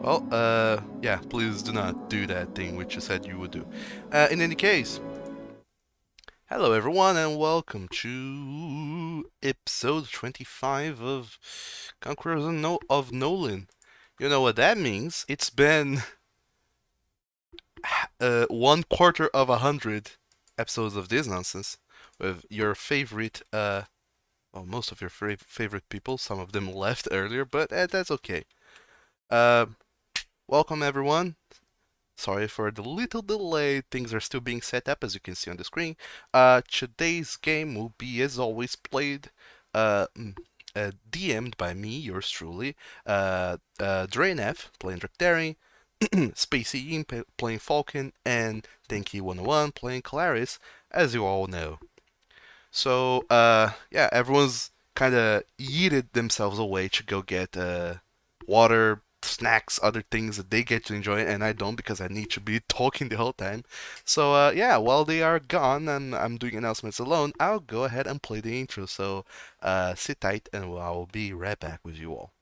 Well, yeah, please do not do that thing which you said you would do. In any case, hello everyone and welcome to episode 25 of Conquerors of Nolyn. You know what that means? It's been 1/4 of 100 episodes of this nonsense with your favorite, well, most of your favorite people. Some of them left earlier, but that's okay. Uh, Welcome everyone. Sorry for the little delay. Things are still being set up, as you can see on the screen. Today's game will be, as always, played, DM'd by me, yours truly. Drain F playing Drachdarin, Spacey Ian playing Falkan, and Denki 101 playing Kolarys, as you all know. So, yeah, everyone's kind of yeeted themselves away to go get water, snacks, other things that they get to enjoy, and I don't because I need to be talking the whole time. So, yeah, while they are gone and I'm doing announcements alone, I'll go ahead and play the intro. So, sit tight and I'll be right back with you all.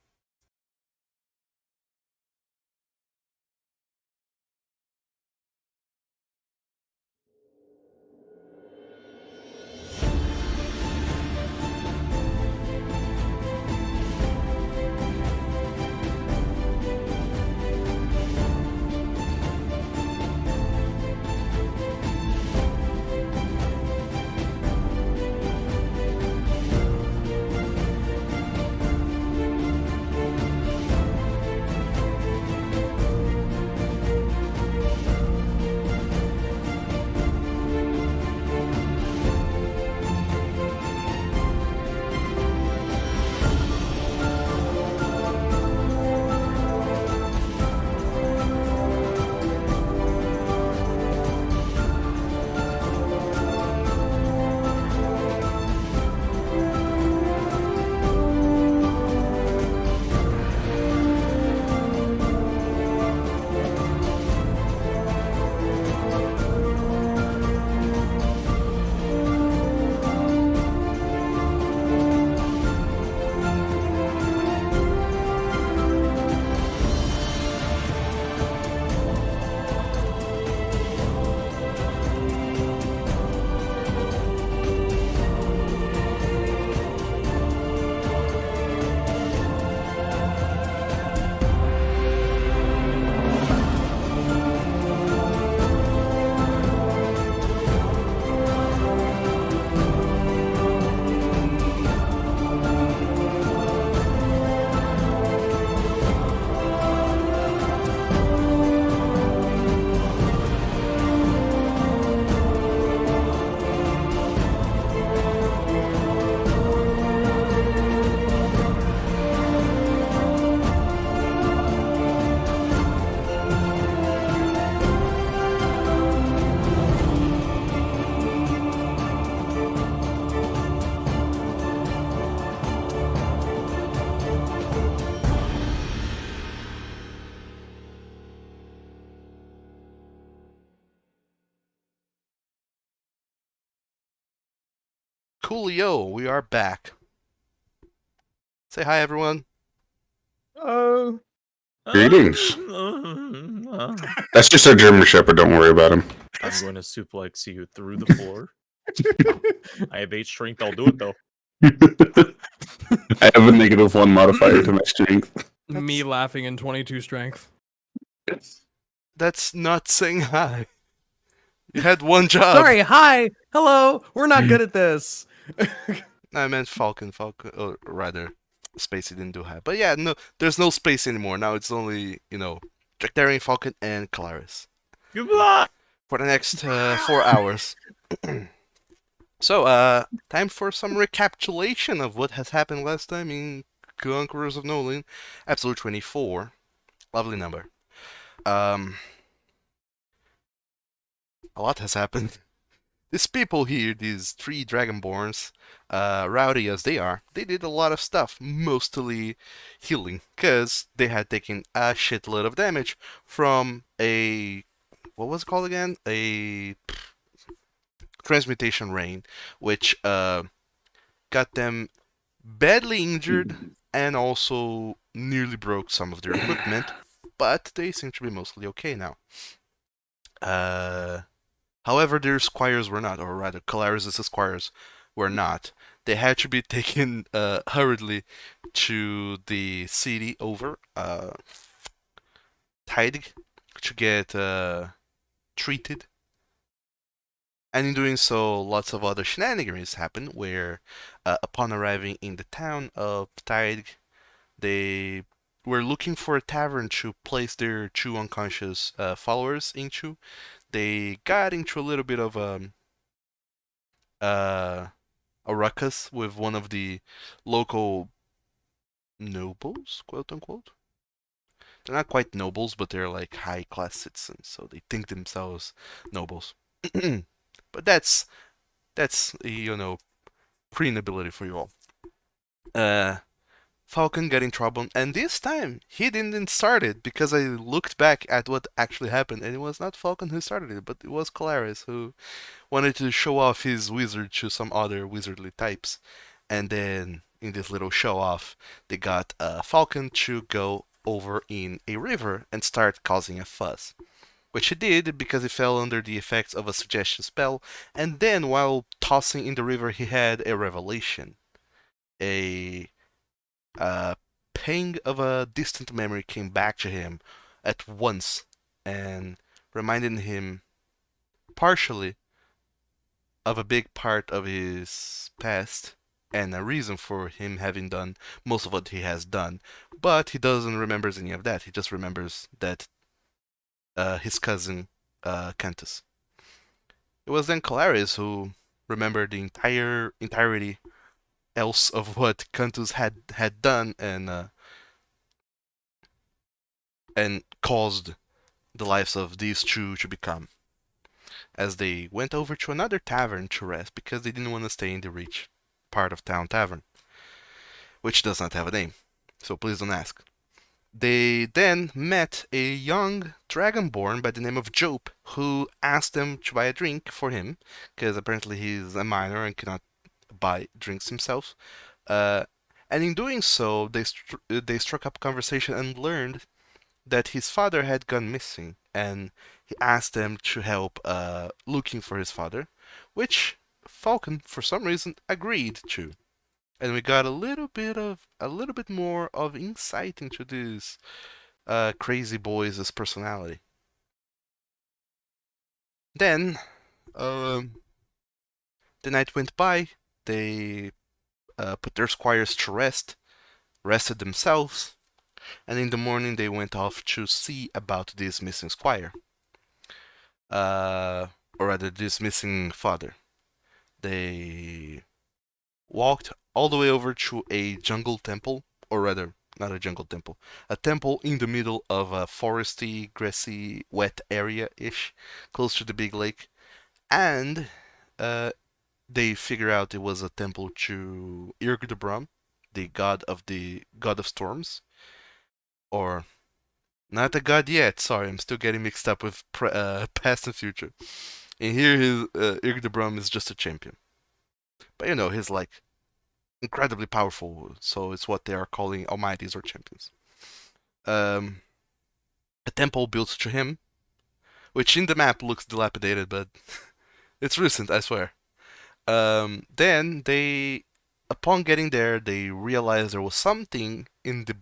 Coolio, we are back. Say hi, everyone. Oh. Greetings. That's just our German Shepherd. Don't worry about him. I'm going to suplex you through the floor. I have 8 strength. I'll do it though. I have a -1 modifier to my strength. Me laughing in 22 strength. That's not saying hi. You had one job. Sorry, hi, hello, we're not good at this. I meant Falkan, or rather, Spacey didn't do hi. But yeah, no, there's no space anymore. Now it's only, Drachdarin, Falkan, and Kolarys. Goodbye! For the next 4 hours. So, time for some recapitulation of what has happened last time in Conquerors of Nolyn, episode 24. Lovely number. A lot has happened. These people here, these 3 dragonborns, rowdy as they are, they did a lot of stuff, mostly healing, because they had taken a shitload of damage from a... what was it called again? A transmutation rain, which got them badly injured and also nearly broke some of their equipment. but they seem to be mostly okay now. However, their squires were not, or rather, Kolarys' squires were not. They had to be taken hurriedly to the city over Tide to get treated. And in doing so, lots of other shenanigans happen where, upon arriving in the town of Tide, they were looking for a tavern to place their two unconscious followers into. They got into a little bit of a ruckus with one of the local nobles, quote unquote. They're not quite nobles, but they're like high class citizens, so they think themselves nobles. But that's pre-nobility for you all. Falkan got in trouble, and this time he didn't start it because I looked back at what actually happened, and it was not Falkan who started it, but it was Kolarys who wanted to show off his wizard to some other wizardly types. And then in this little show off, they got Falkan to go over in a river and start causing a fuss. Which he did because he fell under the effects of a suggestion spell, and then while tossing in the river, he had a revelation. A pang of a distant memory came back to him at once and reminded him partially of a big part of his past and a reason for him having done most of what he has done. But he doesn't remember any of that. He just remembers that his cousin Cantus. It was then Kolarys who remembered the entirety else of what Cantus had done and caused the lives of these two to become. As they went over to another tavern to rest because they didn't want to stay in the rich part of town tavern, which does not have a name, so please don't ask. They then met a young dragonborn by the name of Jope, who asked them to buy a drink for him, because apparently he's a minor and cannot buy drinks himself. And in doing so, they struck up a conversation and learned that his father had gone missing, and he asked them to help looking for his father, which Falkan, for some reason, agreed to. And we got a little bit more of insight into this crazy boy's personality. Then, the night went by. They put their squires to rest, rested themselves, and in the morning they went off to see about this missing squire, or rather, this missing father. They walked all the way over to a jungle temple, or rather, not a jungle temple, a temple in the middle of a foresty, grassy, wet area-ish, close to the big lake, and they figure out it was a temple to Irgdebrum, the god of storms, or not a god yet. Sorry, I'm still getting mixed up with past and future. And here, his Irgdebrum is just a champion, but he's like incredibly powerful, so it's what they are calling almighties or champions. A temple built to him, which in the map looks dilapidated, but it's recent, I swear. Then upon getting there, they realized there was something in the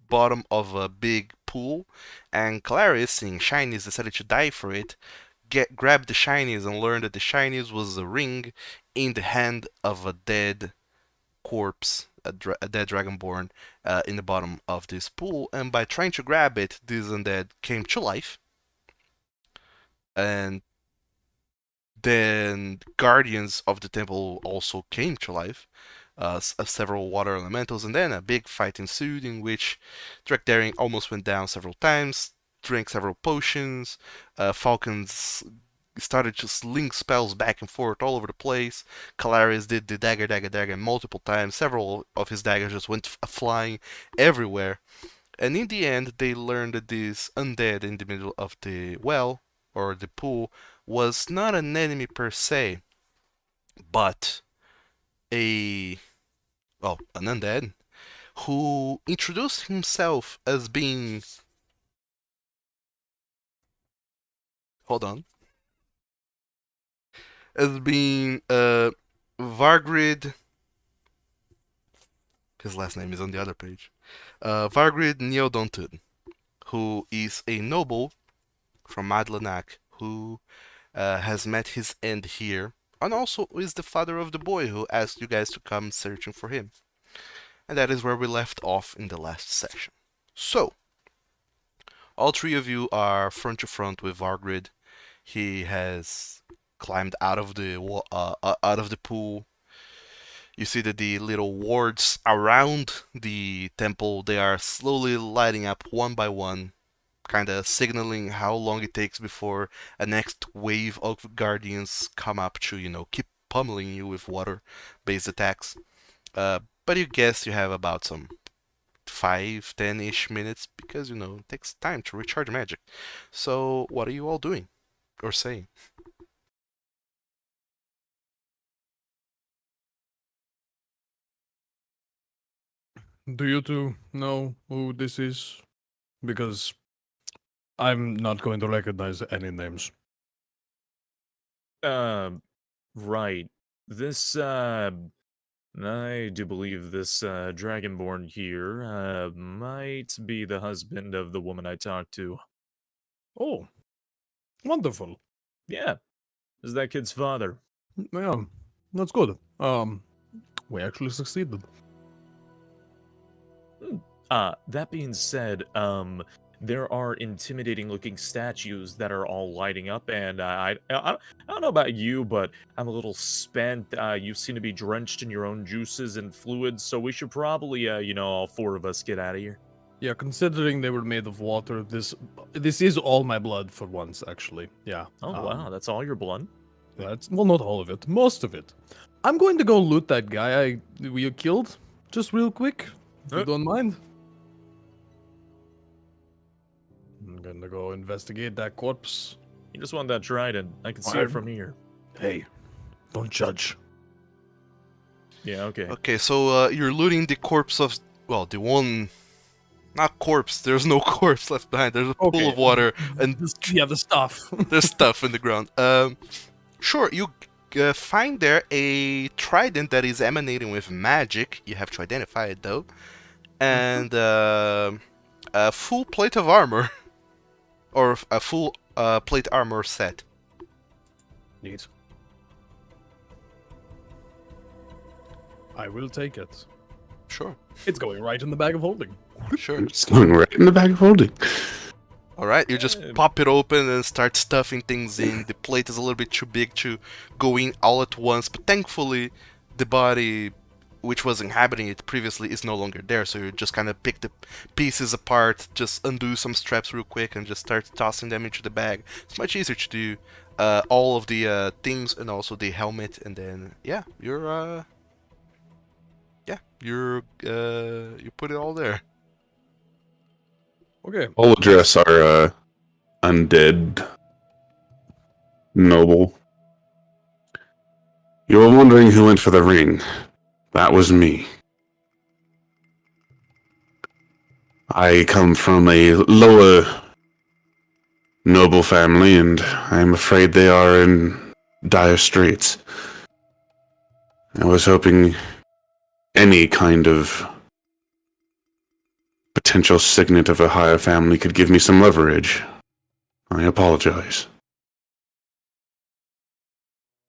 bottom of a big pool, and Kolarys, seeing shinies, decided to dive for it, grabbed the shinies, and learned that the shinies was a ring in the hand of a dead corpse, a dead dragonborn, in the bottom of this pool, and by trying to grab it, this undead came to life, and then guardians of the temple also came to life, several water elementals, and then a big fight ensued in which Drachdarin almost went down several times, drank several potions, Falcons started to sling spells back and forth all over the place. Kolarys did the dagger multiple times. Several of his daggers just went flying everywhere. And in the end, they learned that this undead in the middle of the well, or the pool, was not an enemy per se, but an undead who introduced himself as being hold on. As being Vargrid. His last name is on the other page. Vargrid Neodontun, who is a noble from Madlanach who has met his end here, and also is the father of the boy who asked you guys to come searching for him. And that is where we left off in the last session. So, all three of you are front to front with Vargrid. He has climbed out of the pool. You see that the little wards around the temple, they are slowly lighting up one by one, kind of signaling how long it takes before a next wave of guardians come up to, keep pummeling you with water-based attacks. But you guess you have about some 5-10-ish minutes because, it takes time to recharge magic. So, what are you all doing? Or saying? Do you two know who this is? Because I'm not going to recognize any names. Right. This, I do believe this, dragonborn here, might be the husband of the woman I talked to. Oh, wonderful. Yeah, is that kid's father. Yeah, that's good. We actually succeeded. That being said, there are intimidating-looking statues that are all lighting up, and I don't know about you, but I'm a little spent. You seem to be drenched in your own juices and fluids, so we should probably, all four of us get out of here. Yeah, considering they were made of water, this is all my blood for once, actually. Yeah. Oh, wow, that's all your blood? That's well, not all of it, most of it. I'm going to go loot that guy we killed, just real quick, if you don't mind. I'm gonna go investigate that corpse. You just want that trident. I can see it from here. Hey, don't judge. Yeah, okay. Okay, so you're looting the corpse of, well, the one, not corpse, there's no corpse left behind, there's a pool of water, and the stuff. there's stuff in the ground. Sure, you find there a trident that is emanating with magic, you have to identify it though, and a full plate of armor, or a full plate armor set. Neat. I will take it. Sure. It's going right in the bag of holding. Sure. It's going right in the bag of holding. Alright, you just pop it open and start stuffing things in. The plate is a little bit too big to go in all at once, but thankfully the body which was inhabiting it previously is no longer there, so you just kind of pick the pieces apart, just undo some straps real quick and just start tossing them into the bag. It's much easier to do all of the things and also the helmet, and then yeah, you put it all there. Okay. I'll address our undead noble. You were wondering who went for the ring. That was me. I come from a lower noble family, and I'm afraid they are in dire straits. I was hoping any kind of potential signet of a higher family could give me some leverage. I apologize.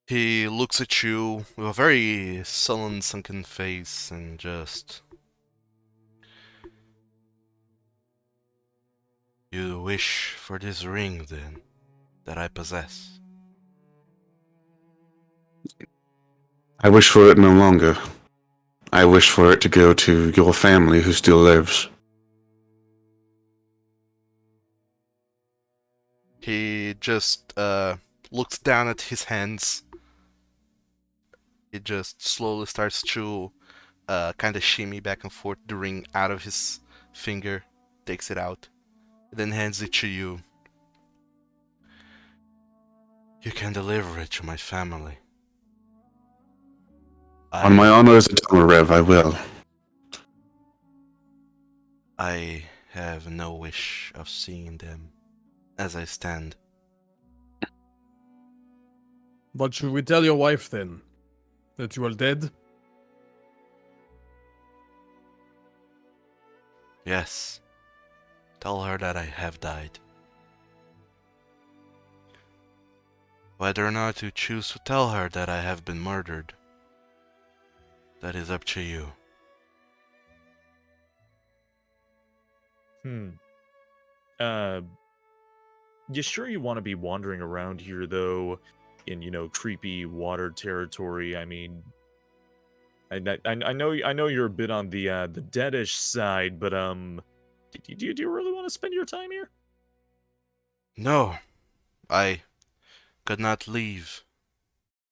He looks at you with a very sullen, sunken face and just... You wish for this ring, then, that I possess? I wish for it no longer. I wish for it to go to your family who still lives. He just looks down at his hands. He just slowly starts to kind of shimmy back and forth the ring out of his finger, takes it out, then hands it to you. You can deliver it to my family. On my honor as a Rev, I will. I have no wish of seeing them as I stand. But should we tell your wife then that you are dead? Yes. Tell her that I have died. Whether or not you choose to tell her that I have been murdered, that is up to you. Uh, you sure you want to be wandering around here, though, in, creepy water territory? I mean, I know you're a bit on the deadish side, but, do you really want to spend your time here? No, I could not leave.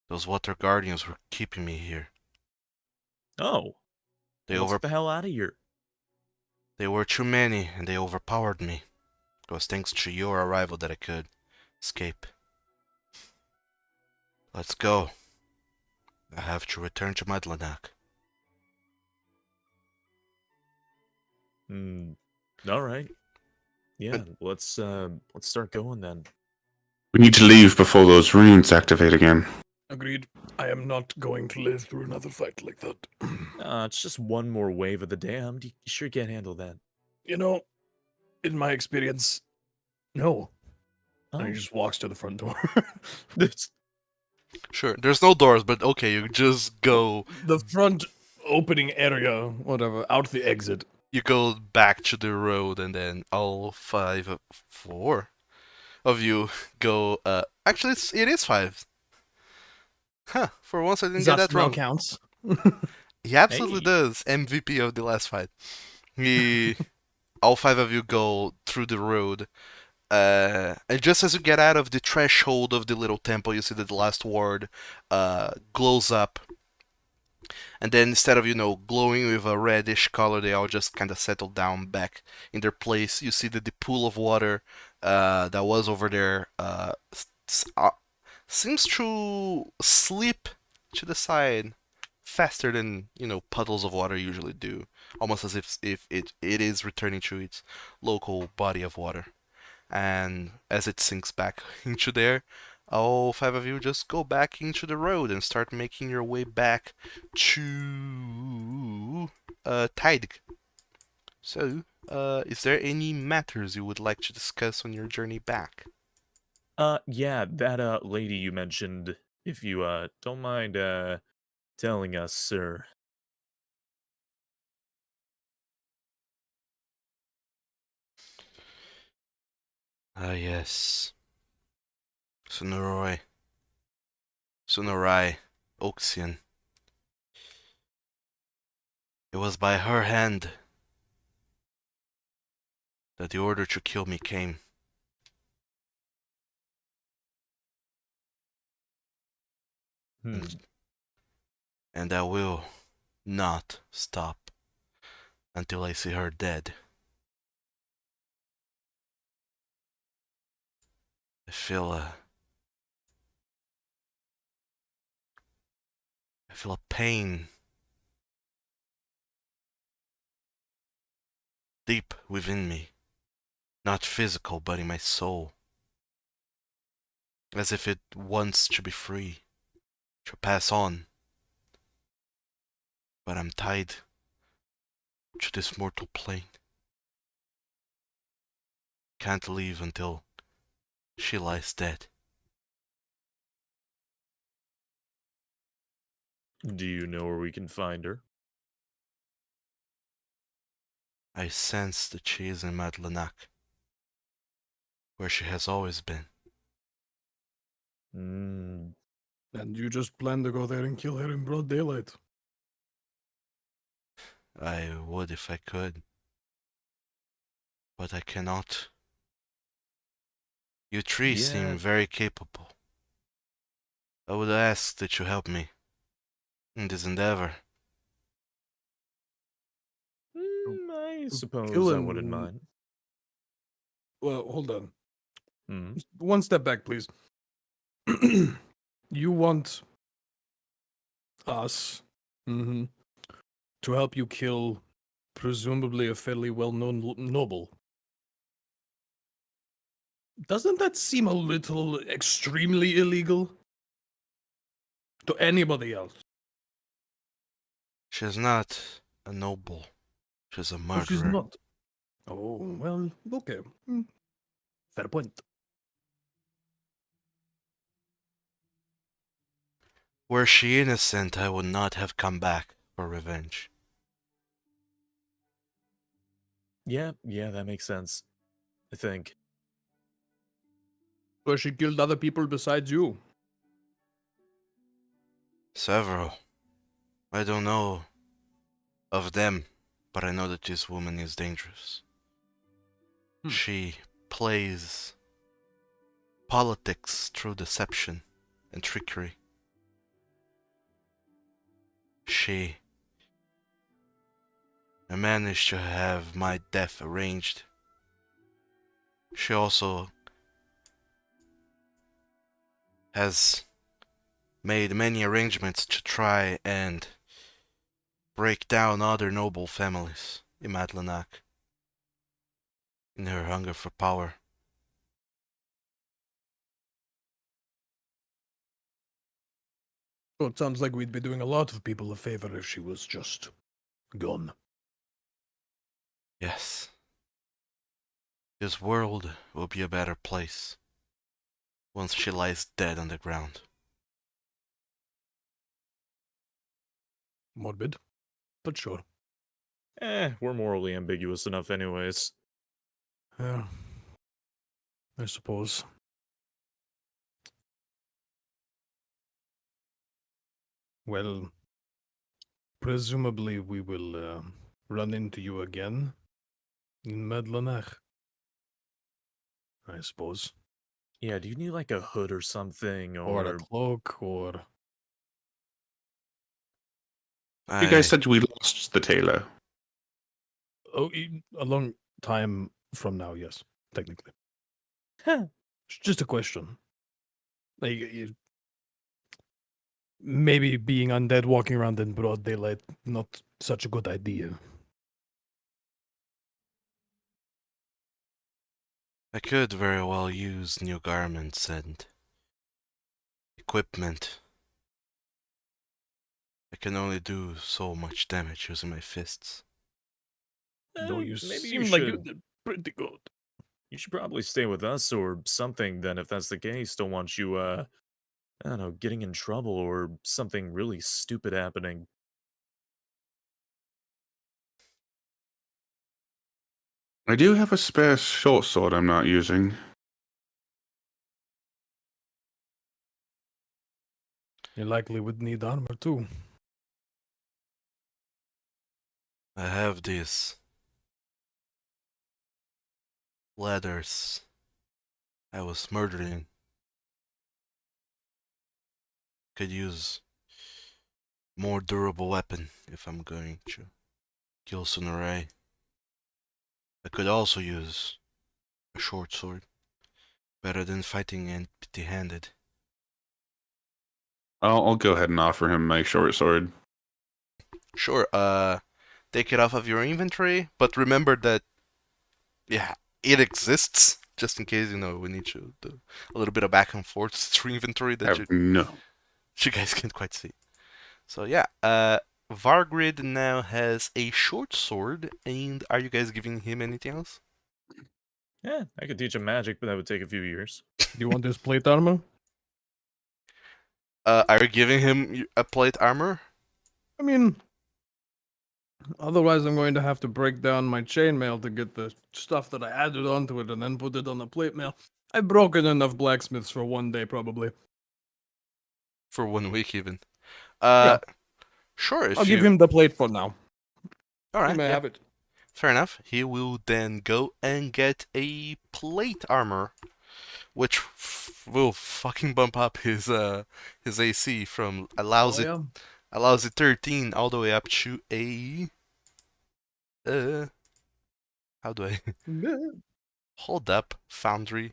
Those water guardians were keeping me here. Oh, They well, let's get the hell out of here. They were too many, and they overpowered me. It was thanks to your arrival that I could escape. Let's go. I have to return to Madlanach. All right. Yeah, let's start going then. We need to leave before those runes activate again. Agreed. I am not going to live through another fight like that. It's just one more wave of the damned. You sure can't handle that. You know, in my experience, no. Oh, And he just walks to the front door. Sure, there's no doors, but okay, you just go. The front opening area, whatever, out the exit. You go back to the road, and then all four of you go. Actually, it is five. Huh? For once, I didn't get that wrong. Counts. He absolutely Hey. does. MVP of the last fight. All five of you go through the road. And just as you get out of the threshold of the little temple, you see that the last ward glows up. And then instead of, glowing with a reddish color, they all just kind of settle down back in their place. You see that the pool of water that was over there seems to slip to the side faster than, puddles of water usually do. Almost as if it is returning to its local body of water. And as it sinks back into there, all five of you just go back into the road and start making your way back to Tide. So, is there any matters you would like to discuss on your journey back? Yeah, that lady you mentioned, if you don't mind telling us, sir. Ah, yes. Sonorai Oxian. It was by her hand that the order to kill me came. And I will not stop until I see her dead. I feel a pain deep within me. Not physical, but in my soul. As if it wants to be free, to pass on. But I'm tied to this mortal plane. Can't leave until she lies dead. Do you know where we can find her? I sense that she is in Madlanach, where she has always been. Hmm. And you just plan to go there and kill her in broad daylight. I would if I could. But I cannot. You three Yeah. seem very capable. I would ask that you help me in this endeavor. I suppose I killing- wouldn't mind. Well, hold on. Hmm. One step back, please. You want us to help you kill presumably a fairly well-known noble. Doesn't that seem a little extremely illegal? to anybody else. She's not a noble. She's a Oh, murderer. she's not. Oh, well, okay. Fair point. Were she innocent, I would not have come back for revenge. Yeah, that makes sense. I think. But she killed other people besides you. Several. I don't know of them, but I know that this woman is dangerous. She plays politics through deception and trickery. I managed to have my death arranged. She also has made many arrangements to try and break down other noble families in Madlanach in her hunger for power. So it sounds like we'd be doing a lot of people a favor if she was just gone. Yes. This world will be a better place once she lies dead on the ground. Morbid, but sure. We're morally ambiguous enough anyways. Yeah, I suppose. Well, presumably we will run into you again in Madlanach. I suppose. Yeah, do you need like a hood or something, Or a cloak, or... You guys said we lost the tailor. Oh, a long time from now, yes, technically. It's just a question. Like, maybe being undead walking around in broad daylight, not such a good idea. I could very well use new garments and equipment. I can only do so much damage using my fists. Though you maybe seem you like you should. did pretty good. You should probably stay with us or something. Then, if that's the case, don't want you, I don't know, getting in trouble or something really stupid happening. I do have a spare short sword I'm not using. You likely would need armor too. I have these ladders I was murdering. Could use more durable weapon if I'm going to kill Sonorai. I could also use a short sword. Better than fighting empty-handed. I'll go ahead and offer him my short sword. Sure, take it off of your inventory, but remember that, yeah, it exists, just in case, we need to do a little bit of back and forth through inventory that No. you guys can't quite see. So yeah, Vargrid now has a short sword, and are you guys giving him anything else? Yeah, I could teach him magic, but that would take a few years. Do you want this plate armor? Are you giving him a plate armor? I mean, otherwise I'm going to have to break down my chainmail to get the stuff that I added onto it and then put it on the plate mail. I've broken enough blacksmiths for one day, probably. For 1 week even. Yeah. Sure, if I'll give him the plate for now. Alright, He may yeah. have it. Fair enough. He will then go and get a plate armor, which will fucking bump up his AC from allows it 13 all the way up to a how do I hold up, Foundry?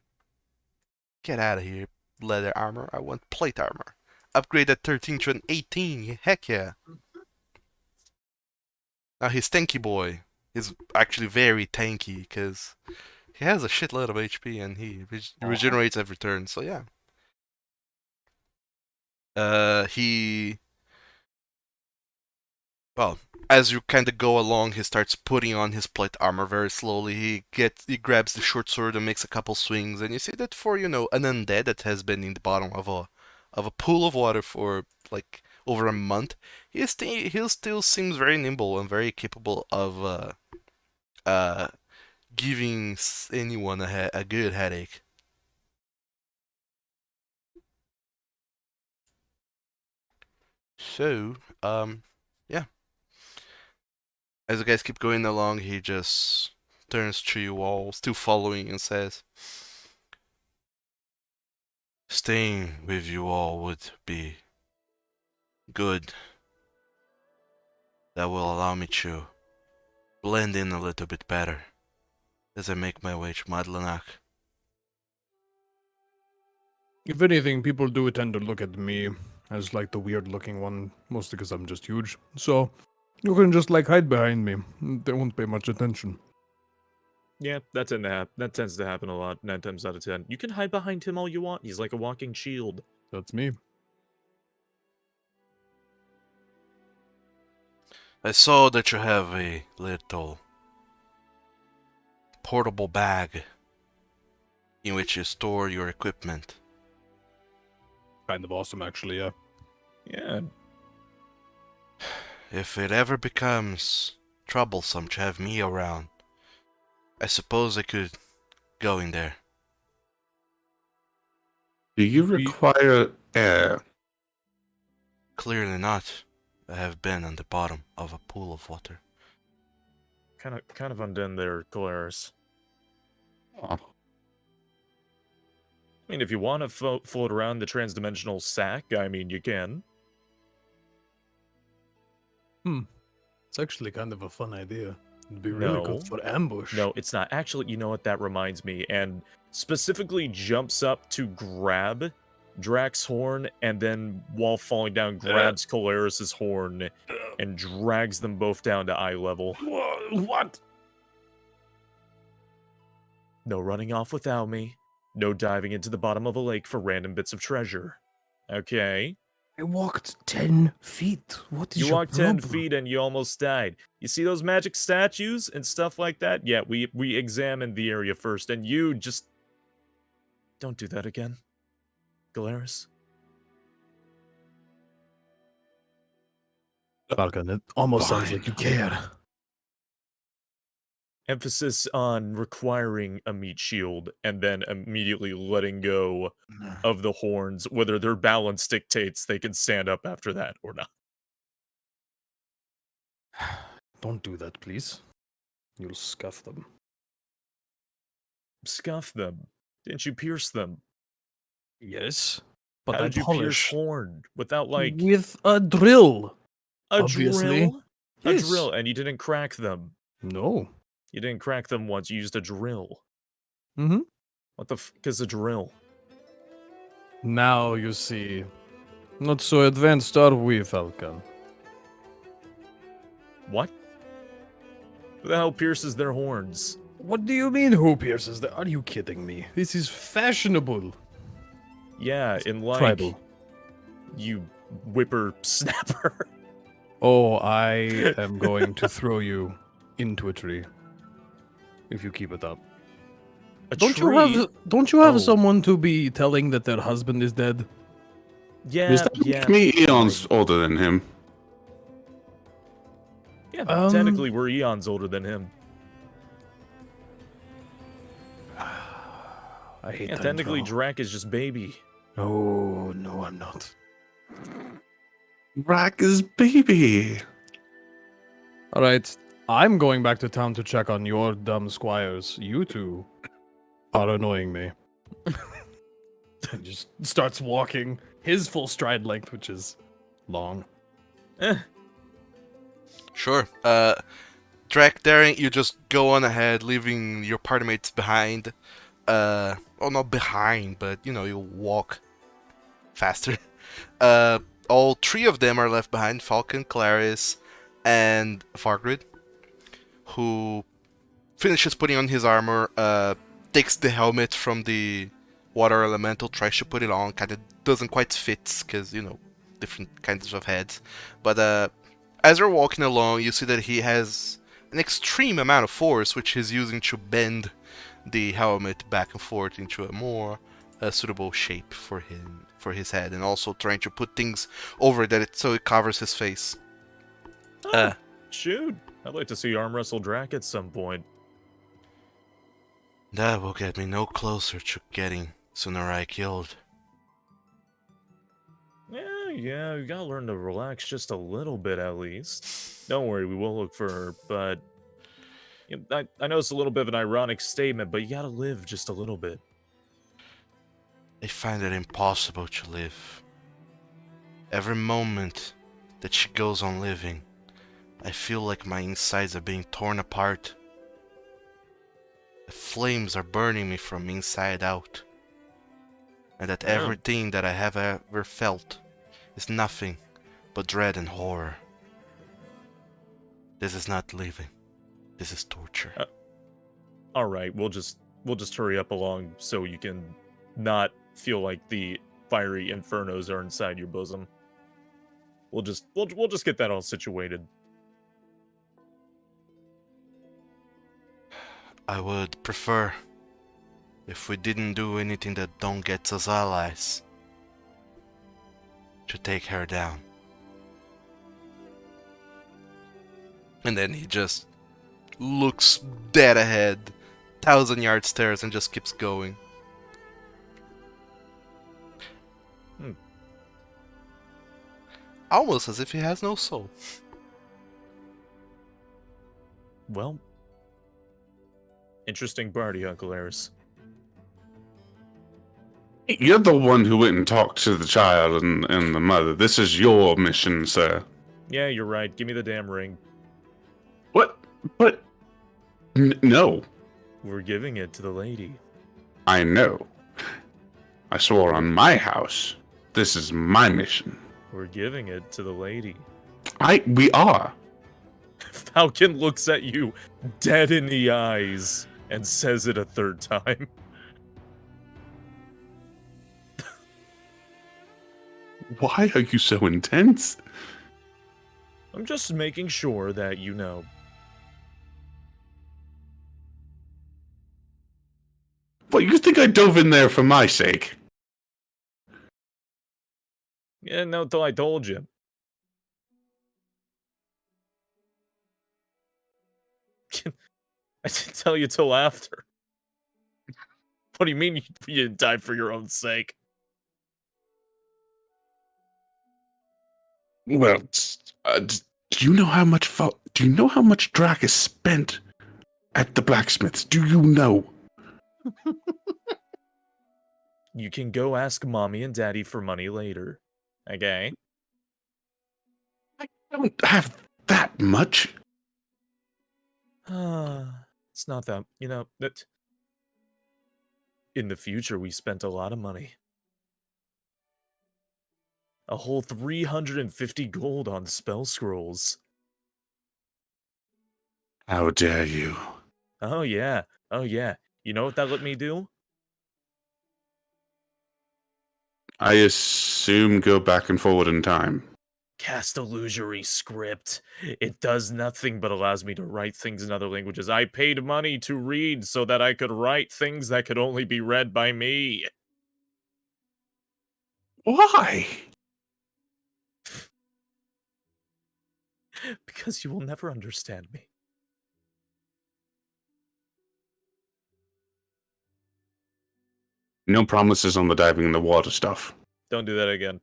Get out of here, leather armor. I want plate armor. Upgrade at 13 to an 18. Heck yeah. Now his tanky boy is actually very tanky because he has a shitload of HP and he regenerates every turn. So yeah. He well, as you kind of go along, he starts putting on his plate armor very slowly. He grabs the short sword and makes a couple swings, and you see that for an undead that has been in the bottom of a pool of water for like over a month, he still seems very nimble and very capable of uh giving anyone a good headache. So, yeah. As you guys keep going along, he just turns to you all, still following, and says, "Staying with you all would be good. That will allow me to blend in a little bit better as I make my way to Madlanach." If anything, people do tend to look at me as like the weird looking one, mostly because I'm just huge. So you can just like hide behind me. They won't pay much attention. Yeah, that tends to happen a lot, 9 times out of 10. You can hide behind him all you want. He's like a walking shield. That's me. I saw that you have a little portable bag in which you store your equipment. Kind of awesome, actually, yeah. Yeah. If it ever becomes troublesome to have me around, I suppose I could go in there. Do you require air? Clearly not. I have been on the bottom of a pool of water. Kind of undone there, Kolarys. Oh. I mean, if you want to float around the transdimensional sack, I mean, you can. It's actually kind of a fun idea. It'd be really No. good for ambush. No, it's not. Actually, you know what that reminds me? And specifically jumps up to grab Drax's horn, and then while falling down, grabs Kolarys' horn and drags them both down to eye level. What? No running off without me. No diving into the bottom of a lake for random bits of treasure. Okay? I walked 10 feet. What is You your walked 10 problem? feet and you almost died. You see those magic statues and stuff like that? Yeah, we examined the area first, and you just... Don't do that again. Kolarys? Falkan, it almost sounds like you care. Emphasis on requiring a meat shield, and then immediately letting go of the horns, whether their balance dictates they can stand up after that or not. Don't do that, please. You'll scuff them. Scuff them. Didn't you pierce them? Yes, but How I did you pierce polish horn without, like, with a drill. a obviously. drill? A Yes. drill, and you didn't crack them. No. You didn't crack them once, you used a drill. Mm-hmm. What the f is a drill? Now you see. Not so advanced are we, Falcon? What? Who the hell pierces their horns? What do you mean, who pierces that? Are you kidding me? This is fashionable. Yeah, in like... Tribal. You whippersnapper. Oh, I am going to throw you into a tree. If you keep it up. A Don't tree? you have Oh. someone to be telling that their husband is dead? Yeah, Is that yeah. me eons older than him? Yeah, Um, technically we're eons older than him. I hate Yeah, time technically travel. Drac is just baby. No, no, I'm not. Rack is baby. All right, I'm going back to town to check on your dumb squires. You two are annoying me. And just starts walking his full stride length, which is long. Eh, Sure. Drachdarin, you just go on ahead, leaving your party mates behind. Well, not behind, but you walk faster. All three of them are left behind: Falkan, Kolarys, and Vargrid, who finishes putting on his armor, takes the helmet from the water elemental, tries to put it on, kind of doesn't quite fit, because, different kinds of heads. But as you're walking along, you see that he has an extreme amount of force, which he's using to bend the helmet back and forth into a more suitable shape for his head, and also trying to put things over that so it covers his face. Oh, shoot. I'd like to see arm wrestle Drac at some point. That will get me no closer to getting Sunarai killed. Yeah, you gotta learn to relax just a little bit at least. Don't worry, we will look for her, but... I know it's a little bit of an ironic statement, but you gotta live just a little bit. I find it impossible to live. Every moment that she goes on living, I feel like my insides are being torn apart. The flames are burning me from inside out. And that everything that I have ever felt is nothing but dread and horror. This is not living. This is torture. Alright, we'll just hurry up along so you can not feel like the fiery infernos are inside your bosom. We'll just get that all situated. I would prefer if we didn't do anything that don't get us allies to take her down. And then he just looks dead ahead, 1,000-yard stares, and just keeps going. Almost as if he has no soul. Well, interesting party, Kolarys. You're the one who went and talked to the child and the mother. This is your mission, sir. Yeah, you're right. Give me the damn ring. What? But... no. We're giving it to the lady. I know. I swore on my house. This is my mission. We're giving it to the lady. We are. Falkan looks at you dead in the eyes and says it a third time. Why are you so intense? I'm just making sure that you know. What, you think I dove in there for my sake? Yeah, no, until I told you. I didn't tell you till after. What do you mean you didn't die for your own sake? Well, do you know how much Drac is spent at the blacksmiths? Do you know? You can go ask mommy and daddy for money later. Okay? I don't have that much. It's not that, that... In the future, we spent a lot of money. A whole 350 gold on spell scrolls. How dare you? Oh yeah. You know what that let me do? I assume go back and forward in time. Cast illusory script. It does nothing but allows me to write things in other languages. I paid money to read so that I could write things that could only be read by me. Why? Because you will never understand me. No promises on the diving in the water stuff. Don't do that again.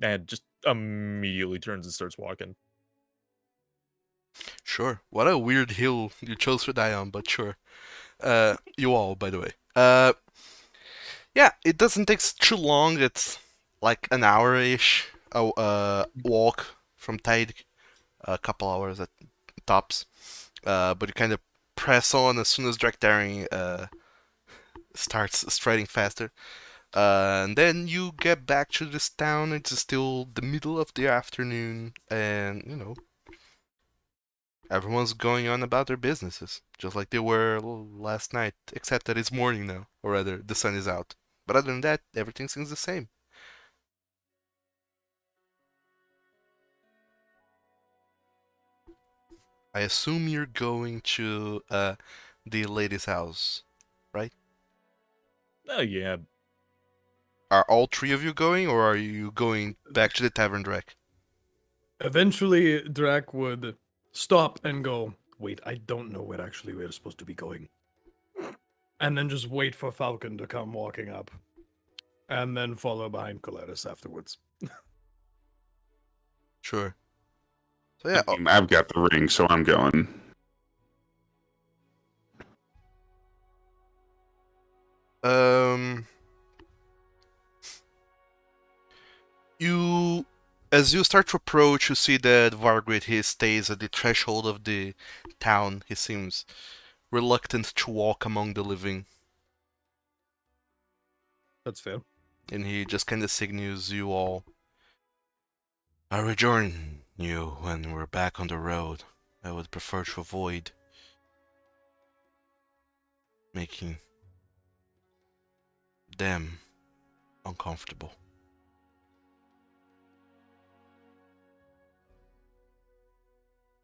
And just immediately turns and starts walking. Sure. What a weird hill you chose to die on, but sure. You all, by the way. Yeah, it doesn't take too long. It's like an hour-ish walk from Tide. A couple hours at tops. But you kind of press on as soon as Drachdarin starts striding faster. And then you get back to this town. It's still the middle of the afternoon, and Everyone's going on about their businesses, just like they were last night, except that it's morning now, or rather, the sun is out. But other than that, everything seems the same. I assume you're going to the lady's house, right? Oh, yeah. Are all three of you going, or are you going back to the tavern, Drake? Eventually, Drac would stop and go, wait, I don't know where actually we're supposed to be going. And then just wait for Falcon to come walking up. And then follow behind Kolarys afterwards. Sure. So yeah, I mean, I've got the ring, so I'm going. um, you, as you start to approach, you see that Vargrid, he stays at the threshold of the town. He seems reluctant to walk among the living, That's fair. and he just kind of signals you all. I'll rejoin you when we're back on the road. I would prefer to avoid making them uncomfortable.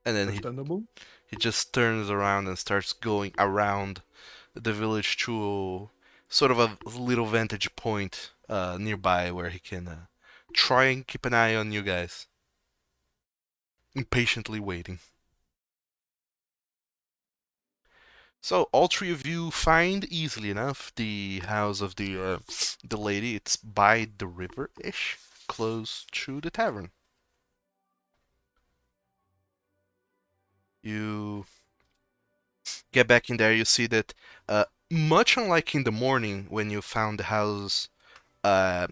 And then Understandable. he just turns around and starts going around the village to sort of a little vantage point nearby where he can try and keep an eye on you guys. Impatiently waiting. So all three of you find easily enough the house of the lady. It's by the river-ish, close to the tavern. You get back in there. You see that, much unlike in the morning when you found the house, an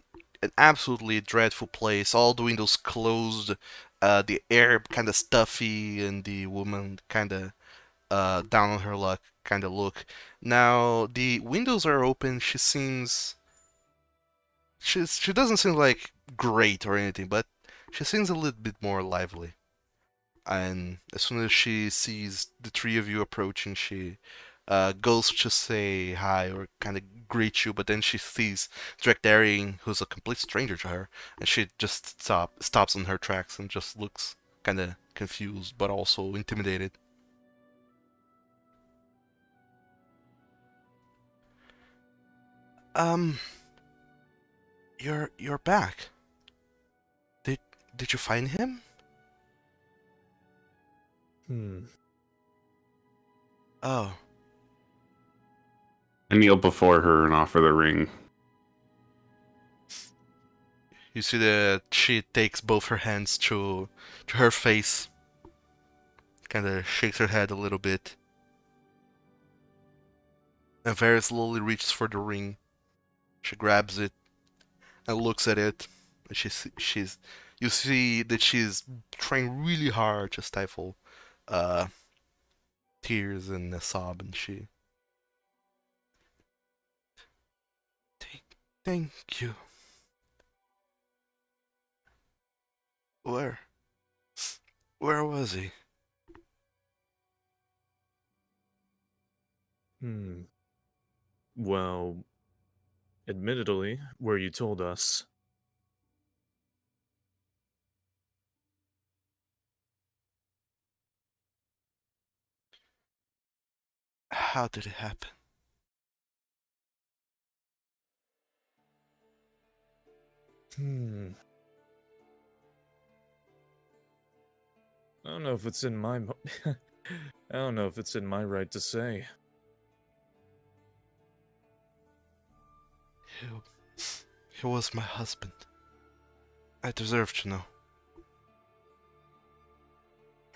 absolutely dreadful place. All the windows closed, the air kind of stuffy, and the woman kind of down on her luck kind of look. Now the windows are open. She doesn't seem like great or anything, but she seems a little bit more lively. And as soon as she sees the three of you approaching, she goes to say hi or kind of greet you, but then she sees Drachdarin, who's a complete stranger to her, and she just stops in her tracks and just looks kind of confused, but also intimidated. Um, you're back. Did did you find him? Oh, I kneel before her and offer the ring. you see that she takes both her hands to her face, kind of shakes her head a little bit, and very slowly reaches for the ring. She grabs it and looks at it. And she's you see that she's trying really hard to stifle uh tears and a sob, and she thank, thank you. Where where was he? Well, admittedly, where you told us. How did it happen? I don't know if it's in my I don't know if it's in my right to say. He, he was my husband. I deserve to know.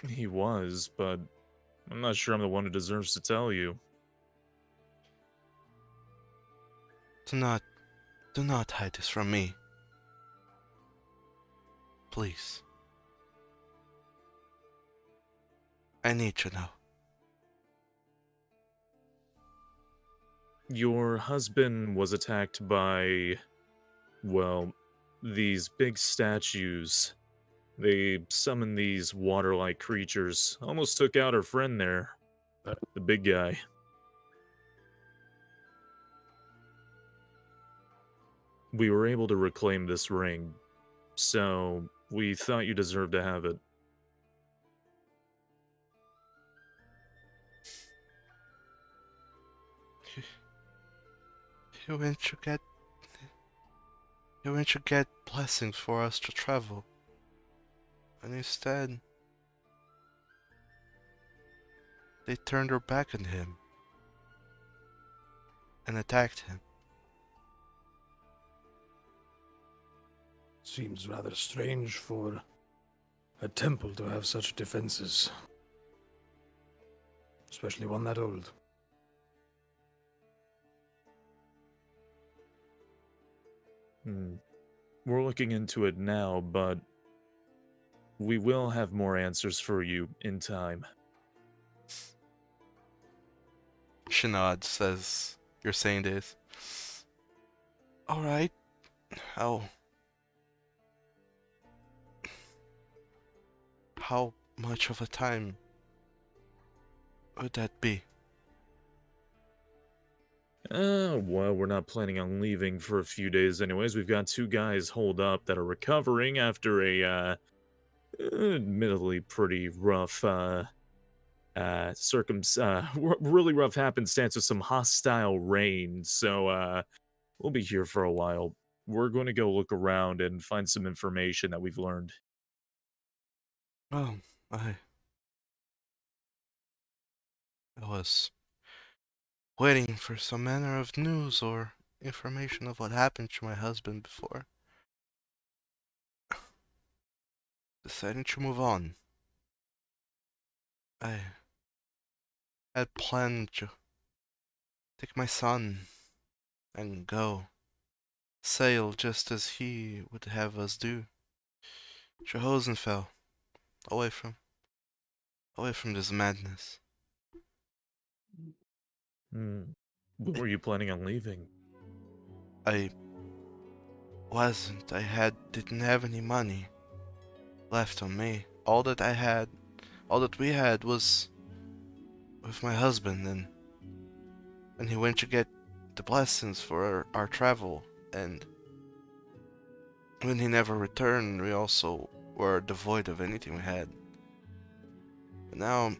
He was, but I'm not sure I'm the one who deserves to tell you. Do not hide this from me. Please. I need to know. Your husband was attacked by, well, these big statues They summoned these water-like creatures. Almost took out our friend there. The big guy. We were able to reclaim this ring, so we thought you deserved to have it. You went to get blessings for us to travel. And instead, they turned their back on him and attacked him. Seems rather strange for a temple to have such defenses. Especially one that old. We're looking into it now, but we will have more answers for you in time. She nods, says, "You're saying this. Alright. How much of a time would that be?" Well, we're not planning on leaving for a few days anyways. We've got 2 guys holed up that are recovering after a, admittedly pretty rough, really rough happenstance with some hostile rain, so, we'll be here for a while. We're going to go look around and find some information that we've learned. Well, I was waiting for some manner of news or information of what happened to my husband before deciding to move on. I had planned to take my son and go sail just as he would have us do. To Hosenfell, away from this madness. When were you planning on leaving? I wasn't. Didn't have any money left on me. All that we had was with my husband, and he went to get the blessings for our travel, and when he never returned, we also were devoid of anything we had. But now,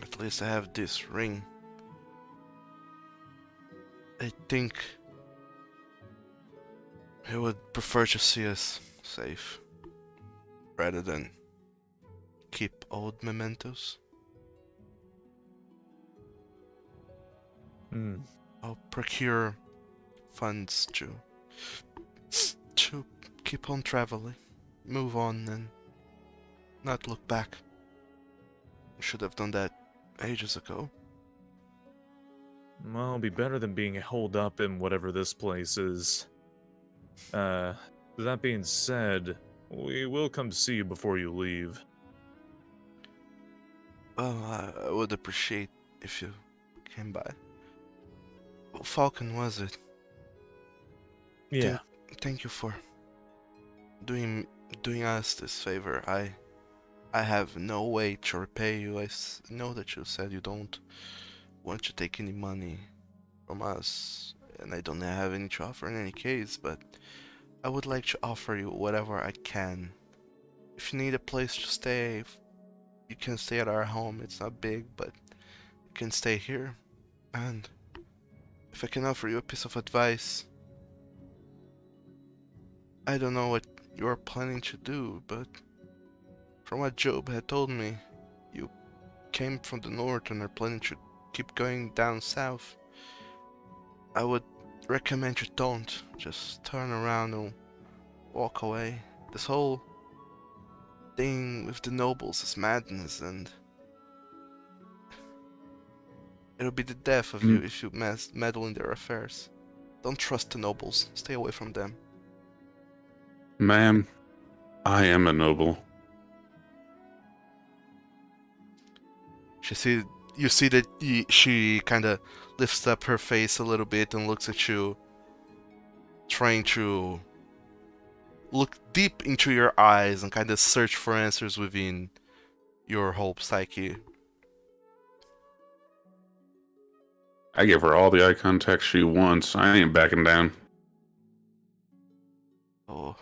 at least I have this ring. I think he would prefer to see us safe, rather than keep old mementos. I'll procure funds to keep on traveling, move on, and not look back. Should have done that ages ago. Well, it'll be better than being holed up in whatever this place is. That being said, we will come see you before you leave. Well, I would appreciate if you came by. What Falkan was it? Yeah. Thank you for doing us this favor. I have no way to repay you. I know that you said you don't want to take any money from us, and I don't have any to offer in any case, but I would like to offer you whatever I can. If you need a place to stay, you can stay at our home. It's not big, but you can stay here. And if I can offer you a piece of advice, I don't know what you're planning to do, but from what Job had told me, you came from the north and are planning to keep going down south. I would recommend you don't. Just turn around and walk away. This whole thing with the nobles is madness, and it'll be the death of you if you meddle in their affairs. Don't trust the nobles. Stay away from them. Ma'am, I am a You see that she kind of lifts up her face a little bit and looks at you, trying to look deep into your eyes and kind of search for answers within your whole psyche. I give her all the eye contact she wants. I ain't backing down. Oh.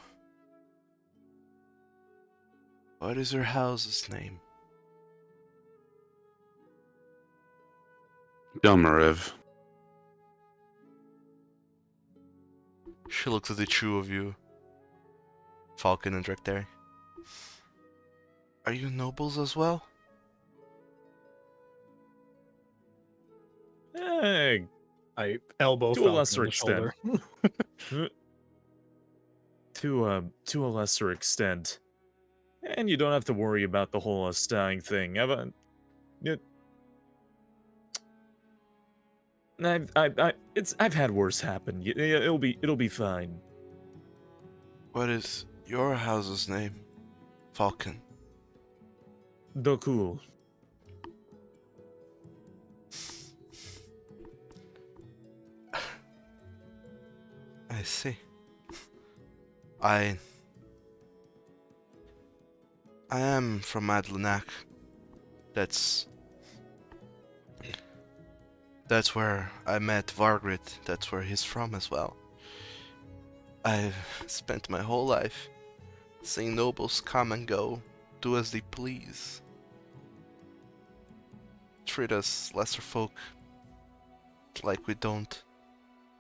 What is your house's name? Delmarev. She looks at the two of you, Falkan and Drachdarin. Are you nobles as well? Eh, I elbow To a Falcon lesser in the extent. shoulder. to a lesser extent. And you don't have to worry about the whole us dying thing. I've had worse happen. It'll be fine. What is your house's name, Falkan? Cool. I see. I am from Madlanach. That's where I met Vargrid. That's where he's from as well. I've spent my whole life seeing nobles come and go, do as they please. Treat us lesser folk like we don't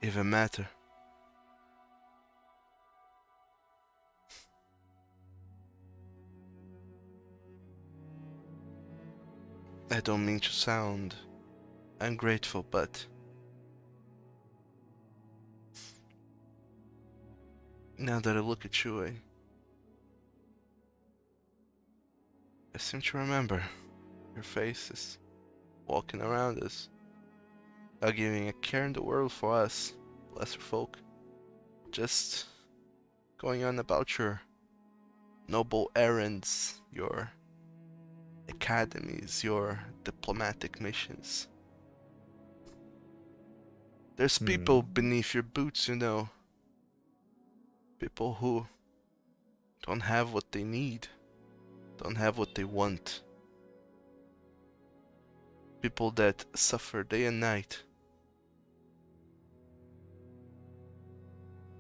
even matter. I don't mean to sound ungrateful, but now that I look at you, I seem to remember your face is walking around us, not giving a care in the world for us, lesser folk, just going on about your noble errands, your academies, your diplomatic missions. There's people beneath your boots, you know. People who don't have what they need, don't have what they want. People that suffer day and night.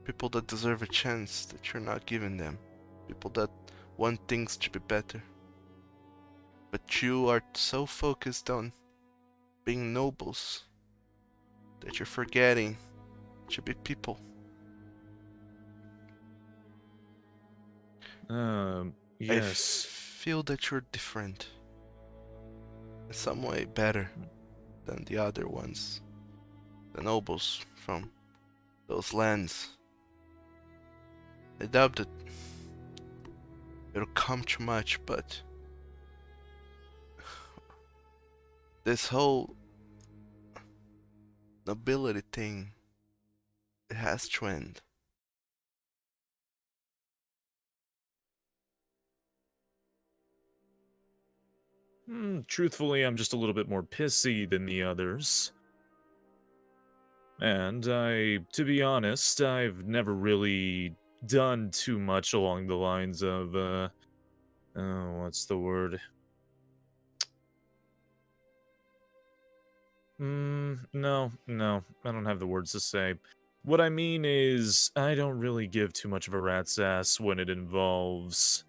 People that deserve a chance that you're not giving them. People that want things to be better. But you are so focused on being nobles that you're forgetting to be people. Yes. I feel that you're different. In some way better than the other ones. The nobles from those lands. I doubt that it'll come too much, but this whole nobility thing, it has to end. Truthfully, I'm just a little bit more pissy than the others. And to be honest, I've never really done too much along the lines of, what's the word? No, I don't have the words to say. What I mean is, I don't really give too much of a rat's ass when it involves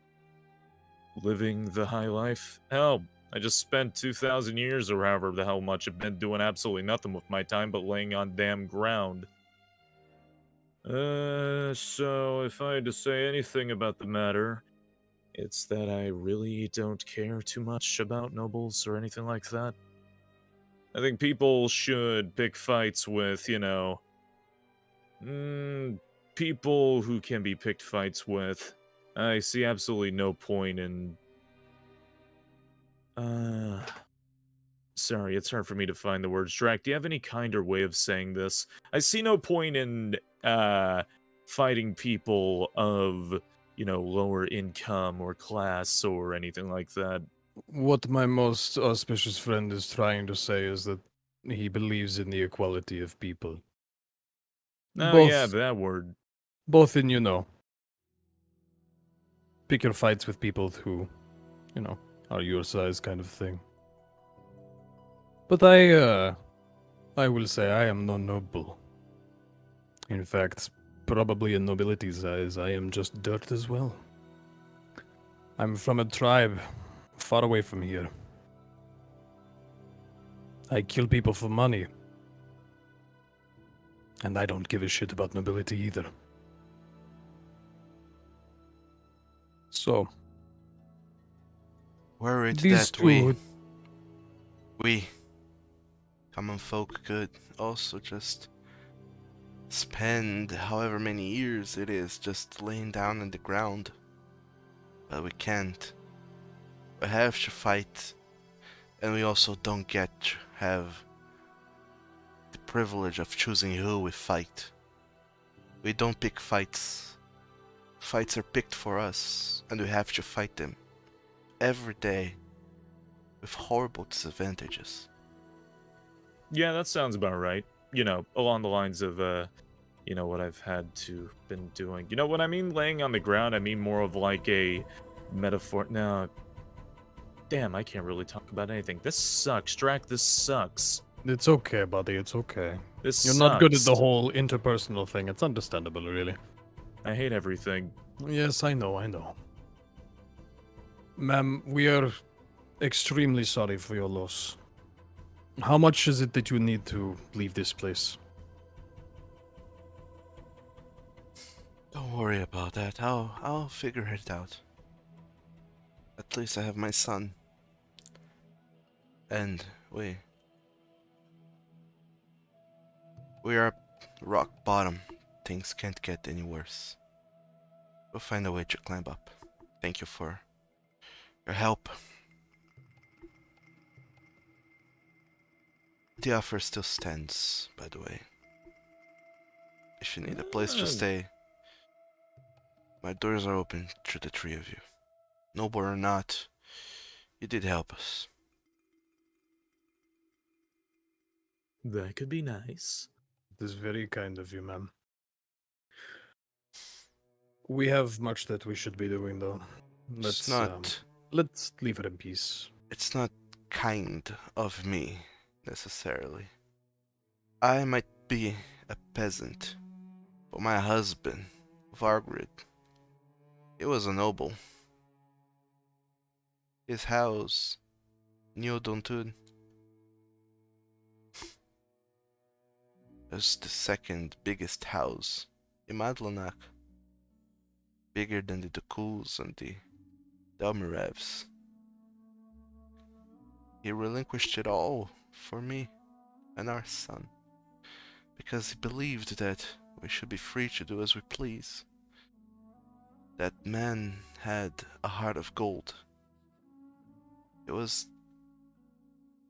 living the high life. Hell, I just spent 2,000 years or however the hell much I've been doing absolutely nothing with my time but laying on damn ground. So if I had to say anything about the matter, it's that I really don't care too much about nobles or anything like that. I think people should pick fights with, people who can be picked fights with. I see absolutely no point in... Sorry, it's hard for me to find the words. Drac, do you have any kinder way of saying this? I see no point in, fighting people of, lower income or class or anything like that. What my most auspicious friend is trying to say is that he believes in the equality of people. Oh, Both, yeah, that word. both in, pick your fights with people who, you know, are your size kind of thing. But I will say I am no noble. In fact, probably in nobility's eyes, I am just dirt as well. I'm from a tribe far away from here. I kill people for money. And I don't give a shit about nobility either. So, Worried these that we two, common folk could also just spend however many years it is just laying down on the ground. But we can't. We have to fight, and we also don't get to have the privilege of choosing who we fight. We don't pick fights. Fights are picked for us, and we have to fight them every day with horrible disadvantages. Yeah, that sounds about right. You know, along the lines of, you know, what I've had to been doing. You know what I mean? Laying on the ground, I mean more of like a metaphor. No, damn, I can't really talk about anything. This sucks, Drac. This sucks. it's okay, buddy, it's okay. This You're sucks. not good at the whole interpersonal thing. It's understandable, really. I hate everything. Yes, I know. Ma'am, we are extremely sorry for your loss. How much is it that you need to leave this place? Don't worry about that. I'll figure it out. At least I have my son. And we are rock bottom. Things can't get any worse. We'll find a way to climb up. Thank you for your help. The offer still stands, by the way. If you need a place to stay, my doors are open to the three of you. Noble or not, you did help us. That could be nice. It is very kind of you, ma'am. We have much that we should be doing, though. Let's leave it in peace. It's not kind of me, necessarily. I might be a peasant, but my husband, Vargrid, he was a noble. His house, Neodontud, is the second biggest house in Madlanach. Bigger than the Dukuls and the Delmirevs. He relinquished it all for me and our son, because he believed that we should be free to do as we please. That man had a heart of gold. It was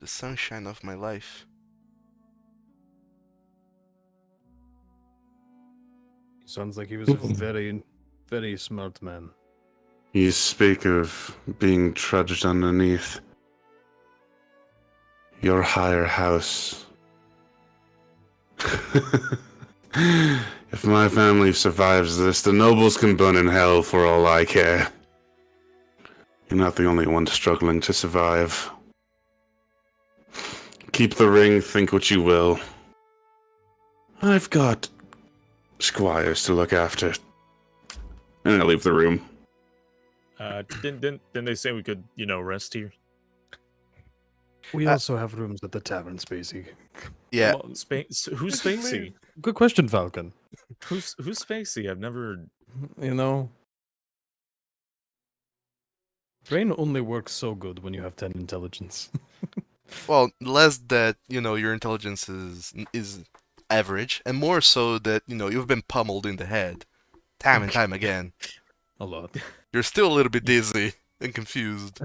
the sunshine of my life. Sounds like he was a very, very smart man. You speak of being trudged underneath. Your higher house. If my family survives this, the nobles can burn in hell for all I care. You're not the only one struggling to survive. Keep the ring, think what you will. I've got squires to look after. And I leave the room. Didn't they say we could, you know, rest here? We also have rooms at the tavern, Spacey. Yeah. Well, who's Spacey? Good question, Falcon. Who's Spacey? I've never. You know, brain only works so good when you have 10 intelligence. Well, less that, you know, your intelligence is average, and more so that, you know, you've been pummeled in the head time and time again. A lot. You're still a little bit dizzy and confused.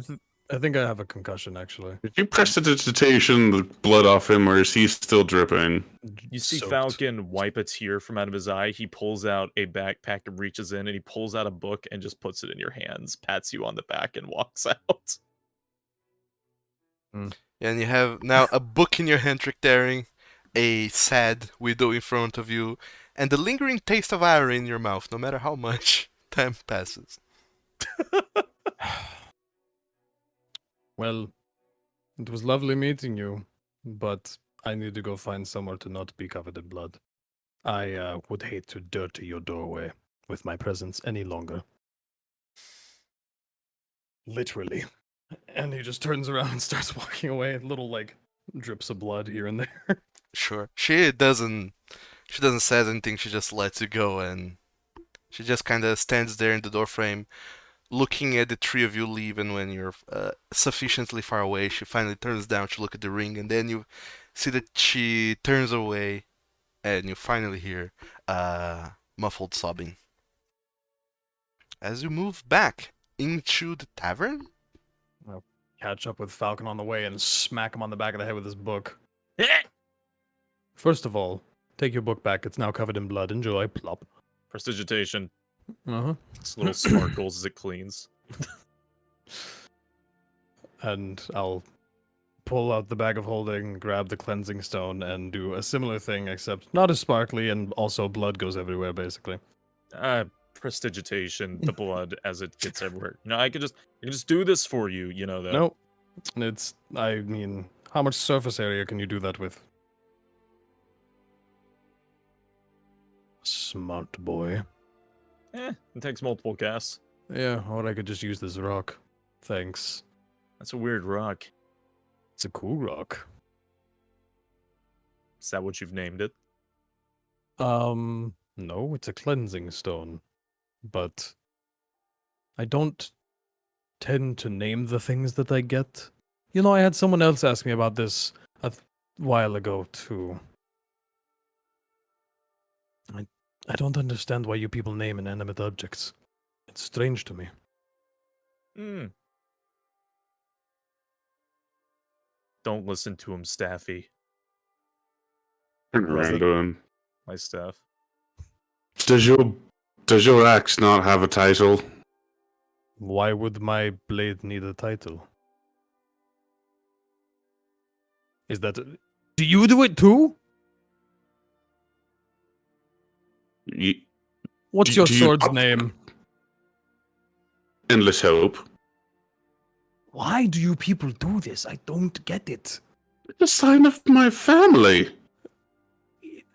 I think I have a concussion, actually. Did you prestidigitation the blood off him, or is he still dripping? You see Soaked. Falcon wipe a tear from out of his eye. He pulls out a backpack and reaches in, and he pulls out a book and just puts it in your hands, pats you on the back, and walks out. And you have now a book in your hand, Drachdarin, a sad widow in front of you, and the lingering taste of iron in your mouth, no matter how much time passes. Well, it was lovely meeting you, but I need to go find somewhere to not be covered in blood. I would hate to dirty your doorway with my presence any longer. Literally. And he just turns around and starts walking away, little like drips of blood here and there. Sure. She doesn't say anything, she just lets you go, and she just kinda stands there in the doorframe, looking at the three of you leave, and when you're sufficiently far away, she finally turns down to look at the ring, and then you see that she turns away, and you finally hear muffled sobbing. As you move back into the tavern, Catch up with Falcon on the way and smack him on the back of the head with his book. First of all, take your book back. It's now covered in blood. Enjoy. Plop. Prestidigitation. Uh-huh. It's little sparkles as it cleans. And I'll pull out the bag of holding, grab the cleansing stone, and do a similar thing, except not as sparkly, and also blood goes everywhere, basically. Prestidigitation, the blood as it gets everywhere. No, I can just do this for you, you know that. Nope. I mean, how much surface area can you do that with? Smart boy. It takes multiple casts. Yeah, or I could just use this rock. Thanks. That's a weird rock. It's a cool rock. Is that what you've named it? No, it's a cleansing stone. But I don't tend to name the things that I get. You know, I had someone else ask me about this a while ago, too. I don't understand why you people name inanimate objects. It's strange to me. Don't listen to him, Staffy. Random. My staff. Does your axe not have a title? Why would my blade need a title? Is that... Do you do it too? What's do your you- sword's name? Endless hope. Why do you people do this? I don't get it. The sign of my family.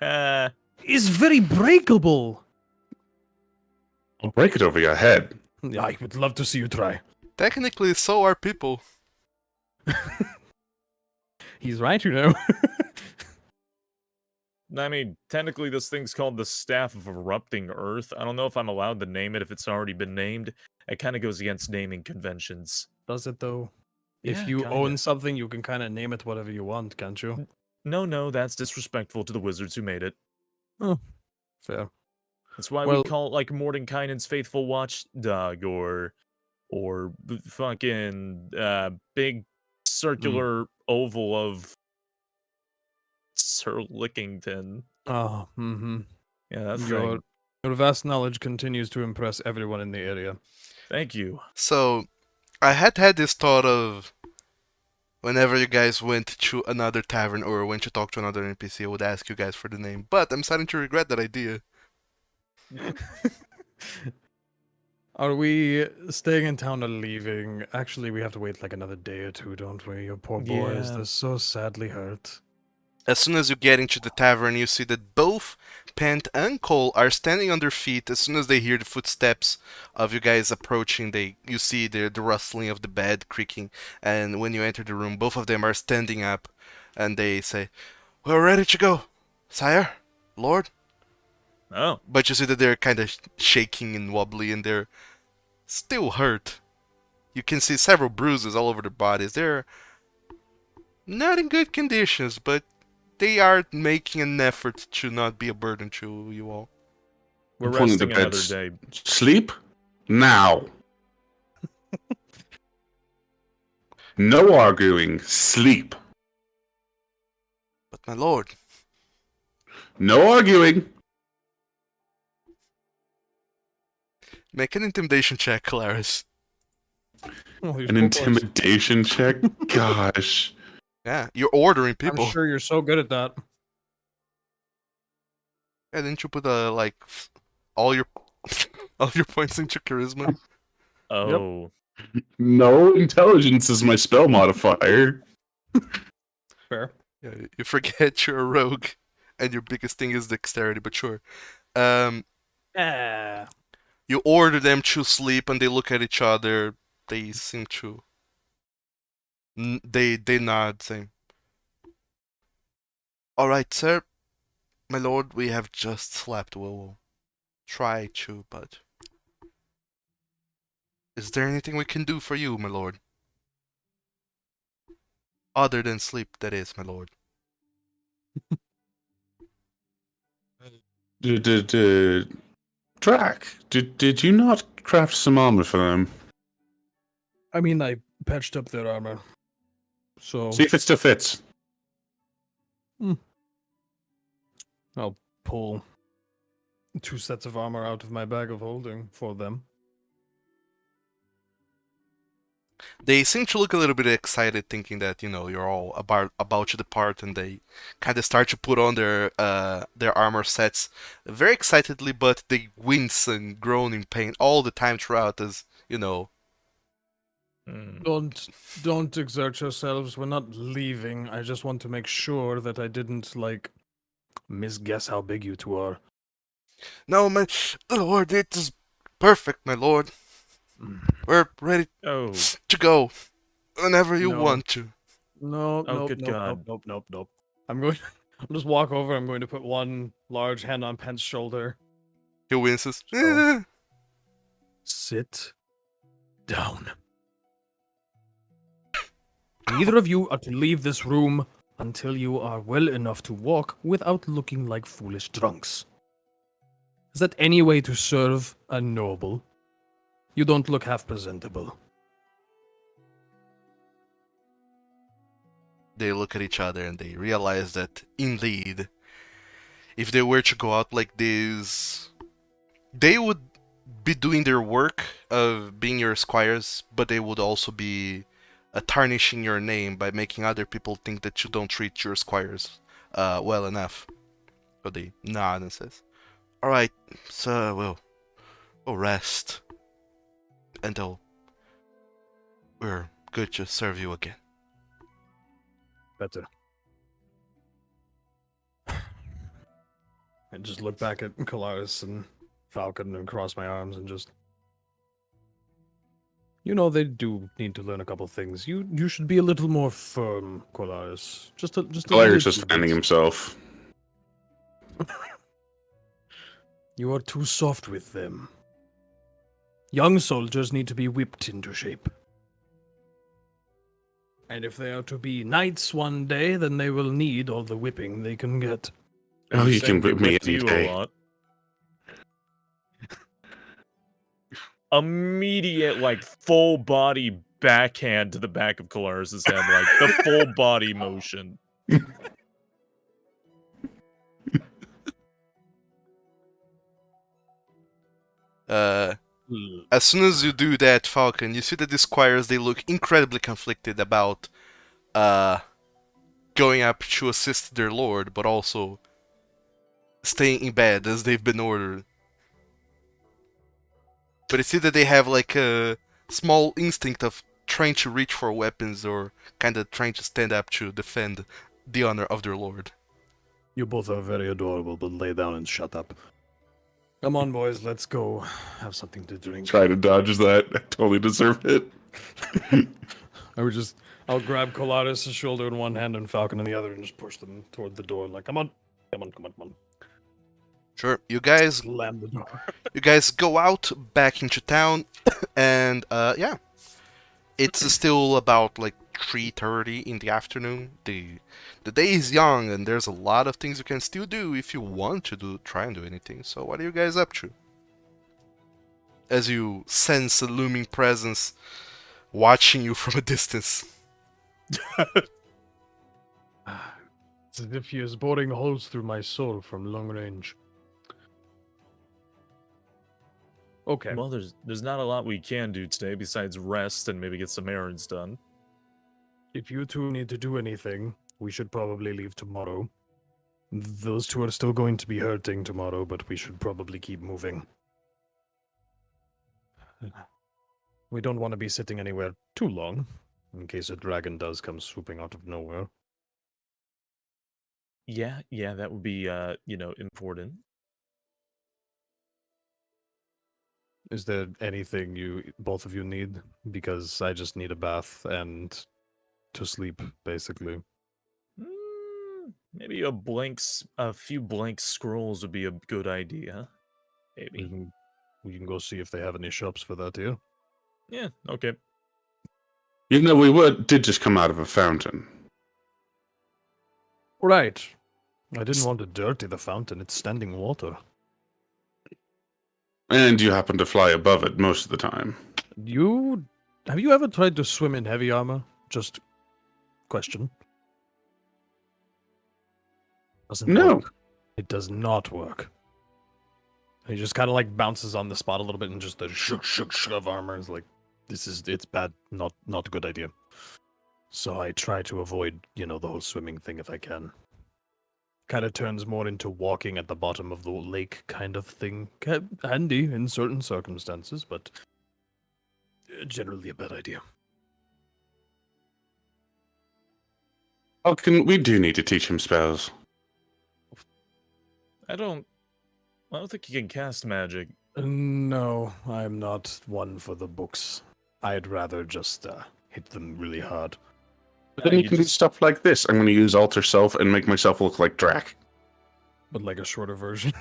It's very breakable. I'll break it over your head. I would love to see you try. technically, so are people. He's right, you know. I mean, technically this thing's called the Staff of Erupting Earth. I don't know if I'm allowed to name it if it's already been named. It kind of goes against naming conventions. Does it though? If Yeah, you kinda. own something, you can kind of name it whatever you want, can't you? No, that's disrespectful to the wizards who made it. Fair. That's why Well- we call it like Mordenkainen's Faithful Watchdog or fucking big circular oval of Sir Lickington. Oh, mm-hmm. Yeah, that Your, thing. your vast knowledge continues to impress everyone in the area. Thank you. So, I had this thought of whenever you guys went to another tavern or went to talk to another NPC, I would ask you guys for the name. But I'm starting to regret that idea. Are we staying in town or leaving? Actually, we have to wait like another day or two, don't we? Your poor boys, Yeah. they're so sadly hurt. As soon as you get into the tavern, you see that both Pent and Cole are standing on their feet. As soon as they hear the footsteps of you guys approaching, you see the rustling of the bed creaking. And when you enter the room, both of them are standing up, and they say, "We're ready to go, sire, lord." Oh, But you see that they're kind of shaking and wobbly, and they're still hurt. You can see several bruises all over their bodies. They're not in good conditions, but they are making an effort to not be a burden to you all. we're I'm pulling the resting another beds. day. Sleep now. No arguing. Sleep. But my lord, No arguing. make an intimidation check, Kolarys. Oh, these An poor boys. intimidation check. Gosh. Yeah, you're ordering people. I'm sure you're so good at that. Yeah, didn't you put all your all your points into charisma? Oh. No, intelligence is my spell modifier. Fair. Yeah, you forget you're a rogue, and your biggest thing is dexterity. But sure. Um, you order them to sleep, and they look at each other. They seem to. They nod, saying, "All right, sir, my lord. We have just slept. We'll try to, but is there anything we can do for you, my lord? Other than sleep, that is, my lord." Drac, did you not craft some armor for them? I mean, I patched up their armor. So See if it still fits. I'll pull 2 sets of armor out of my bag of holding for them. They seem to look a little bit excited, thinking that you're all about to depart, and they kind of start to put on their armor sets very excitedly, but they wince and groan in pain all the time throughout, as you know. Don't exert yourselves. We're not leaving. I just want to make sure that I didn't misguess how big you two are. No, my lord, it is perfect, my lord. We're ready Oh. to go whenever you No. want to. No, Oh, nope, good God. nope. I'm going. I'll just walk over. I'm going to put one large hand on Pent's shoulder. He winces. Oh. Sit down. Neither of you are to leave this room until you are well enough to walk without looking like foolish drunks. Is that any way to serve a noble? You don't look half presentable. They look at each other and they realize that indeed, if they were to go out like this, they would be doing their work of being your squires, but they would also be tarnishing your name by making other people think that you don't treat your squires well enough. So they nod and says, "All right, so we'll rest until we're good to serve you again." Better. And just look back at Kolarys and Falkan and cross my arms and just... they do need to learn a couple things. You should be a little more firm, Kolarys. Just a Kolarys little just defending bit. himself. You are too soft with them. Young soldiers need to be whipped into shape. And if they are to be knights one day, then they will need all the whipping they can get. Oh, you can Saying they whip me whipped any you day. a lot. Immediate, full body backhand to the back of Kolarys' head, the full body motion. As soon as you do that, Falcon, you see that the squires, they look incredibly conflicted about going up to assist their lord, but also staying in bed as they've been ordered. But you see that they have a small instinct of trying to reach for weapons or kind of trying to stand up to defend the honor of their lord. You both are very adorable, but lay down and shut up. Come on, boys, let's go have something to drink. Try to dodge that. I totally deserve it. I'll grab Kolarys' shoulder in one hand and Falcon in the other and just push them toward the door. Come on. Sure, you guys Slam the door. You guys go out back into town, and yeah, it's still about 3:30 in the afternoon. The day is young, and there's a lot of things you can still do if you want to try and do anything. So what are you guys up to? As you sense a looming presence watching you from a distance. It's as if he is boring holes through my soul from long range. Okay. Well, there's not a lot we can do today besides rest and maybe get some errands done. If you two need to do anything, we should probably leave tomorrow. Those two are still going to be hurting tomorrow, but we should probably keep moving. We don't want to be sitting anywhere too long, in case a dragon does come swooping out of nowhere. Yeah, that would be, important. Is there anything both of you need? Because I just need a bath and to sleep, basically. Maybe a few blank scrolls would be a good idea. Maybe. We can go see if they have any shops for that here. Yeah, okay. You know, did just come out of a fountain. Right. I didn't want to dirty the fountain. It's standing water. And you happen to fly above it most of the time. Have you ever tried to swim in heavy armor? Just question. Doesn't No. work. It does not work. He just kind of like bounces on the spot a little bit and just the shook of armor is like, it's bad, not a good idea. So I try to avoid, the whole swimming thing if I can. Kind of turns more into walking at the bottom of the lake kind of thing. Handy in certain circumstances, but generally a bad idea. We do need to teach him spells. I don't think you can cast magic. No, I'm not one for the books. I'd rather just hit them really hard. But then you can do stuff like this. I'm going to use Alter Self and make myself look like Drac. But like a shorter version.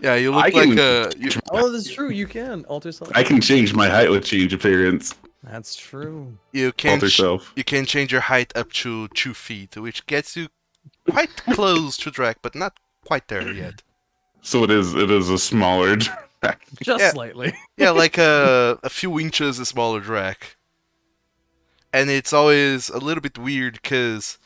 Yeah, you look like a. Oh, that's true. You can alter self. I can change my height with change appearance. That's true. You can Alter Self. you can change your height up to 2 feet, which gets you quite close to Drac, but not quite there yet. So it is a smaller Drac. Just slightly. Yeah, like a few inches smaller Drac. And it's always a little bit weird because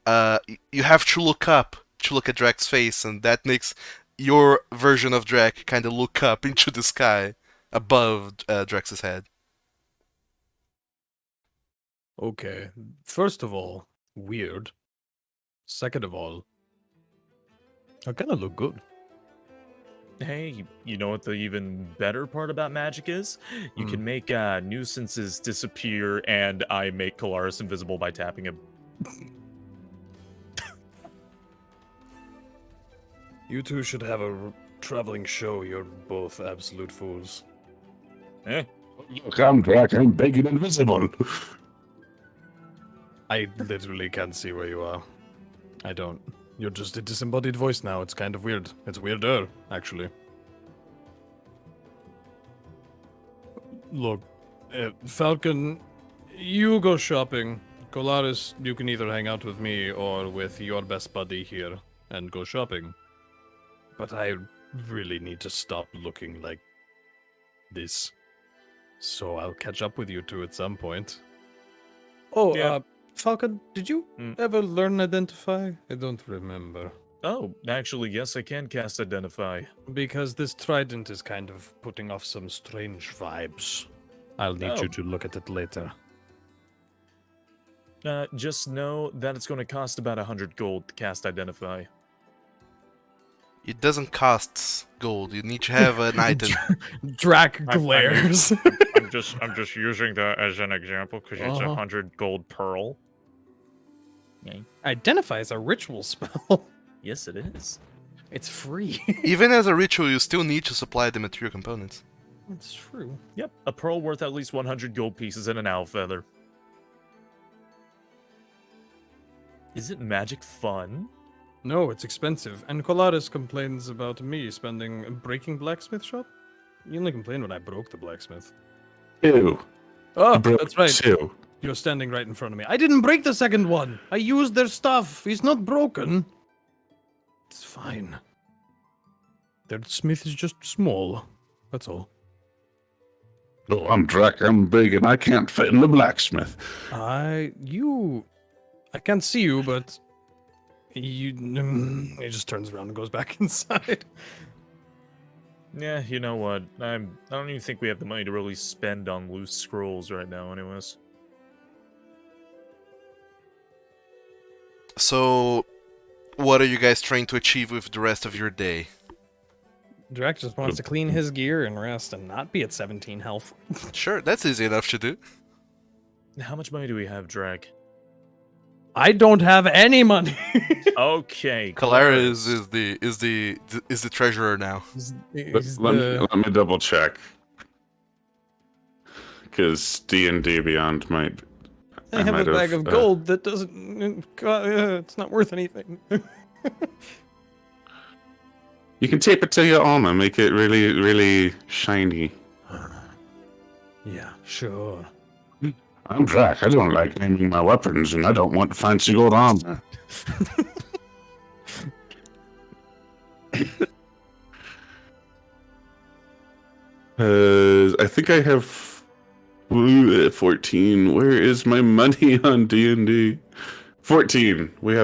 you have to look up to look at Drac's face, and that makes your version of Drac kind of look up into the sky above Drax's head. Okay. First of all, weird. Second of all, I kind of look good. Hey, you know what the even better part about magic is? You can make nuisances disappear, and I make Kolarys invisible by tapping him. You two should have a traveling show. You're both absolute fools. Eh? Look, I'm Drac. I'm big and invisible. I literally can't see where you are. I don't. You're just a disembodied voice now. It's kind of weird. It's weirder, actually. Look, Falkan, you go shopping. Kolarys, you can either hang out with me or with your best buddy here and go shopping. But I really need to stop looking like this. So I'll catch up with you two at some point. Oh, Yeah. Falkan, did you ever learn Identify? I don't remember. Oh, actually, yes, I can cast Identify. Because this trident is kind of putting off some strange vibes. I'll need you to look at it later. Just know that it's going to cost about 100 gold to cast Identify. It doesn't cost gold. You need to have an item. Drac glares. I'm just using that as an example because it's 100 gold pearl. Okay. Identify is a ritual spell. Yes, it is. It's free. Even as a ritual, you still need to supply the material components. That's true. Yep, a pearl worth at least 100 gold pieces and an owl feather. Isn't magic fun? No, it's expensive. And Kolarys complains about me breaking blacksmith shop. You only complain when I broke the blacksmith. Ew. Oh, Broke that's right. two. You're standing right in front of me. I didn't break the second one. I used their stuff. He's not broken. It's fine. Their smith is just small. That's all. Oh, I'm Drac. I'm big, and I can't fit in the blacksmith. I can't see you, but he just turns around and goes back inside. Yeah, you know what? I don't even think we have the money to really spend on loose scrolls right now, anyways. So, what are you guys trying to achieve with the rest of your day? Drake just wants to clean his gear and rest and not be at 17 health. Sure, that's easy enough to do. How much money do we have, Drag? I don't have any money. Okay, Kolarys is the treasurer now. Let me double check. Because D&D Beyond might... I have a bag of gold that doesn't... it's not worth anything. You can tape it to your armor, make it really, really shiny. Yeah, sure. I'm Drac. I don't like naming my weapons, and I don't want fancy gold armor. I think I have 14. Where is my money on D&D? 14. We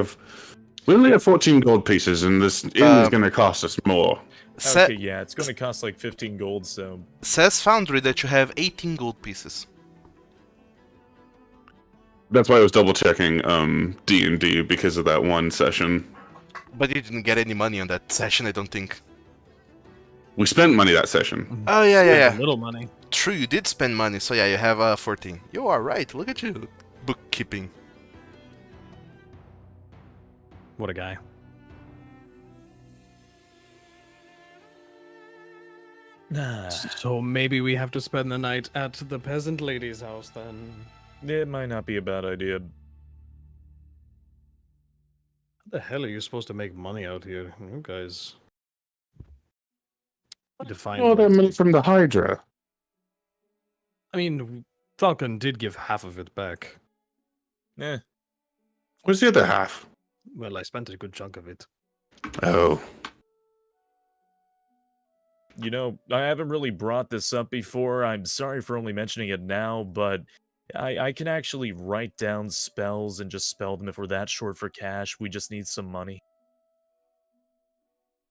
only have 14 gold pieces, and this inn is going to cost us more. Okay, yeah, it's going to cost like 15 gold, so... Says Foundry that you have 18 gold pieces. That's why I was double checking D&D because of that one session. But you didn't get any money on that session, I don't think. We spent money that session. Oh, yeah. A little money. True, you did spend money, so yeah, you have 14. You are right, look at you. Bookkeeping. What a guy. So maybe we have to spend the night at the peasant lady's house then. It might not be a bad idea. How the hell are you supposed to make money out here? You guys... Define. Oh, that money from the Hydra. I mean, Falkan did give half of it back. Eh. Where's the other half? Well, I spent a good chunk of it. Oh. You know, I haven't really brought this up before. I'm sorry for only mentioning it now, but I can actually write down spells and just spell them if we're that short for cash. We just need some money.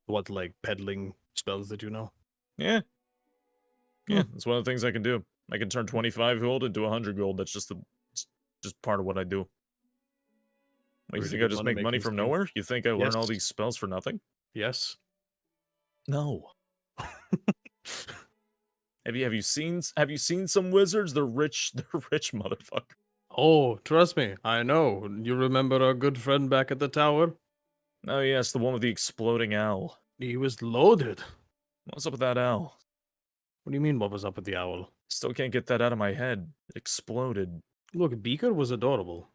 What, like peddling spells that you know? Yeah. Yeah, that's one of the things I can do. I can turn 25 gold into 100 gold. That's just part of what I do. Like, you Really think I just make money from nowhere? You think I learn all Yes. these spells for nothing? Yes. No. Have you seen some wizards? They're rich motherfucker. Oh, trust me, I know. You remember our good friend back at the tower? Oh yes, the one with the exploding owl. He was loaded. What's up with that owl? What do you mean, what was up with the owl? Still can't get that out of my head. It exploded. Look, Beaker was adorable.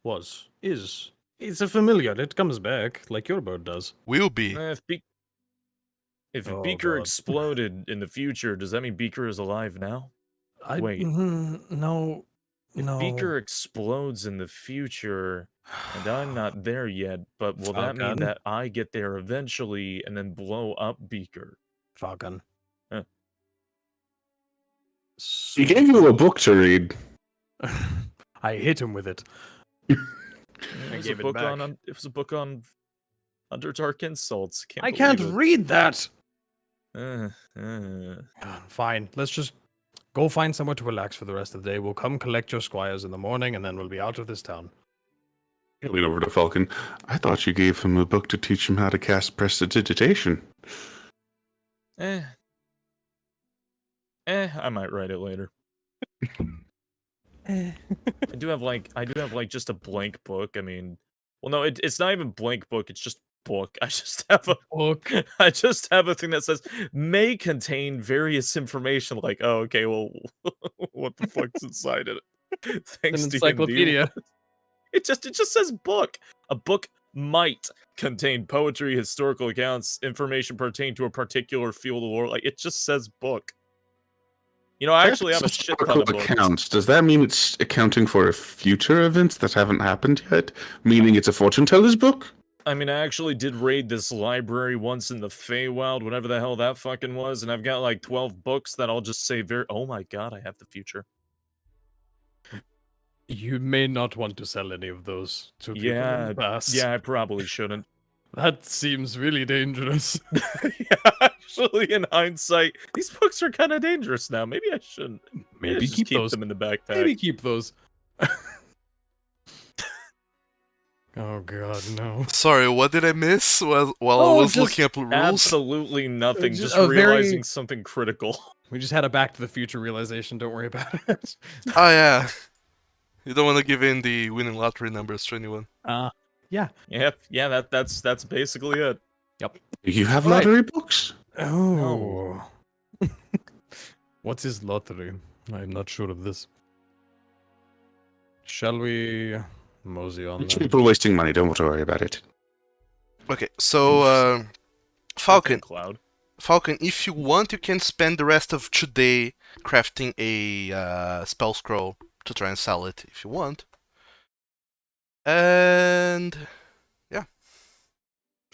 Was. Is. It's a familiar. It comes back, like your bird does. Will be. If Oh, Beaker God. exploded in the future, does that mean Beaker is alive now? Wait. No. If No. Beaker explodes in the future, and I'm not there yet, but will that mean Falcon. that I get there eventually and then blow up Beaker? Falcon. Huh. He gave you a book to read. I hit him with it. It I was gave a it book back. it was a book on Underdark Insults. I can't believe read that! it. Fine, let's just go find somewhere to relax for the rest of the day. We'll come collect your squires in the morning, and then we'll be out of this town. I lean over to Falcon. I thought you gave him a book to teach him how to cast prestidigitation. I might write it later. I do have like just a blank book. I mean, well, no, it's not even blank book. It's just book. I just have a Book. I just have a thing that says may contain various information. Like, oh, okay, well, what the fuck's inside of it? Thanks An to encyclopedia. It just says book. A book might contain poetry, historical accounts, information pertaining to a particular field of lore. Like, it just says book. You know, I actually have a shit ton of books. Accounts. Does that mean it's accounting for future events that haven't happened yet? Meaning it's a fortune teller's book? I mean, I actually did raid this library once in the Feywild, whatever the hell that fucking was, and I've got like 12 books that I'll just say oh my god, I have the future. You may not want to sell any of those to people in the past. Yeah, I probably shouldn't. That seems really dangerous. Yeah, actually, in hindsight, these books are kind of dangerous now. Maybe I shouldn't. Maybe just keep those. them in the backpack. Maybe keep those. Oh god, no. Sorry, what did I miss while I Oh, was just looking up the rules? Absolutely nothing. Just Just a realizing very- something critical. We just had a Back to the Future realization. Don't worry about it. Oh yeah. You don't want to give in the winning lottery numbers to anyone. Yeah. Yep. Yeah. That's basically it. You have Right. lottery books? Oh. What's his lottery? I'm not sure of this. Shall we mosey on then? People wasting money. Don't worry about it. Okay, so Falkan, Cloud. Falkan, if you want, you can spend the rest of today crafting a spell scroll to try and sell it if you want. And yeah,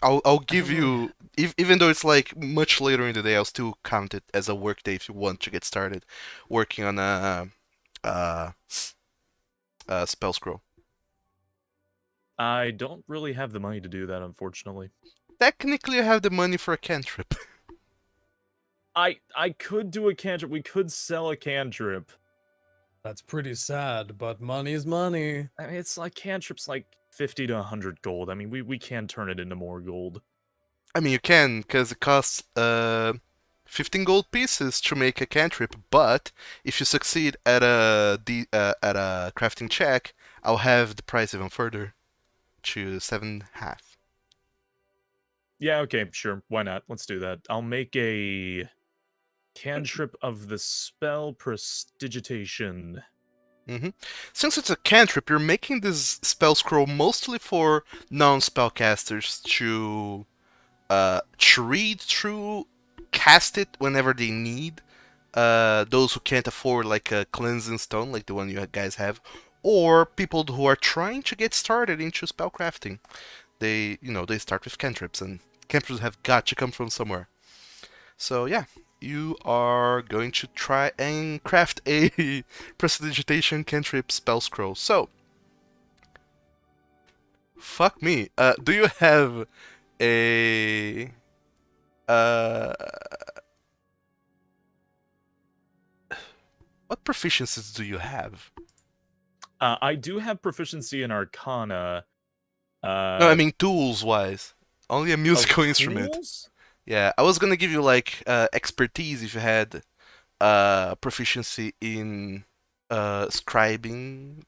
I'll give you, even though it's like much later in the day, I'll still count it as a work day if you want to get started working on a spell scroll. I don't really have the money to do that, unfortunately. Technically, I have the money for a cantrip. I could do a cantrip. We could sell a cantrip. That's pretty sad, but money's money. I mean, it's like cantrips like 50 to 100 gold. I mean, we can turn it into more gold. I mean, you can, because it costs 15 gold pieces to make a cantrip, but if you succeed at a crafting check, I'll have the price even further to 7.5. Yeah, okay, sure. Why not? Let's do that. I'll make a cantrip of the spell prestidigitation. Since it's a cantrip, you're making this spell scroll mostly for non-spellcasters to read through, cast it whenever they need. Those who can't afford like a cleansing stone, like the one you guys have, or people who are trying to get started into spellcrafting. They start with cantrips, and cantrips have got to come from somewhere. So yeah, you are going to try and craft a prestidigitation cantrip spell scroll. So, fuck me. Do you have a what proficiencies do you have? I do have proficiency in Arcana. No, I mean tools-wise. Only a musical instrument. Tools? Yeah, I was gonna give you like expertise if you had proficiency in scribing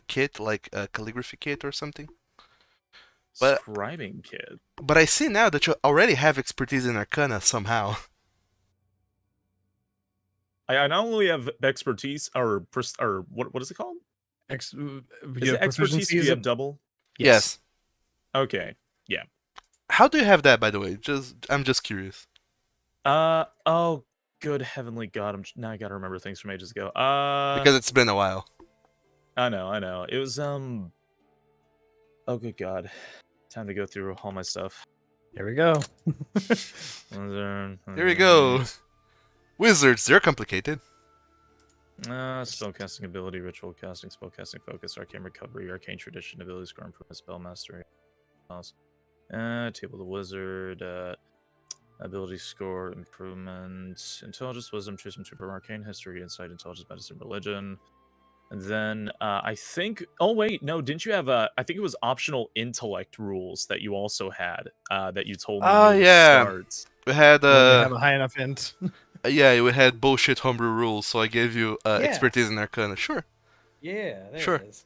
kit, like a calligraphy kit or something. But- Scribing kit. But I see now that you already have expertise in Arcana somehow. I not only have expertise or what is it called? Is Is it expertise if you have double? Yes. Okay. How do you have that, by the way? I'm just curious. Oh, good heavenly God! Now I gotta remember things from ages ago. Because it's been a while. I know. It was Oh, good God! Time to go through all my stuff. Here we go. Here we go. Wizards, they're complicated. Spellcasting ability, ritual casting, spellcasting focus, arcane recovery, arcane tradition, ability score improvement, spell mastery. Table of the wizard, ability score improvement, intelligence, wisdom, truth, from arcane history, insight, intelligence, medicine, religion. And then I think. Oh wait, no, didn't you have I think it was optional intellect rules that you also had that you told me. Oh, you yeah. start. We had We have a high enough int. yeah, we had bullshit homebrew rules, so I gave you expertise in Arcana. Sure. Yeah, there Sure. it is.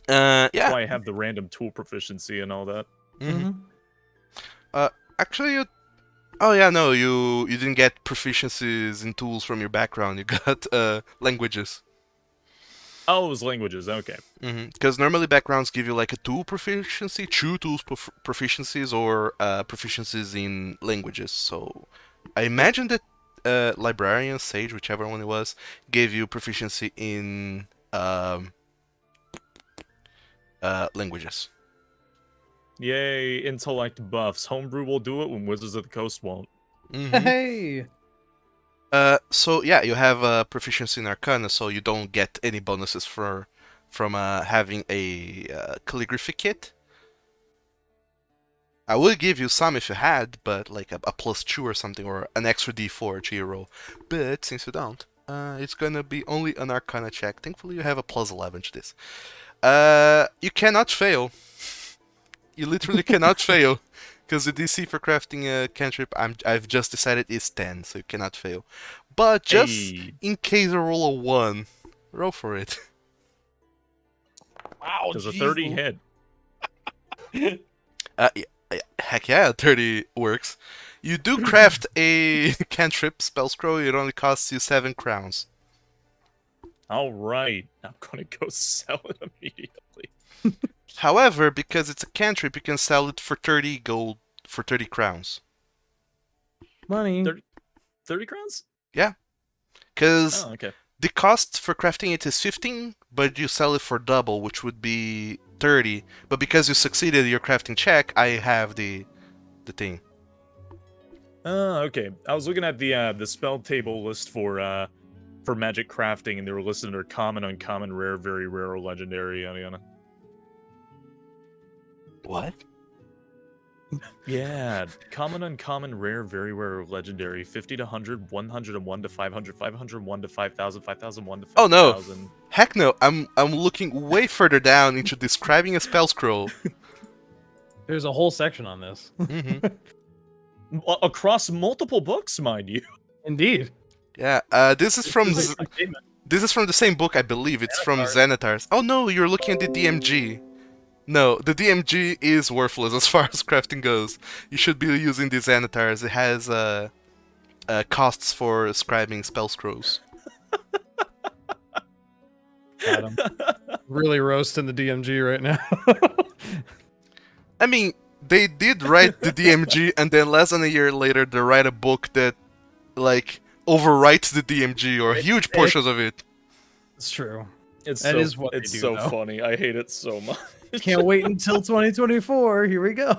Yeah. That's why I have the random tool proficiency and all that. Mhm. Actually, oh yeah, no, you didn't get proficiencies in tools from your background. You got languages. Oh, it was languages. Okay. Because normally backgrounds give you like a tool proficiency, two tools proficiencies, or proficiencies in languages. So I imagine that librarian, sage, whichever one it was, gave you proficiency in languages. Yay, intellect buffs. Homebrew will do it when Wizards of the Coast won't. Hey. So yeah, you have proficiency in Arcana, so you don't get any bonuses from having a calligraphy kit. I would give you some if you had, but like a +2 or something, or an extra D4 to your roll. But since you don't, it's gonna be only an Arcana check. Thankfully, you have a +11 to this. You cannot fail. You literally cannot fail. Because the DC for crafting a cantrip, I've just decided is 10, so you cannot fail. But just Hey. in case you roll a 1, roll for it. Wow, Does a 30 hit? Heck yeah, 30 works. You do craft a cantrip spell scroll, it only costs you 7 crowns. All right, I'm gonna go sell it immediately. However, because it's a cantrip, you can sell it for 30 gold, for 30 crowns. money. 30 crowns? Because Oh, okay. the cost for crafting it is 15, but you sell it for double, which would be 30. But because you succeeded your crafting check, I have the thing. Oh, okay. I was looking at the spell table list for magic crafting, and they were listed under common, uncommon, rare, very rare, or legendary, yada yada. What? Yeah, common, uncommon, rare, very rare, or legendary. 50 to 100, 101 to 500, 501 to 5,000, 5,001 to 5,000. Oh no! Heck no! I'm looking way further down into describing a spell scroll. There's a whole section on this. Across multiple books, mind you. Indeed. Yeah. This is from the same book, I believe. It's from Xanatar's. Oh no! You're looking at the DMG. No, the DMG is worthless as far as crafting goes. You should be using the Xanatar's. It has costs for scribing spell scrolls. Adam. Really roasting the DMG right now. I mean, they did write the DMG, and then less than a year later, they write a book that, like, overwrites the DMG or huge portions of it. It's true. It's That so, is what they it's do, so though. funny. I hate it so much. Can't wait until 2024. Here we go.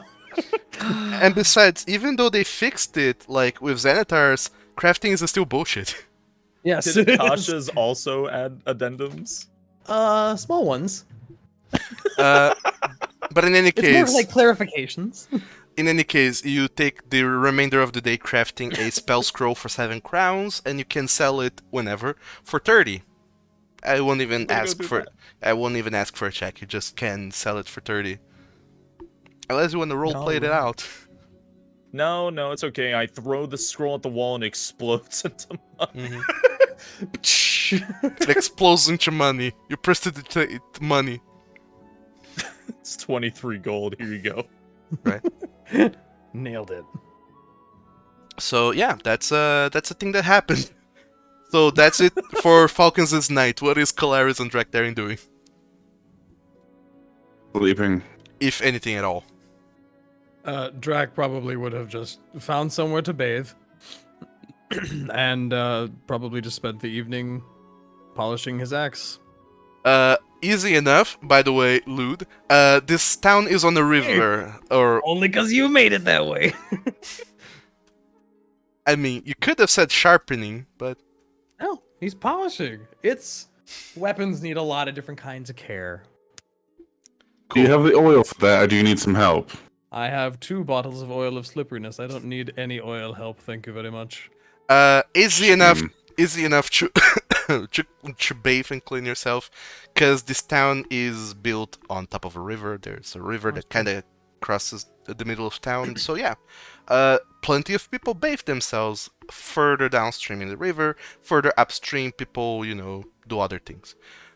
And besides, even though they fixed it, like, with Xanatar's, crafting is still bullshit. Yes. Did Akasha's also add addendums? Small ones. But in any It's case, more like clarifications. in any case, you take the remainder of the day crafting a spell scroll for 7 crowns, and you can sell it whenever for 30. I won't even ask for a check. You just can sell it for 30. Unless you want to roleplay it out. No, it's okay. I throw the scroll at the wall and it explodes into money. It explodes into money. You prestidigitate money. It's 23 gold. Here you go. Right. Nailed it. So yeah, that's a thing that happened. So that's it for Falcons' night. What is Kolarys and Drachdarin doing? Sleeping. If anything at all. Drac probably would have just found somewhere to bathe. And probably just spent the evening polishing his axe. Easy enough, by the way, Lude. This town is on a river, or... Only because you made it that way. I mean, you could have said sharpening, but... No, he's polishing. Weapons need a lot of different kinds of care. Do you have the oil for that, or do you need some help? I have 2 bottles of oil of slipperiness. I don't need any oil help, thank you very much. Easy enough to to bathe and clean yourself, because this town is built on top of a river. There's a river that kind of crosses the middle of town, so yeah. Plenty of people bathe themselves further downstream in the river. Further upstream, people, do other things.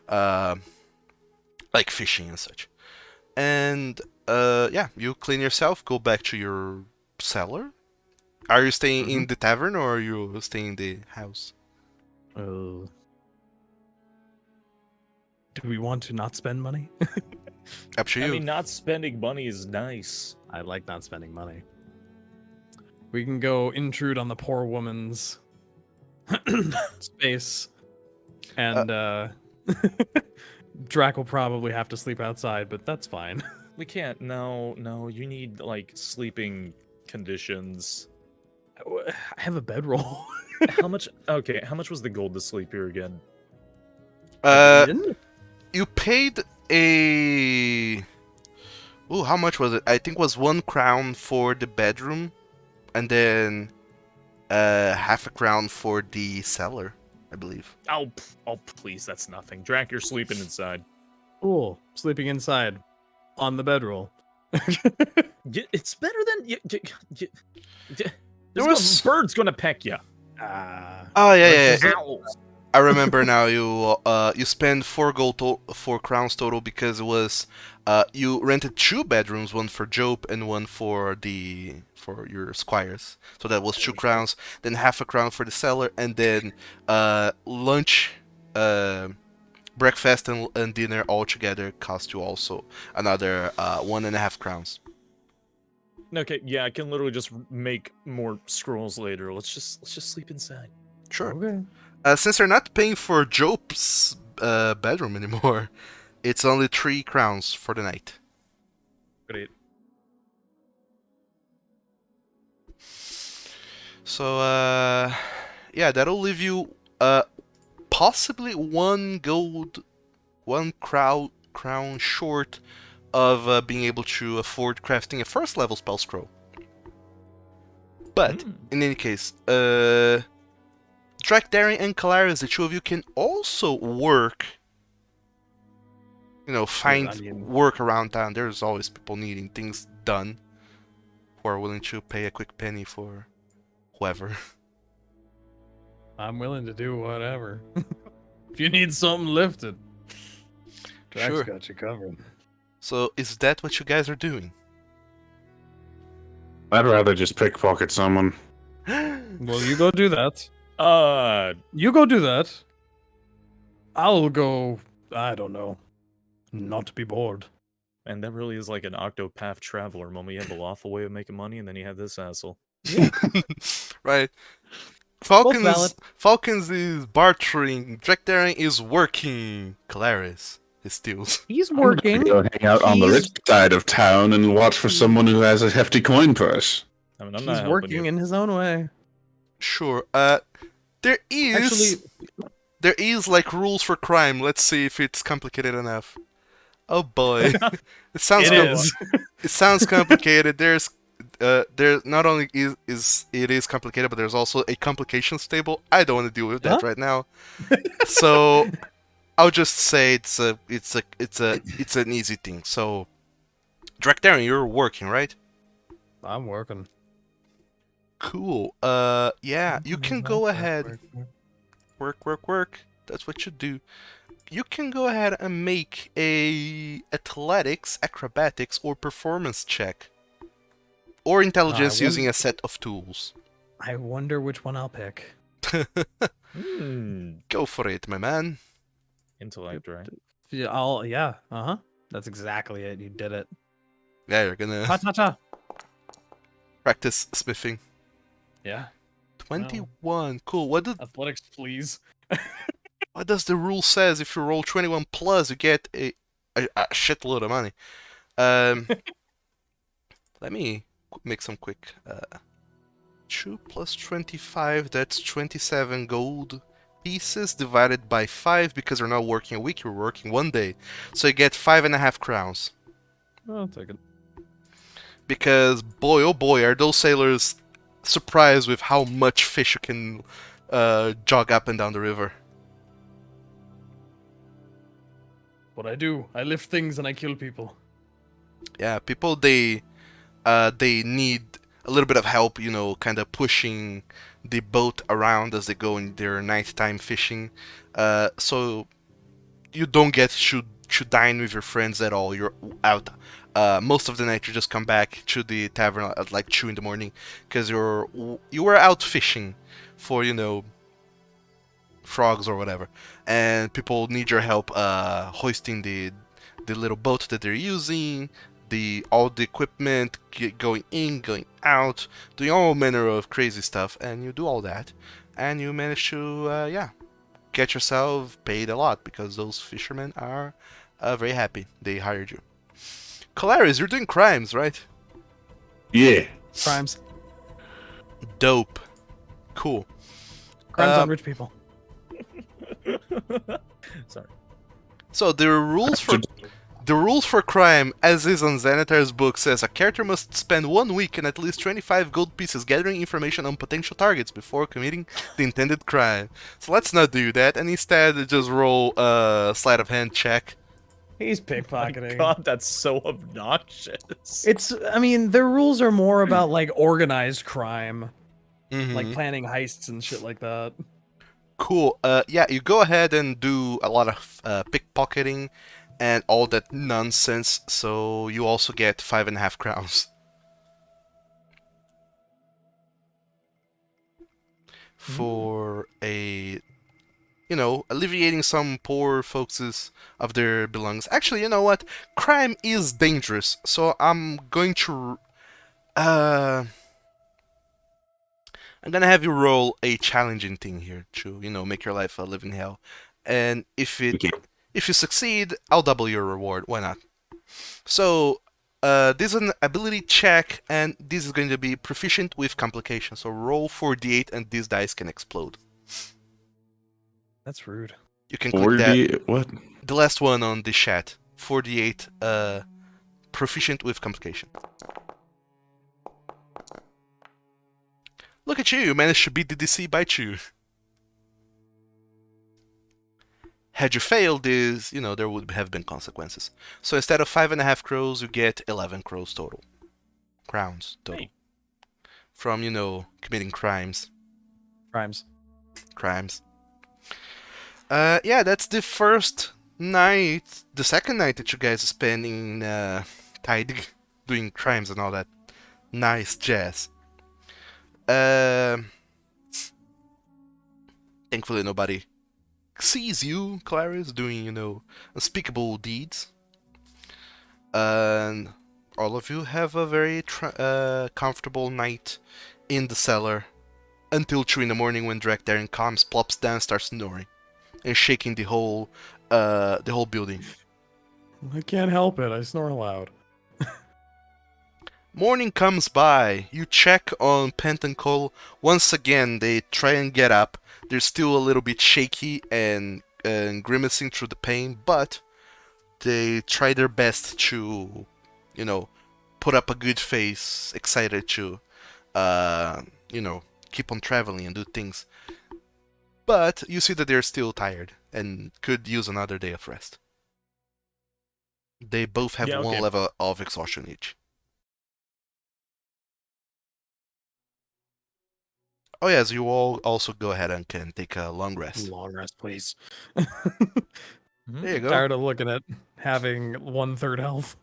Like fishing and such. And, yeah, you clean yourself, go back to your cellar. Are you staying in the tavern, or are you staying in the house? Do we want to not spend money? Up to you. I mean, not spending money is nice. I like not spending money. We can go intrude on the poor woman's space, and Drac will probably have to sleep outside, but that's fine. We can't. No. You need like sleeping conditions. I have a bedroll. How much? Okay, how much was the gold to sleep here again? You paid a... Ooh, how much was it? I think it was 1 crown for the bedroom, and then half a crown for the cellar, I believe. Oh, please, that's nothing. Drac, you're sleeping inside. Cool. Sleeping inside on the bedroll. It's better than There there's was- birds gonna peck you. Oh yeah. Owls. I remember now. You spend 4 crowns total because it was you rented 2 bedrooms, one for Job and one for your squires. So that was 2 crowns. Then half a crown for the cellar, and then lunch, breakfast and dinner all together cost you also another 1.5 crowns. Okay, yeah, I can literally just make more scrolls later. Let's just sleep inside. Sure. Okay. Since you're not paying for Job's bedroom anymore, it's only 3 crowns for the night. Great. So, yeah, that'll leave you possibly 1 gold, 1 crown short of being able to afford crafting a first level spell scroll. But, in any case, Drachdarin and Kolarys, the 2 of you can also work, find work around town. There's always people needing things done who are willing to pay a quick penny for whoever. I'm willing to do whatever. If you need something lifted, Drax Sure. got you covered. So, is that what you guys are doing? I'd rather just pickpocket someone. Well, you go do that. You go do that. I'll go, I don't know, not be bored. And that really is like an Octopath Traveler moment. You have a lawful way of making money, and then you have this asshole. Right. valid. Falkans is bartering. Drachdarin is working. Kolarys is steals. He's working. Go hang out on the He's- rich side of town and watch for someone who has a hefty coin purse. I mean, I'm not He's helping working you. in his own way. Sure. There is like rules for crime. Let's see if it's complicated enough. Oh boy, it sounds It is. It sounds complicated. There's not only is complicated, but there's also a complications table. I don't want to deal with that right now. So I'll just say it's an easy thing. So Drachdarin, you're working, right? I'm working. Cool. Yeah, you can go ahead. Work. That's what you do. You can go ahead and make a athletics, acrobatics, or performance check. Or intelligence using a set of tools. I wonder which one I'll pick. Go for it, my man. Intellect, right? Yeah, uh-huh. That's exactly it. You did it. Yeah, you're gonna Ta-ta-ta. practice smithing. Yeah. 21. Cool. What Athletics, please. does the rule says? If you roll 21 plus, you get a shitload of money. Let me make some quick. 2 plus 25. That's 27 gold pieces divided by 5 because you're not working a week. You're working 1 day, so you get 5.5 crowns. I'll take it. Because boy, oh boy, are those sailors surprised with how much fish you can jog up and down the river. What I do, I lift things and I kill people. Yeah, people they need a little bit of help, kind of pushing the boat around as they go in their nighttime fishing. So you don't get to dine with your friends at all. You're out most of the night. You just come back to the tavern at like 2 in the morning because you were out fishing for frogs or whatever, and people need your help hoisting the little boat that they're using, all the equipment, going in, going out, doing all manner of crazy stuff, and you do all that, and you manage to get yourself paid a lot because those fishermen are very happy they hired you. Kolarys, you're doing crimes, right? Yeah. Crimes. Dope. Cool. Crimes on rich people. Sorry. So the rules for crime, as is on Xanatar's book, says a character must spend 1 week and at least 25 gold pieces gathering information on potential targets before committing the intended crime. So let's not do that, and instead just roll a sleight of hand check. He's My pickpocketing. God, that's so obnoxious. I mean, their rules are more about like organized crime, like Mhm. planning heists and shit like that. Cool. Yeah, you go ahead and do a lot of pickpocketing and all that nonsense. So you also get 5.5 crowns for alleviating some poor folks of their belongings. Actually, you know what? Crime is dangerous, so I'm gonna have you roll a challenging thing here to, make your life a living hell. And Okay. if you succeed, I'll double your reward. Why not? So, this is an ability check, and this is going to be proficient with complication. So roll 4d8, and these dice can explode. That's rude. You can click that. 40. What? The last one on the chat. 4d8, proficient with complication. Look at you, you managed to beat the DC by 2. Had you failed this, there would have been consequences. So instead of 5.5 crows, you get 11 crows total. Crowns total. Hey. From, committing crimes. Crimes. Yeah, that's the first night, the second night that you guys are spending Tide doing crimes and all that nice jazz. Thankfully nobody sees you, Kolarys, doing, unspeakable deeds. And all of you have a very comfortable night in the cellar until 2 in the morning when Drachdarin comes, plops down, starts snoring and shaking the whole building. I can't help it. I snore loud. Morning comes by. You check on Pent and Cole. Once again, they try and get up. They're still a little bit shaky and grimacing through the pain, but they try their best to, put up a good face, excited to, keep on traveling and do things. But you see that they're still tired and could use another day of rest. They both have one level of exhaustion each. Oh yes, you all also go ahead and can take a long rest. Long rest, please. There you go. Tired of looking at having 1/3 health.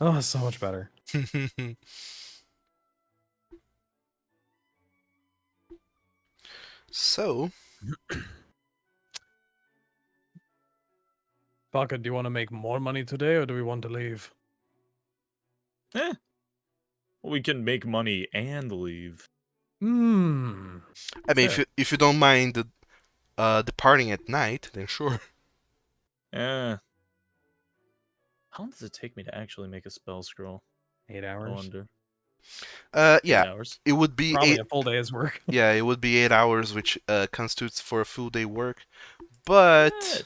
Oh, so much better. So, Falkan, do you want to make more money today, or do we want to leave? We can make money and leave. I mean, if you don't mind departing at night, then sure. How long does it take me to actually make a spell scroll? 8 I hours. wonder. Yeah, 8 hours. it would be Probably a full day's work. Yeah, it would be 8 hours, which constitutes for a full day work. But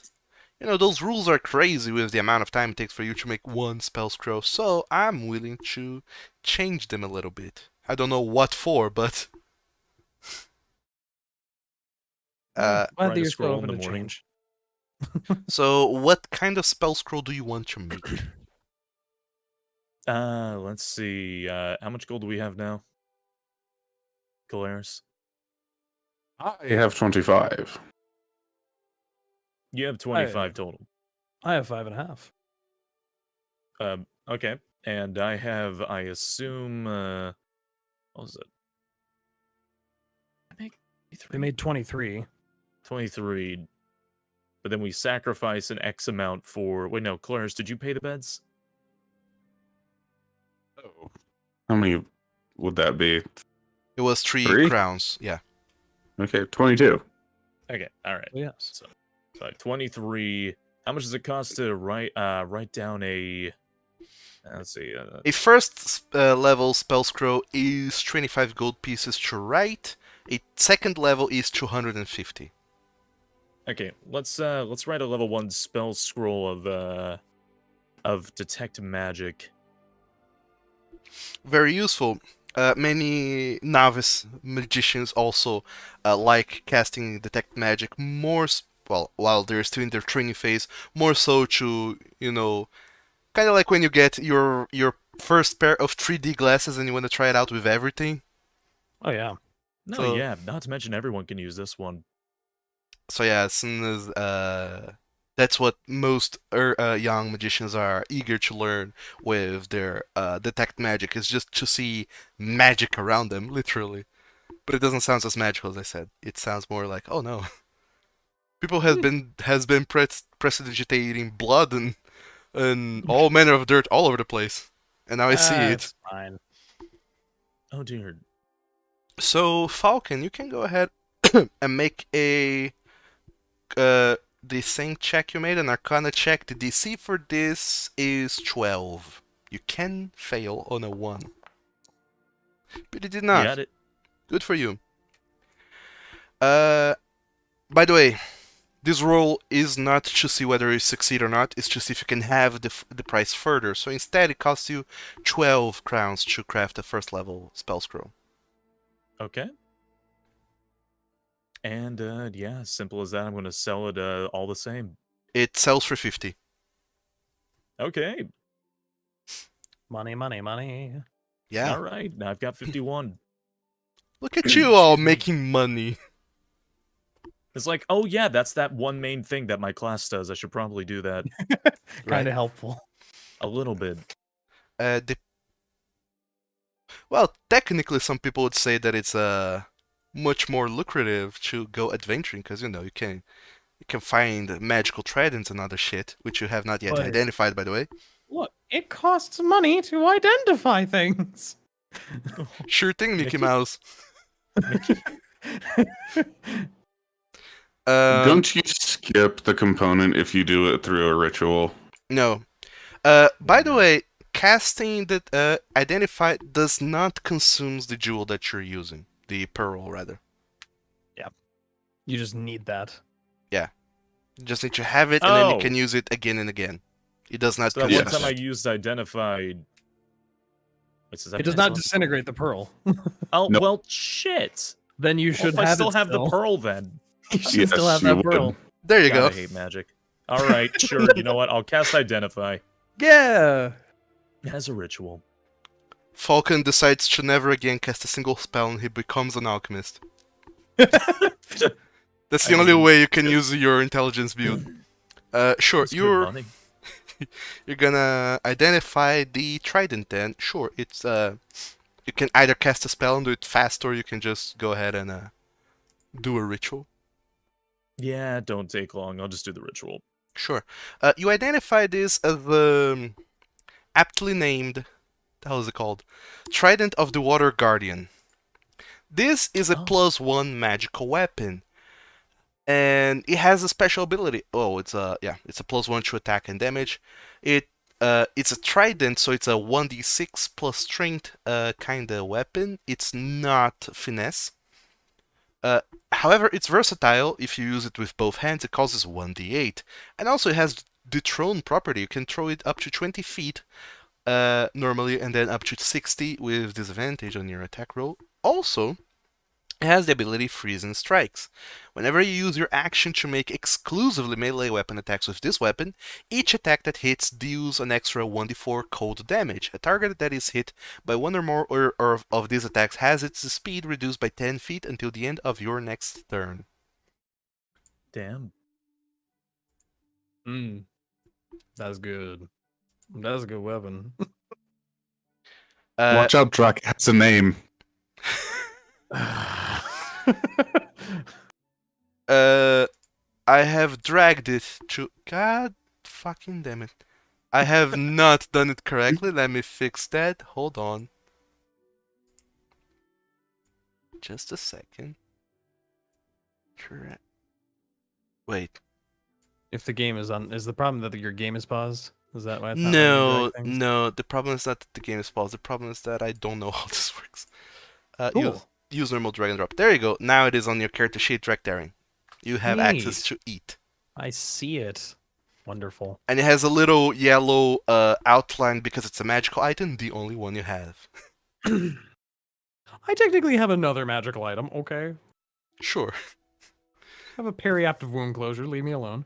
those rules are crazy with the amount of time it takes for you to make one spell scroll. So I'm willing to change them a little bit. I don't know what for, but Glad Write that a you're scroll still in open the to morning. change. So what kind of spell scroll do you want to make? Let's see. How much gold do we have now? Kolarys? I have 25. You have 25 total. I have 5.5. Okay. And I have, I assume, what was it? They made 23. 23. But then we sacrifice an X amount for... Wait, no, Kolarys, did you pay the beds? Oh. How many would that be? It was 3 crowns, yeah. Okay, 22. Okay, all right. Yes. So 23. How much does it cost to write down a... let's see. A first level spell scroll is 25 gold pieces to write. A second level is 250. Okay, let's write a level 1 spell scroll of detect magic. Very useful. Many novice magicians also like casting detect magic more while they're still in their training phase, more so to, kind of like when you get your first pair of 3D glasses and you want to try it out with everything. Oh yeah. No, So- yeah, not to mention everyone can use this one. So yeah, as soon as that's what most young magicians are eager to learn with their detect magic, is just to see magic around them, literally. But it doesn't sound as magical as I said. It sounds more like, oh no, people has been prestidigitating blood and all manner of dirt all over the place, and now I see it. It's fine. Oh dear. So Falcon, you can go ahead and make the same check you made, an Arcana check. The DC for this is 12. You can fail on a 1. But you did not. Got it. Good for you. By the way, this roll is not to see whether you succeed or not, it's to see if you can have the price further. So instead it costs you 12 crowns to craft a first level spell scroll. Okay. And yeah, simple as that. I'm gonna sell it all the same. It sells for 50. Okay. Money, money, money. Yeah. All right. Now I've got 51. Look at you all Excuse me. making money. It's like, oh yeah, that's that one main thing that my class does. I should probably do that Kind Right. of helpful. a little bit. Well, technically some people would say that it's much more lucrative to go adventuring, because you can find magical tridents and other shit, which you have not yet But- identified, by the way. Look, it costs money to identify things. Sure thing, Mickey Mickey? Mouse. Don't you skip the component if you do it through a ritual? No. By the way, casting the identify does not consume the jewel that you're using, the pearl rather. You just need that. You just need to have it, and then you Oh. can use it again and again. It does not So that consume one time I that. used identified. Wait, It does not disintegrate the pearl. Oh Nope. well, shit. Then you Well, should if I have still it have still. the pearl, then You should Yes, still have you that would. pearl. There you God, go. I hate magic. All right, sure. You know what? I'll cast identify Yeah. as a ritual. Falcon decides to never again cast a single spell, and he becomes an alchemist. That's the I only mean- way you can use your intelligence build. Sure, That's good you're money. gonna identify the trident then. Sure, it's you can either cast a spell and do it fast, or you can just go ahead and do a ritual. Yeah, don't take long. I'll just do the ritual. Sure. You identify this as aptly named, how is it called? Trident of the Water Guardian. This is a Oh. +1 magical weapon. And it has a special ability. Oh, it's a +1 to attack and damage. It's a trident, so it's a 1d6 plus strength kinda weapon. It's not finesse. However, it's versatile. If you use it with both hands, it causes 1d8. And also it has the thrown property. You can throw it up to 20 feet normally, and then up to 60 with disadvantage on your attack roll. Also, it has the ability Freeze Strikes. Whenever you use your action to make exclusively melee weapon attacks with this weapon, each attack that hits deals an extra 1d4 cold damage. A target that is hit by one or more of these attacks has its speed reduced by 10 feet until the end of your next turn. Damn. That's good. That's a good weapon. Watch out, Drac has a name. I have dragged it to... God fucking damn it. I have not done it correctly. Let me fix that. Hold on. Just a second. Wait. If the game is on, is the problem that your game is paused? Is that why it's not No, letting you drag things? no. The problem is not that the game is paused. The problem is that I don't know how this works. Cool. Use normal drag and drop. There you go. Now it is on your character sheet, Drachdarin. You have access Neat. to eat. I see it. Wonderful. And it has a little yellow outline because it's a magical item, the only one you have. I technically have another magical item. Okay. Sure. have a periaptive wound closure. Leave me alone.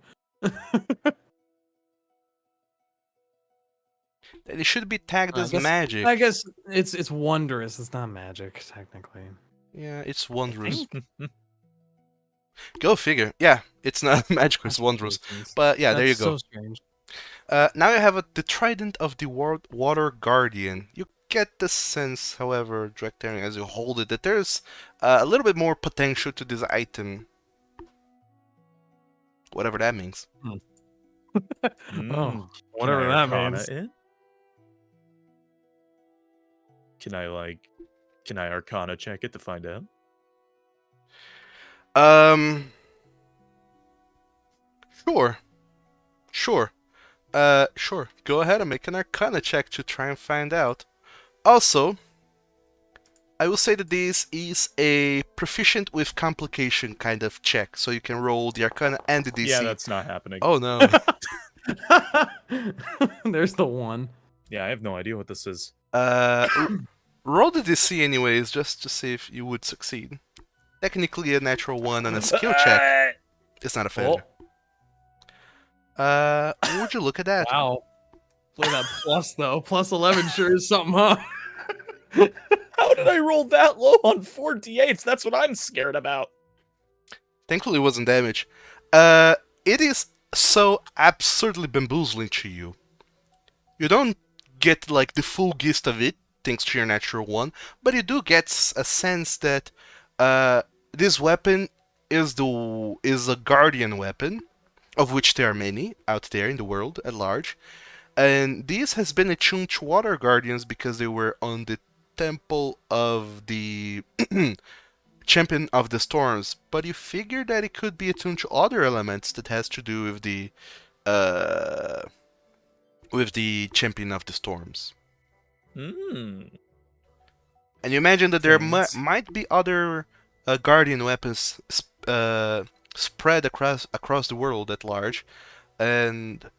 It should be tagged as magic. I guess it's wondrous. It's not magic, technically. Yeah, it's wondrous. Hmm. Go figure. Yeah, it's not magical, it's wondrous. But yeah, there you That's go. so strange. Now you have the Trident of the Water Guardian. You get the sense, however, Drachdarin, as you hold it, that there's a little bit more potential to this item. Whatever that means. Oh, whatever that means. Can I Arcana check it to find out? Sure. Sure. Sure. Go ahead and make an Arcana check to try and find out. Also, I will say that this is a proficient with complication kind of check, so you can roll the Arcana and the DC. Yeah, that's not happening. Oh no. There's the one. Yeah, I have no idea what this is. Roll the DC anyways, just to see if you would succeed. Technically a natural one on a skill check. It's not a failure. Would you look at that? Wow. Look at that plus though. Plus 11 sure is something, huh? How did I roll that low on 4d8s? That's what I'm scared about. Thankfully it wasn't damage. It is so absurdly bamboozling to you. You don't get like the full gist of it, thanks to your natural one, but you do get a sense that this weapon is a guardian weapon, of which there are many out there in the world at large, and this has been attuned to water guardians because they were on the temple of the champion of the storms, but you figure that it could be attuned to other elements that has to do with the champion of the storms. Hmm. And you imagine that there might be other guardian weapons spread across the world at large, and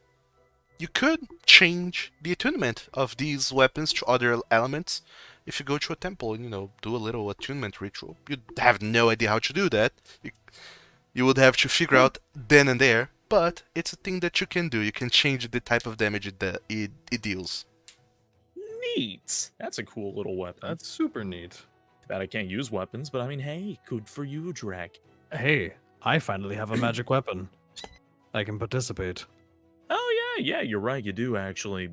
you could change the attunement of these weapons to other elements if you go to a temple and, do a little attunement ritual. You'd have no idea how to do that. You would have to figure out then and there, but it's a thing that you can do. You can change the type of damage it deals. Neat. That's a cool little weapon. That's super neat. That I can't use weapons, but I mean, hey, good for you, Drek. Hey, I finally have a magic weapon. I can participate. Oh, yeah, you're right, you do, actually.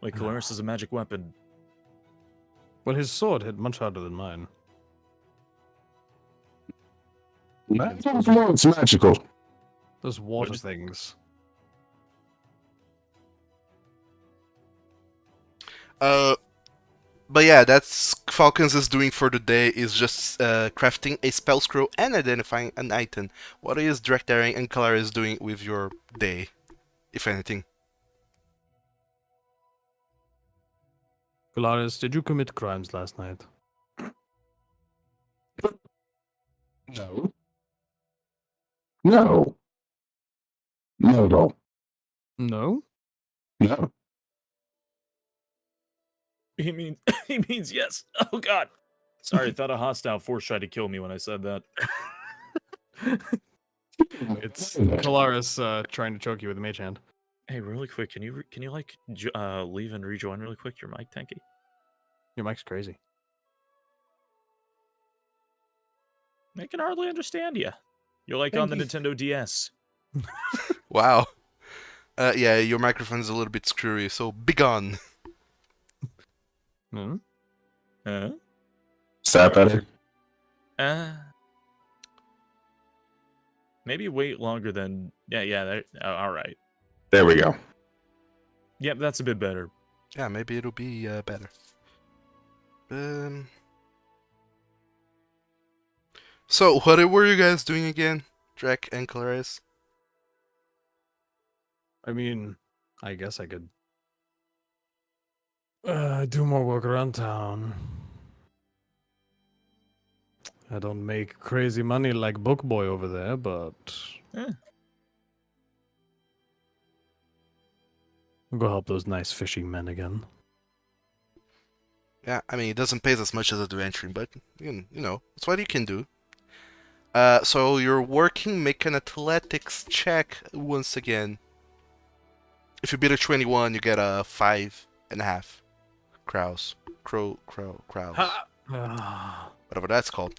Wait, Kolarys is a magic weapon. Well, his sword hit much harder than mine. It's magical. Those water things. But yeah, that's Falkans is doing for the day is just crafting a spell scroll and identifying an item. What is Drachdarin and Kolarys doing with your day, if anything? Kolarys, did you commit crimes last night? No. No. No. No? No. He means yes. Oh God. Sorry, I thought a hostile force tried to kill me when I said that. It's Kolarys trying to choke you with a mage hand. Hey, really quick, can you like leave and rejoin really quick? Your mic, Tanky. Your mic's crazy. I can hardly understand you. You're like on the Nintendo DS. Wow. Yeah, your microphone is a little bit screwy, so begone. Hmm? Huh? Is that better? Maybe wait longer than... Yeah, all right. There we go. Yep, that's a bit better. Yeah, maybe it'll be better. So, what were you guys doing again, Drek and Kolarys? I mean, I guess I could do more work around town. I don't make crazy money like Book Boy over there, but I'll go help those nice fishing men again. Yeah, I mean, it doesn't pay as much as adventuring, but, it's what you can do. So you're working. Make an athletics check once again. If you beat a 21, you get a 5.5 crows. Crows. Ah, Whatever that's called.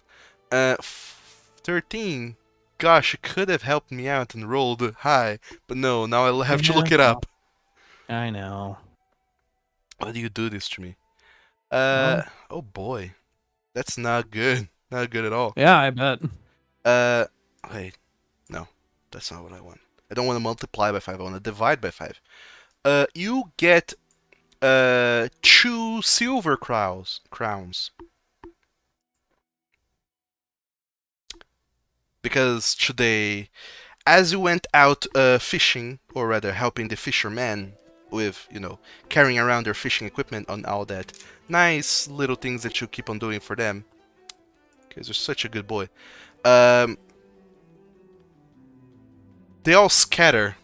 13. Gosh, you could have helped me out and rolled high, but no, now I'll have to Yeah, look it up. I know. Why do you do this to me? Well, Oh boy. That's not good. Not good at all. yeah, I bet. Uh, wait. No, that's not what I want. I don't want to multiply by 5, I want to divide by 5. You get, 2 silver crowns. Because today, as you went out fishing, or rather helping the fishermen with, carrying around their fishing equipment and all that nice little things that you keep on doing for them, because you're such a good boy, they all scatter.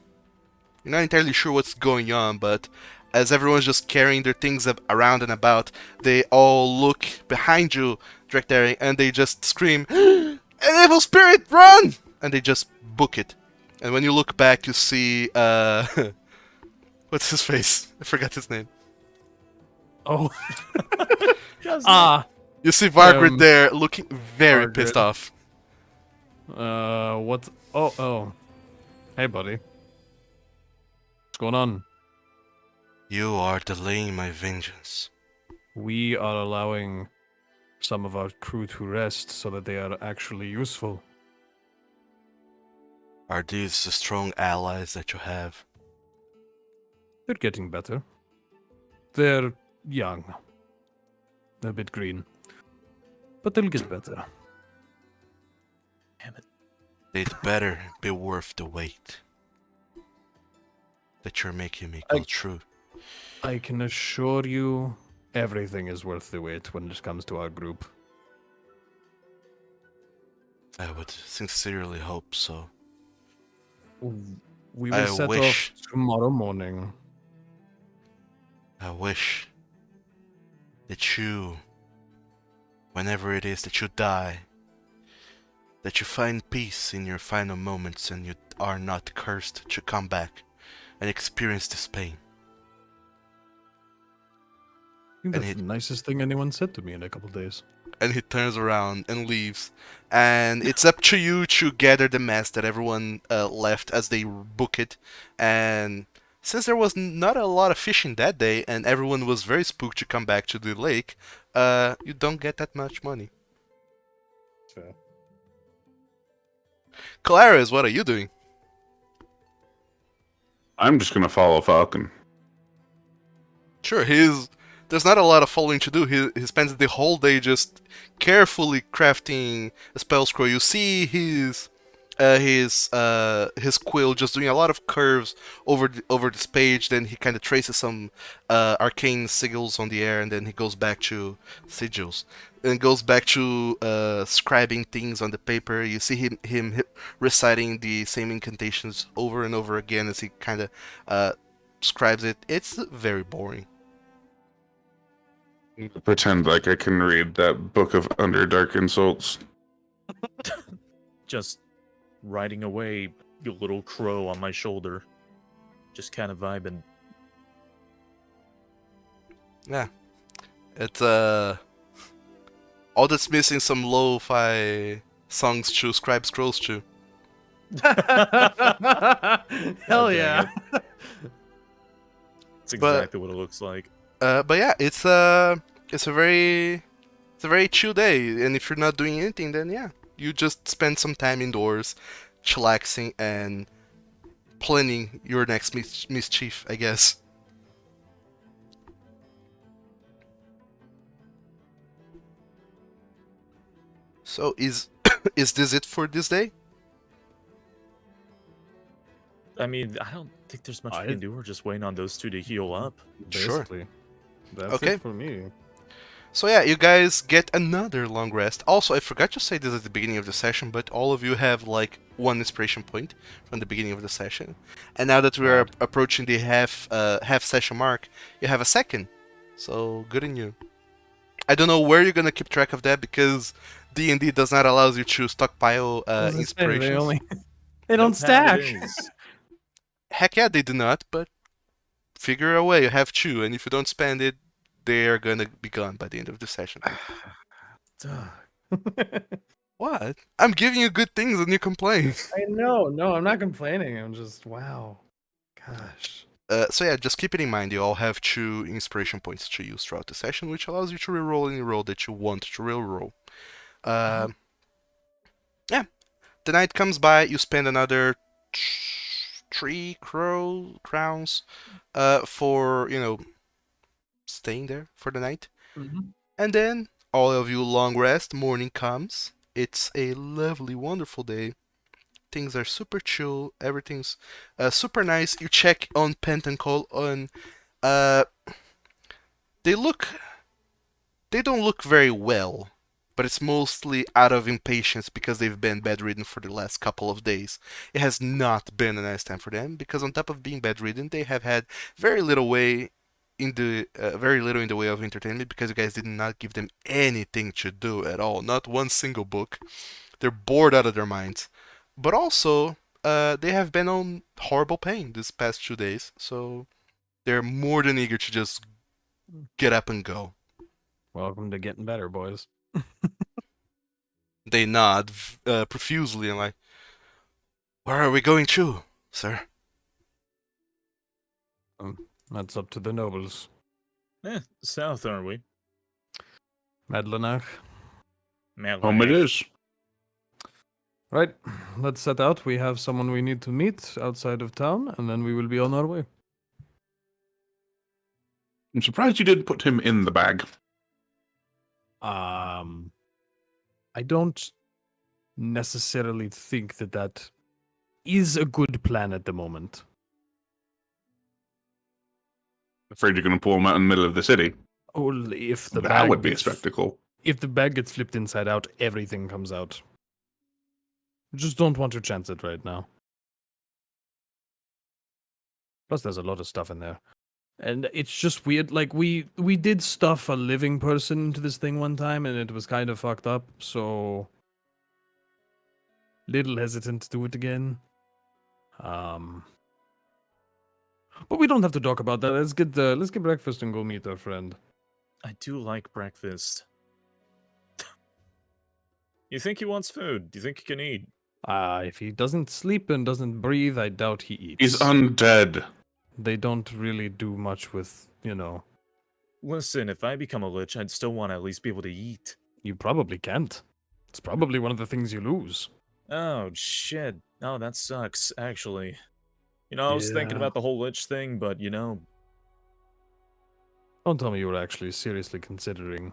You're not entirely sure what's going on, but as everyone's just carrying their things around and about, they all look behind you, Drachdarin, and they just scream, "An evil spirit, run!" And they just book it. And when you look back, you see, what's his face? I forgot his name. Oh. Just You see Vargrid Um, there, looking very Vargrid. pissed off. What? Oh. Hey, buddy. What's going on? You are delaying my vengeance. We are allowing some of our crew to rest so that they are actually useful. Are these the strong allies that you have? They're getting better. They're young. A bit green. But they'll get better. damn it. They'd better be worth the wait that you're making me go through. I can assure you, everything is worth the wait when it comes to our group. I would sincerely hope so. We I will set wish- off tomorrow morning. I wish that you, whenever it is that you die, that you find peace in your final moments and you are not cursed to come back and experience this pain. I think And that's the nicest thing anyone said to me in a couple days. And he turns around and leaves. And it's up to you to gather the mess that everyone left as they book it. And since there was not a lot of fishing that day and everyone was very spooked to come back to the lake, you don't get that much money. Fair. Kolarys, what are you doing? I'm just gonna follow Falkan. Sure, there's not a lot of following to do. He spends the whole day just carefully crafting a spell scroll. You see his quill just doing a lot of curves over this page. Then he kind of traces some arcane sigils on the air, and then he goes back to sigils and goes back to scribing things on the paper. You see him reciting the same incantations over and over again as he kind of scribes it. It's very boring. Pretend like I can read that book of Underdark Insults. Just riding away, you little crow on my shoulder. Just kind of vibing. Yeah. It's all that's missing some lo-fi songs to scribe scrolls to. Hell dang yeah. It's exactly what it looks like. But yeah, it's a very chill day, and if you're not doing anything, then yeah, you just spend some time indoors, chillaxing and planning your next mischief, I guess. So is this it for this day? I mean, I don't think there's much we can do. We're just waiting on those two to heal up. Sure. Basically. That's Okay. it for me. So yeah, you guys get another long rest. Also, I forgot to say this at the beginning of the session, but all of you have like one inspiration point from the beginning of the session. And now that we are approaching the half session mark, you have a second. So good in you. I don't know where you're gonna keep track of that because D&D does not allow you to stockpile I was gonna say, inspirations. they don't No stack. paladins. Heck yeah, they do not, but figure a way. You have two, and if you don't spend it, they are gonna be gone by the end of the session. What? I'm giving you good things and you complain. I know. No, I'm not complaining. I'm just wow. Gosh. So yeah, just keep it in mind. You all have 2 inspiration points to use throughout the session, which allows you to reroll any roll that you want to reroll. Yeah, the night comes by. You spend another 3 crowns, for staying there for the night, and then all of you long rest. Morning comes. It's a lovely, wonderful day. Things are super chill. Everything's super nice. You check on Pent and Cole on. They don't look very well, but it's mostly out of impatience because they've been bedridden for the last couple of days. It has not been a nice time for them because on top of being bedridden, they have had very little in the way of entertainment because you guys did not give them anything to do at all. Not one single book. They're bored out of their minds. But also, they have been on horrible pain this past 2 days, so they're more than eager to just get up and go. Welcome to getting better, boys. They nod profusely and like, where are we going to, sir? That's up to the nobles. South, aren't we? Madlanach. Home it is. Right, let's set out. We have someone we need to meet outside of town, and then we will be on our way. I'm surprised you didn't put him in the bag. I don't necessarily think that is a good plan at the moment. Afraid you're going to pull him out in the middle of the city. Only if the That bag would be a gets- spectacle. If the bag gets flipped inside out, everything comes out. Just don't want to chance it right now. Plus, there's a lot of stuff in there. And it's just weird. Like, we did stuff a living person into this thing one time, and it was kind of fucked up, so... Little hesitant to do it again. But we don't have to talk about that. Let's get breakfast and go meet our friend. I do like breakfast. You think he wants food? Do you think he can eat? If he doesn't sleep and doesn't breathe, I doubt he eats. He's undead. They don't really do much with, Listen, if I become a lich, I'd still want to at least be able to eat. You probably can't. It's probably one of the things you lose. Oh, shit. Oh, that sucks, actually. I was thinking Yeah. about the whole lich thing, but, Don't tell me you were actually seriously considering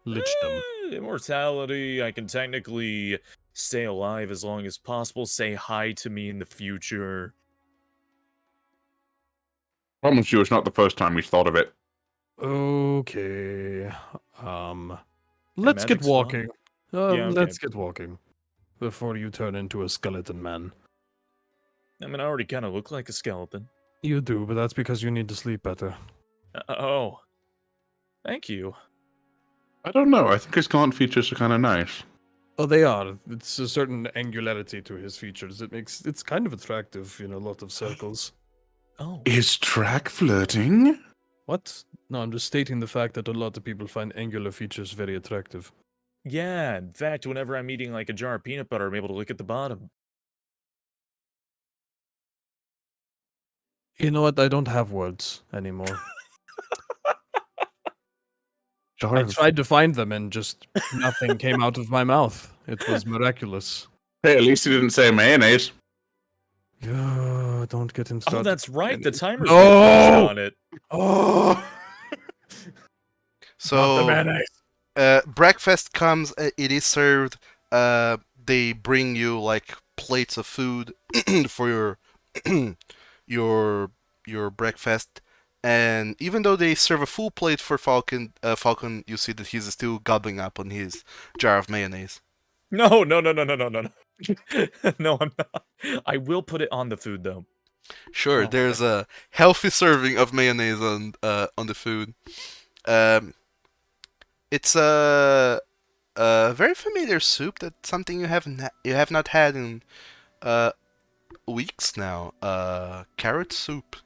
lichdom. Immortality, I can technically stay alive as long as possible, say hi to me in the future. Promise you it's not the first time he's thought of it. Okay. Let's get magic's fun. walking. Yeah, okay. Let's get walking. Before you turn into a skeleton man. I mean, I already kind of look like a skeleton. You do, but that's because you need to sleep better. Oh. Thank you. I don't know. I think his gaunt features are kind of nice. Oh, they are. It's a certain angularity to his features. It's kind of attractive in a lot of circles. Oh. Is Drac flirting? What? No, I'm just stating the fact that a lot of people find angular features very attractive. Yeah, in fact, whenever I'm eating like a jar of peanut butter, I'm able to look at the bottom. You know what? I don't have words anymore. I tried to find them and just nothing came out of my mouth. It was miraculous. Hey, at least he didn't say mayonnaise. Don't get him started. Oh, that's right. The timer's No! on it. Oh! So, breakfast comes. It is served. They bring you like plates of food for your breakfast. And even though they serve a full plate for Falkan, you see that he's still gobbling up on his jar of mayonnaise. No. No, I'm not. I will put it on the food, though. Sure, Oh, there's a healthy serving of mayonnaise on the food. It's a very familiar soup. That's something you have not had in uh weeks now. Carrot soup.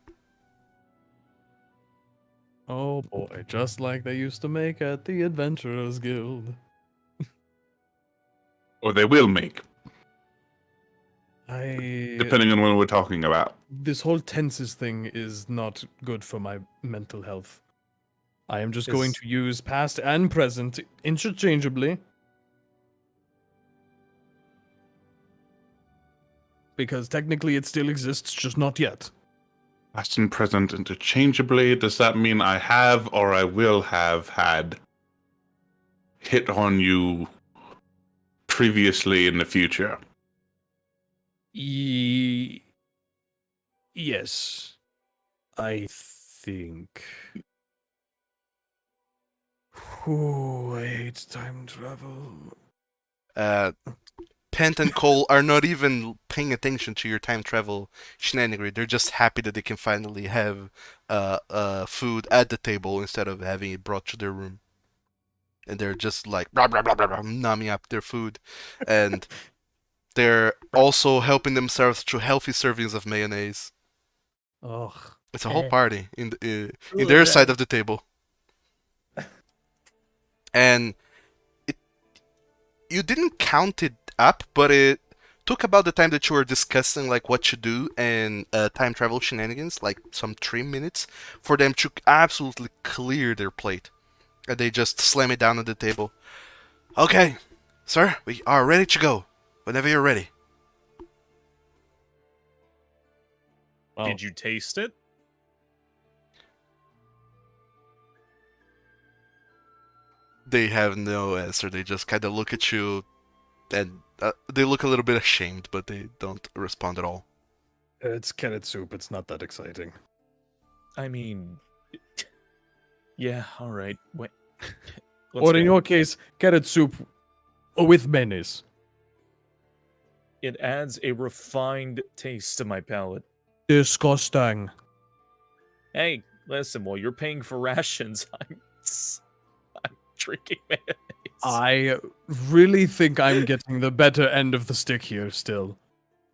Oh boy, just like they used to make at the Adventurers Guild. Or they will make, I depending on what we're talking about. This whole tenses thing is not good for my mental health. I am just going Is- to use past and present interchangeably. Because technically it still exists, just not yet. Past and present interchangeably. Does that mean I have or I will have had hit on you previously in the future? Yes. I think. Ooh, I hate time travel. Pent and Cole are not even paying attention to your time travel shenanigan. They're just happy that they can finally have food at the table instead of having it brought to their room. And they're just like blah blah blah blah, blah numbing up their food, and they're also helping themselves to healthy servings of mayonnaise. Ugh. It's a whole party in their side of the table, and you didn't count it up, but it took about the time that you were discussing like what to do and time travel shenanigans, like some 3 minutes, for them to absolutely clear their plate, and they just slam it down on the table. Okay, sir, we are ready to go. Whenever you're ready. Well, Did you taste it? They have no answer. They just kind of look at you, and they look a little bit ashamed, but they don't respond at all. it's carrot soup. It's not that exciting. I mean, yeah, all right. Wait. Or in your case, carrot soup with mayonnaise. It adds a refined taste to my palate. Disgusting. Hey, listen, while you're paying for rations, I'm drinking mayonnaise. I really think I'm getting the better end of the stick here still.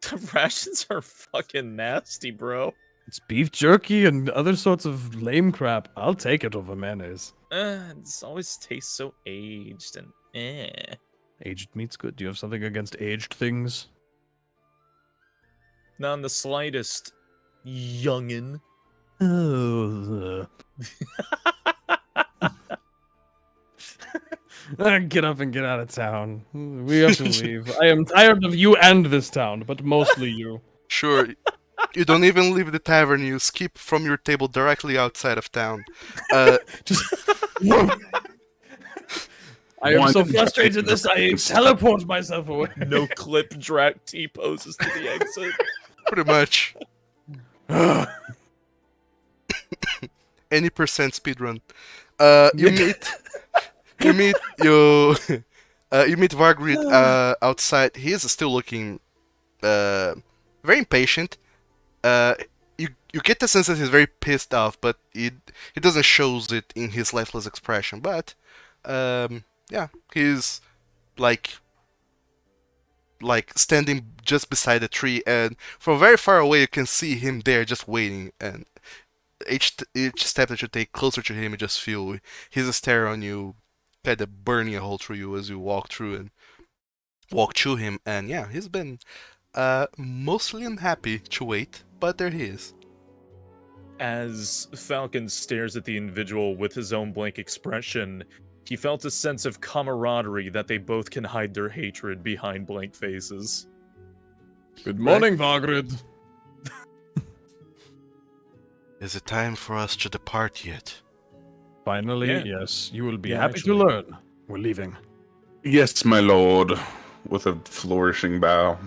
The rations are fucking nasty, bro. It's beef jerky and other sorts of lame crap. I'll take it over mayonnaise. It always tastes so aged and Aged meat's good. Do you have something against aged things? Not in the slightest, youngin'. Oh. Get up and get out of town. We have to leave. I am tired of you and this town, but mostly you. Sure, you don't even leave the tavern. You skip from your table directly outside of town. Just. I am so frustrated this I teleport myself away. No clip Drac T poses to the exit. Pretty much. Any percent speedrun. You meet you meet Vargrid outside. He is still looking very impatient. You get the sense that he's very pissed off, but he doesn't shows it in his lifeless expression. But yeah, he's like standing just beside a tree, and from very far away you can see him there just waiting, and each step that you take closer to him, you just feel his stare on you kind of burning a hole through you as you walk through and walk to him. And yeah, he's been mostly unhappy to wait, but there he is. As Falcon stares at the individual with his own blank expression, he felt a sense of camaraderie that they both can hide their hatred behind blank faces. Good morning, Vargrid. Is it time for us to depart yet? Finally, Yeah. yes. You will be Yeah, happy actually. to learn. We're leaving. Yes, my lord, with a flourishing bow.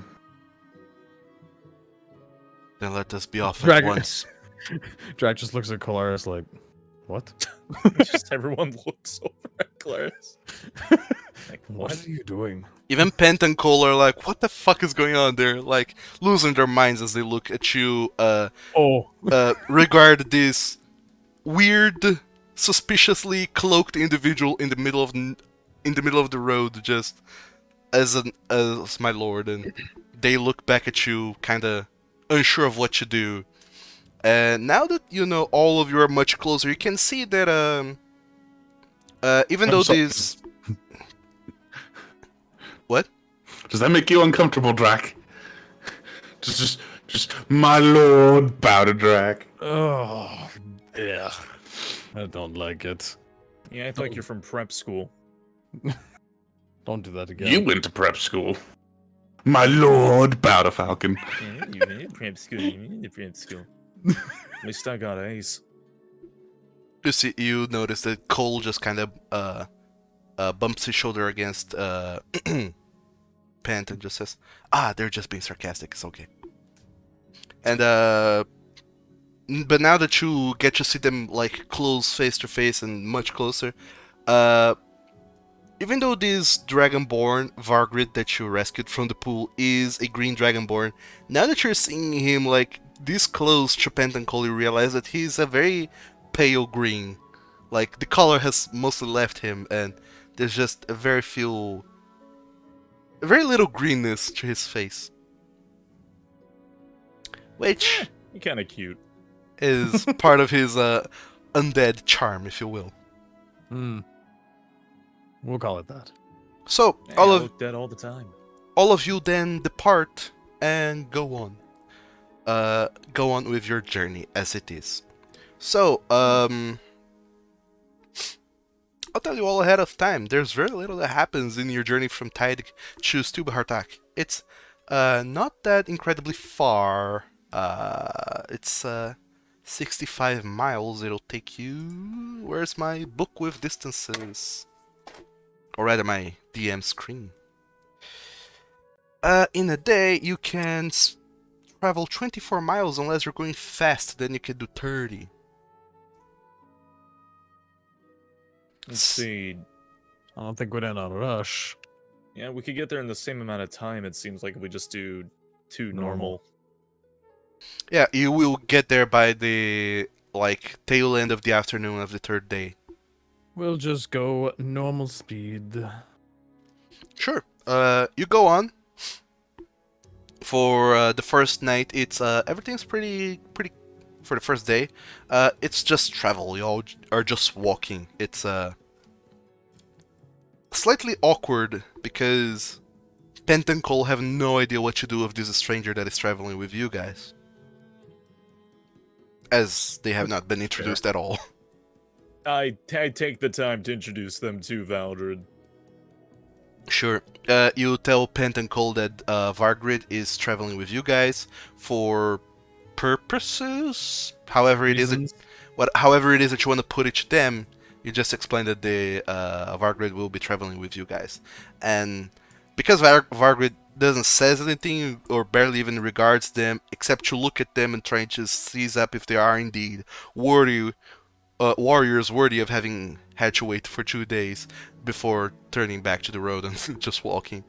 Then let us be off at Dragon. once. Drac just looks at Kolarys like, what? Just everyone looks over at Kolarys. Like, What what? are you doing? Even Pent and Cole are like, what the fuck is going on? They're like losing their minds as they look at you, Oh. regard this weird suspiciously cloaked individual in the middle of the road, just as my lord, and they look back at you, kind of unsure of what to do. And now that you know all of you are much closer, you can see that even I'm though sorry. this what? Does that make you uncomfortable, Drac? Just my lord, bow to Drac. Oh, yeah. I don't like it. Yeah, I think you're from prep school. Don't do that again. You went to prep school. My lord, bow to Falcon. Yeah, you in prep school. You in prep school. At least I got A's. You notice that Cole just kind of bumps his shoulder against Pant and just says, they're just being sarcastic, it's okay. And but now that you get to see them like close face to face and much closer, even though this dragonborn Vargrid that you rescued from the pool is a green dragonborn, now that you're seeing him like this close to Pant and Cole, you realize that he's a very pale green. Like the color has mostly left him, and there's just a very little greenness to his face, which You're kind of cute. is part of his undead charm, if you will. We'll call it that. So Yeah, all I of look dead all the time. you then depart and go on with your journey as it is. So I'll tell you all ahead of time. There's very little that happens in your journey from Tide to Stubahartak. It's not that incredibly far. It's 65 miles. It'll take you. Where's my book with distances? Or rather, my DM screen. In a day, you can travel 24 miles unless you're going fast. Then you can do 30. Let's see. I don't think we're in a rush. Yeah, we could get there in the same amount of time. It seems like if we just do two normal. Yeah, you will get there by the tail end of the afternoon of the third day. We'll just go normal speed. Sure. You go on. For the first night, it's everything's pretty. For the first day, it's just travel. You all are just walking. It's slightly awkward because Pent and Cole have no idea what to do with this stranger that is traveling with you guys, as they have not been introduced at all. I take the time to introduce them to Valdred. Sure. You tell Pent and Cole that Vargrid is traveling with you guys for purposes. However it is that you want to put it to them, you just explain that the Vargrid will be traveling with you guys, and because Vargrid doesn't says anything or barely even regards them, except to look at them and try to seize up if they are indeed warriors worthy of having had to wait for 2 days before turning back to the road and just walking.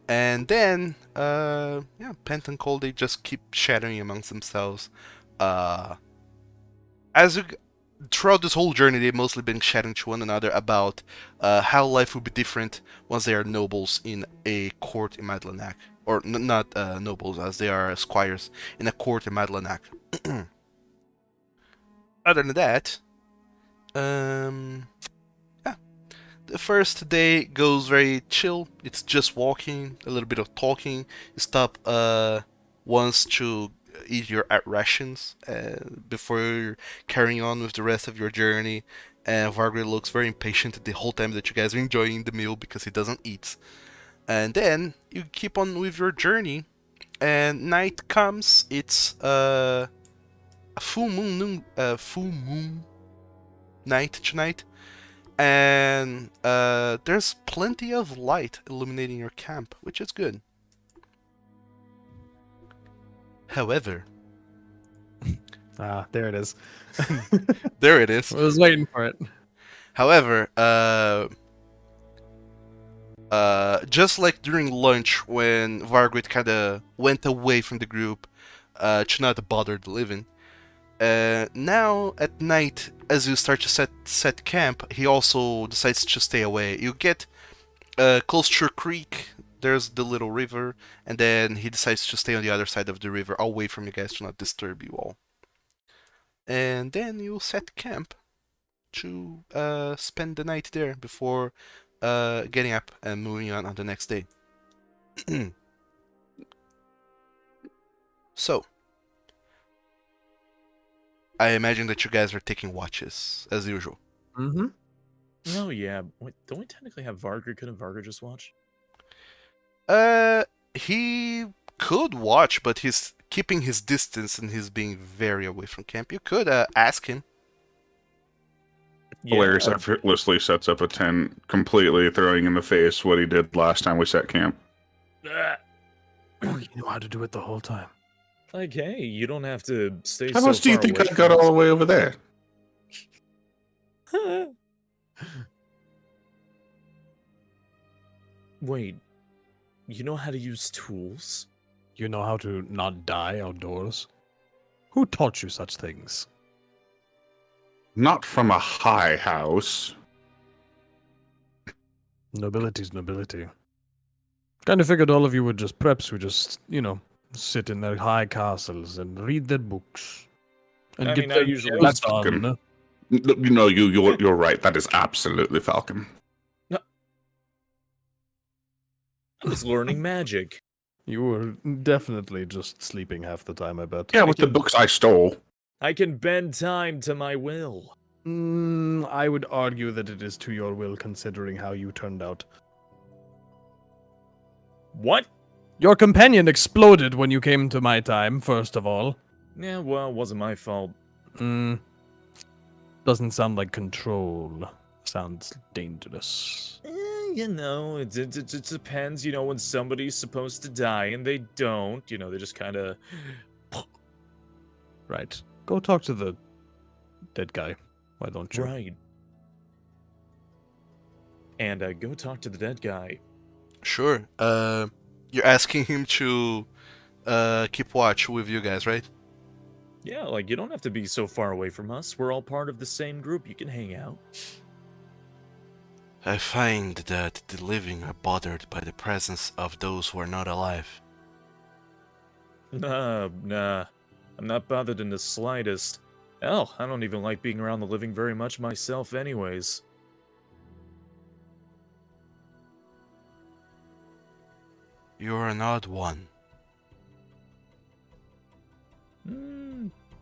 And then, Pent and Cole, they just keep chattering amongst themselves. Throughout this whole journey, they've mostly been chatting to one another about how life will be different once they are nobles in a court in Madlanach. Or not nobles, as they are squires in a court in Madlanach. Other than that, the first day goes very chill. It's just walking, a little bit of talking. You stop once to eat your rations before carrying on with the rest of your journey. And Vargrid looks very impatient the whole time that you guys are enjoying the meal because he doesn't eat. And then you keep on with your journey, and night comes. It's a full moon night tonight, and there's plenty of light illuminating your camp, which is good. However, There it is. there it is. I was waiting for it. However, just like during lunch when Vargrid kind of went away from the group to not bother the living, Now at night, as you start to set camp, he also decides to stay away. You get close to a creek. There's the little river, and then he decides to stay on the other side of the river, away from you guys to not disturb you all. And then you set camp to spend the night there before getting up and moving on the next day. So, I imagine that you guys are taking watches, as usual. Mm-hmm. Oh yeah. Wait, don't we technically have Vargrid? Couldn't Vargrid just watch? He could watch, but he's keeping his distance and he's being very away from camp. You could ask him. Kolarys effortlessly sets up a tent, completely throwing in the face what he did last time we set camp. Oh, you know how to do it the whole time. Like, hey, you don't have to stay How so much do you far think away I got from all the way over there? us. Wait, you know how to use tools? You know how to not die outdoors? Who taught you such things? Not from a high house. Nobility's nobility. Kind of figured all of you were just preps who just, sit in their high castles and read their books. And I get mean, I their usually- nails That's fucking- done. You're right. That is absolutely Falcon. I was learning magic. You were definitely just sleeping half the time, I bet. Yeah, with the books I stole. I can bend time to my will. I would argue that it is to your will, considering how you turned out. What? Your companion exploded when you came to my time, first of all. Yeah, well, it wasn't my fault. Doesn't sound like control. Sounds dangerous. It depends, when somebody's supposed to die and they don't, they just kind of... Right. Go talk to the dead guy. Why don't you? Right. And go talk to the dead guy. Sure. You're asking him to keep watch with you guys, right? Yeah, like, you don't have to be so far away from us. We're all part of the same group. You can hang out. I find that the living are bothered by the presence of those who are not alive. Nah. I'm not bothered in the slightest. Hell, I don't even like being around the living very much myself anyways. You're an odd one.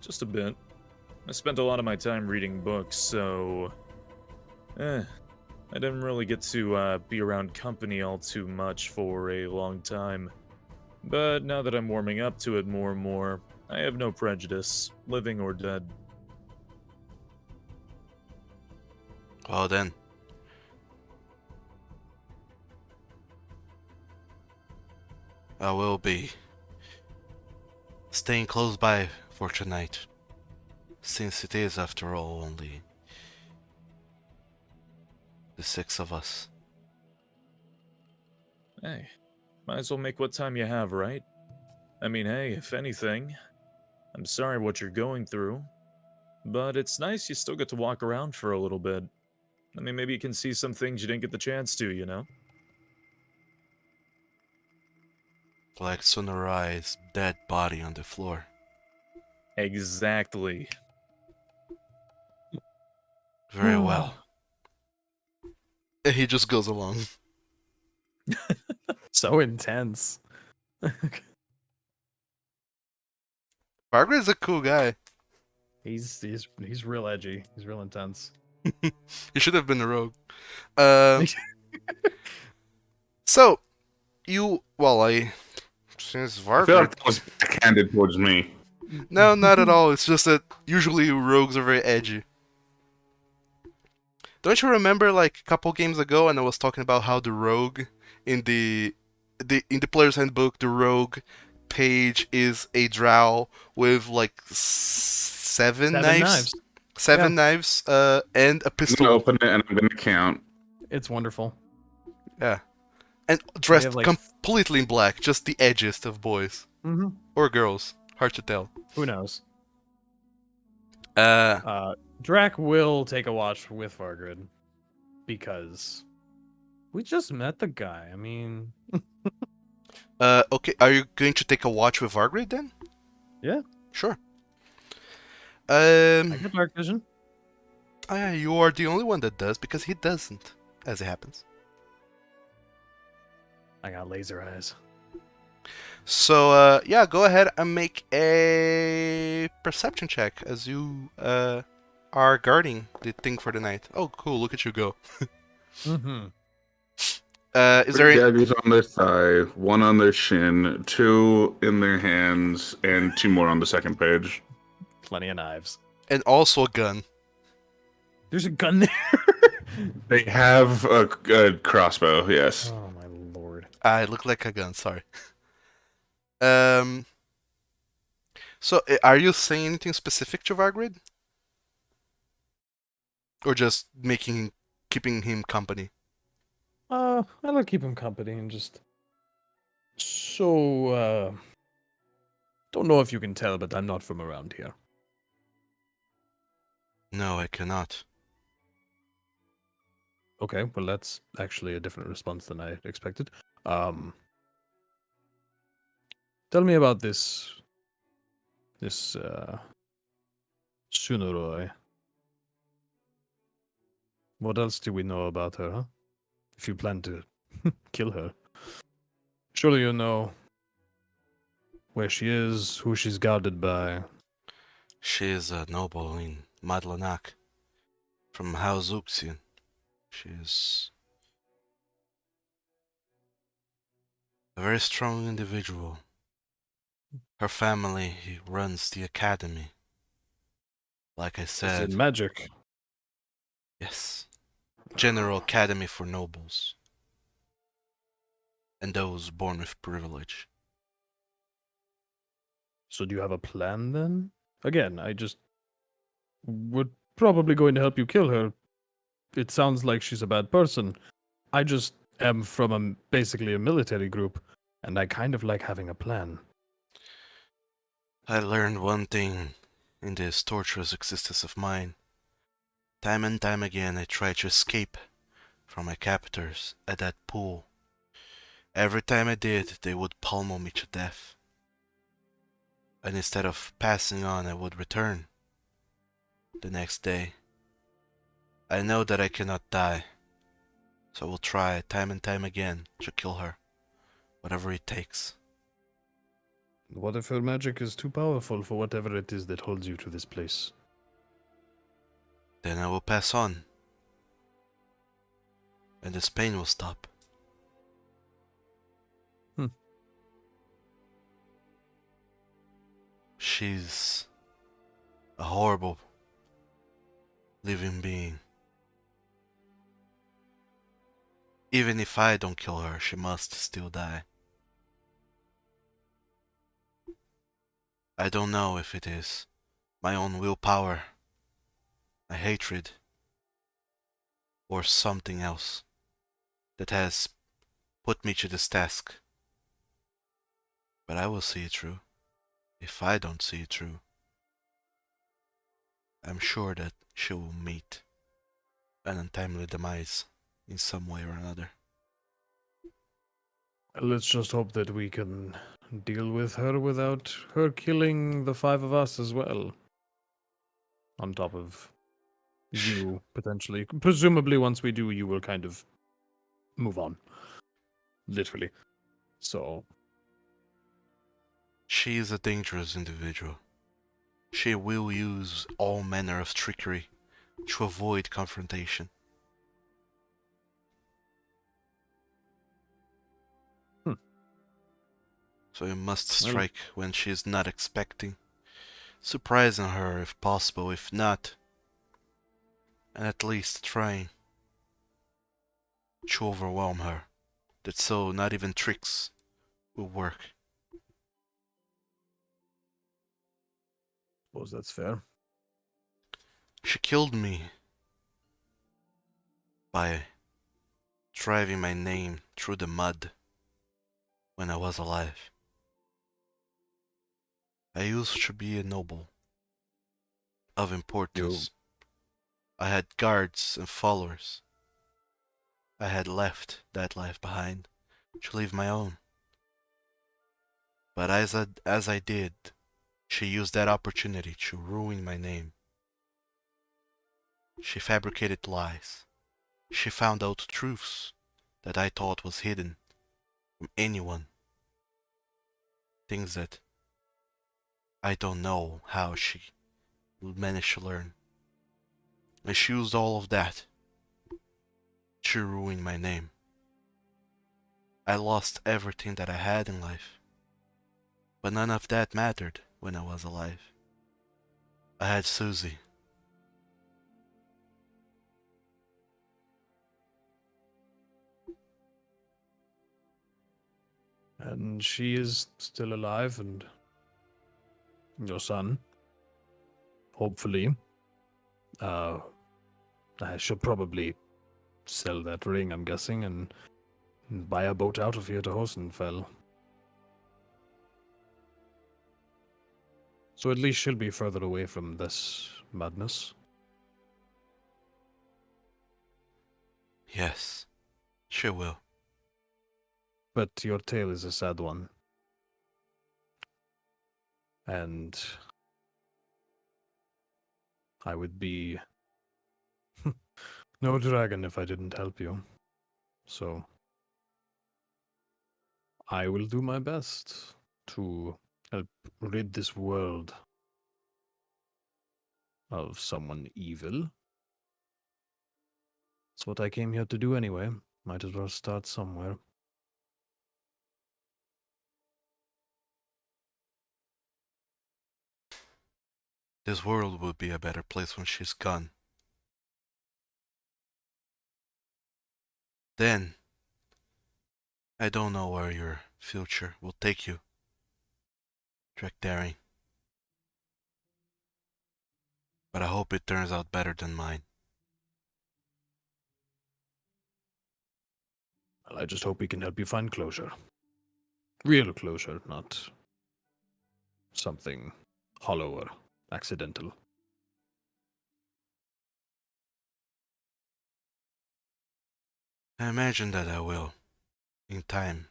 Just a bit. I spent a lot of my time reading books, so... I didn't really get to be around company all too much for a long time. But now that I'm warming up to it more and more, I have no prejudice, living or dead. Well then. I will be staying close by for tonight, since it is, after all, only the 6 of us. Hey, might as well make what time you have, right? I mean, hey, if anything, I'm sorry what you're going through, but it's nice you still get to walk around for a little bit. I mean, maybe you can see some things you didn't get the chance to, Like Sunarai's dead body on the floor. Exactly. Very well. And he just goes along. So intense. Vargrid is a cool guy. He's real edgy. He's real intense. He should have been a rogue. So, since I feel like Vargrid... that was backhanded towards me. No, not at all. It's just that usually rogues are very edgy. Don't you remember, like, a couple games ago, and I was talking about how the rogue in the player's handbook, the rogue page is a drow with like seven knives. Seven knives, and a I'm gonna pistol. open it and I'm gonna count. It's wonderful. Yeah, and dressed have, like, completely in black, just the edgiest of boys Mm-hmm. or girls. Hard to tell. Who knows? Drac will take a watch with Vargrid because we just met the guy. I mean, Okay, are you going to take a watch with Vargrid then? Yeah. Sure. I got dark vision. Yeah, you are the only one that does because he doesn't, as it happens. I got laser eyes. So, yeah, go ahead and make a perception check as you are guarding the thing for the night. Oh, cool! Look at you go. Mm-hmm. Is there? daggers on their thigh, one on their shin, two in their hands, and two more on the second page. Plenty of knives. And also a gun. There's a gun there. They have a crossbow, yes. Oh my lord. It looked like a gun. Sorry. So, are you saying anything specific to Vargrid? Or just keeping him company? I'll keep him company and just. So, don't know if you can tell, but I'm not from around here. No, I cannot. Okay, well that's actually a different response than I expected. Tell me about this Sunuroi. What else do we know about her, huh? If you plan to kill her. Surely you know where she is, who she's guarded by. She is a noble in Madlanach, from House Uxian. She is a very strong individual. Her family runs the academy. Like I Is said, it magic? yes. General Academy for nobles. And those born with privilege. So do you have a plan then? Again, I just we're probably going to help you kill her. It sounds like she's a bad person. I just am from basically a military group, and I kind of like having a plan. I learned one thing in this torturous existence of mine. Time and time again I tried to escape from my captors at that pool. Every time I did, they would pummel me to death. And instead of passing on, I would return the next day. I know that I cannot die, so I will try time and time again to kill her, whatever it takes. What if her magic is too powerful for whatever it is that holds you to this place? Then I will pass on, and this pain will stop. She's a horrible living being. Even if I don't kill her, she must still die. I don't know if it is my own willpower, my hatred, or something else that has put me to this task. But I will see it through. If I don't see it through, I'm sure that she will meet an untimely demise in some way or another. Let's just hope that we can deal with her without her killing the five of us as well. On top of you, potentially. Presumably, once we do, you will kind of move on. Literally. So. She is a dangerous individual. She will use all manner of trickery to avoid confrontation. So you must strike when she is not expecting, surprising her if possible, if not, and at least trying to overwhelm her, that so not even tricks will work. Suppose that's fair. She killed me by driving my name through the mud when I was alive. I used to be a noble, of importance. I had guards and followers. I had left that life behind to live my own. But as I did, she used that opportunity to ruin my name. She fabricated lies. She found out truths that I thought was hidden from anyone. Things that I don't know how she managed to learn. And she used all of that to ruin my name. I lost everything that I had in life. But none of that mattered when I was alive. I had Susie. And she is still alive, and your son, hopefully. I should probably sell that ring, I'm guessing, and buy a boat out of here to Hosenfell. So at least she'll be further away from this madness. Yes, she will. But your tale is a sad one. And I would be no dragon if I didn't help you. So I will do my best to help rid this world of someone evil. It's what I came here to do anyway. Might as well start somewhere. This world will be a better place when she's gone. Then, I don't know where your future will take you, Drachdarin. But I hope it turns out better than mine. Well, I just hope we can help you find closure. Real closure, not something hollow or accidental. I imagine that I will, in time,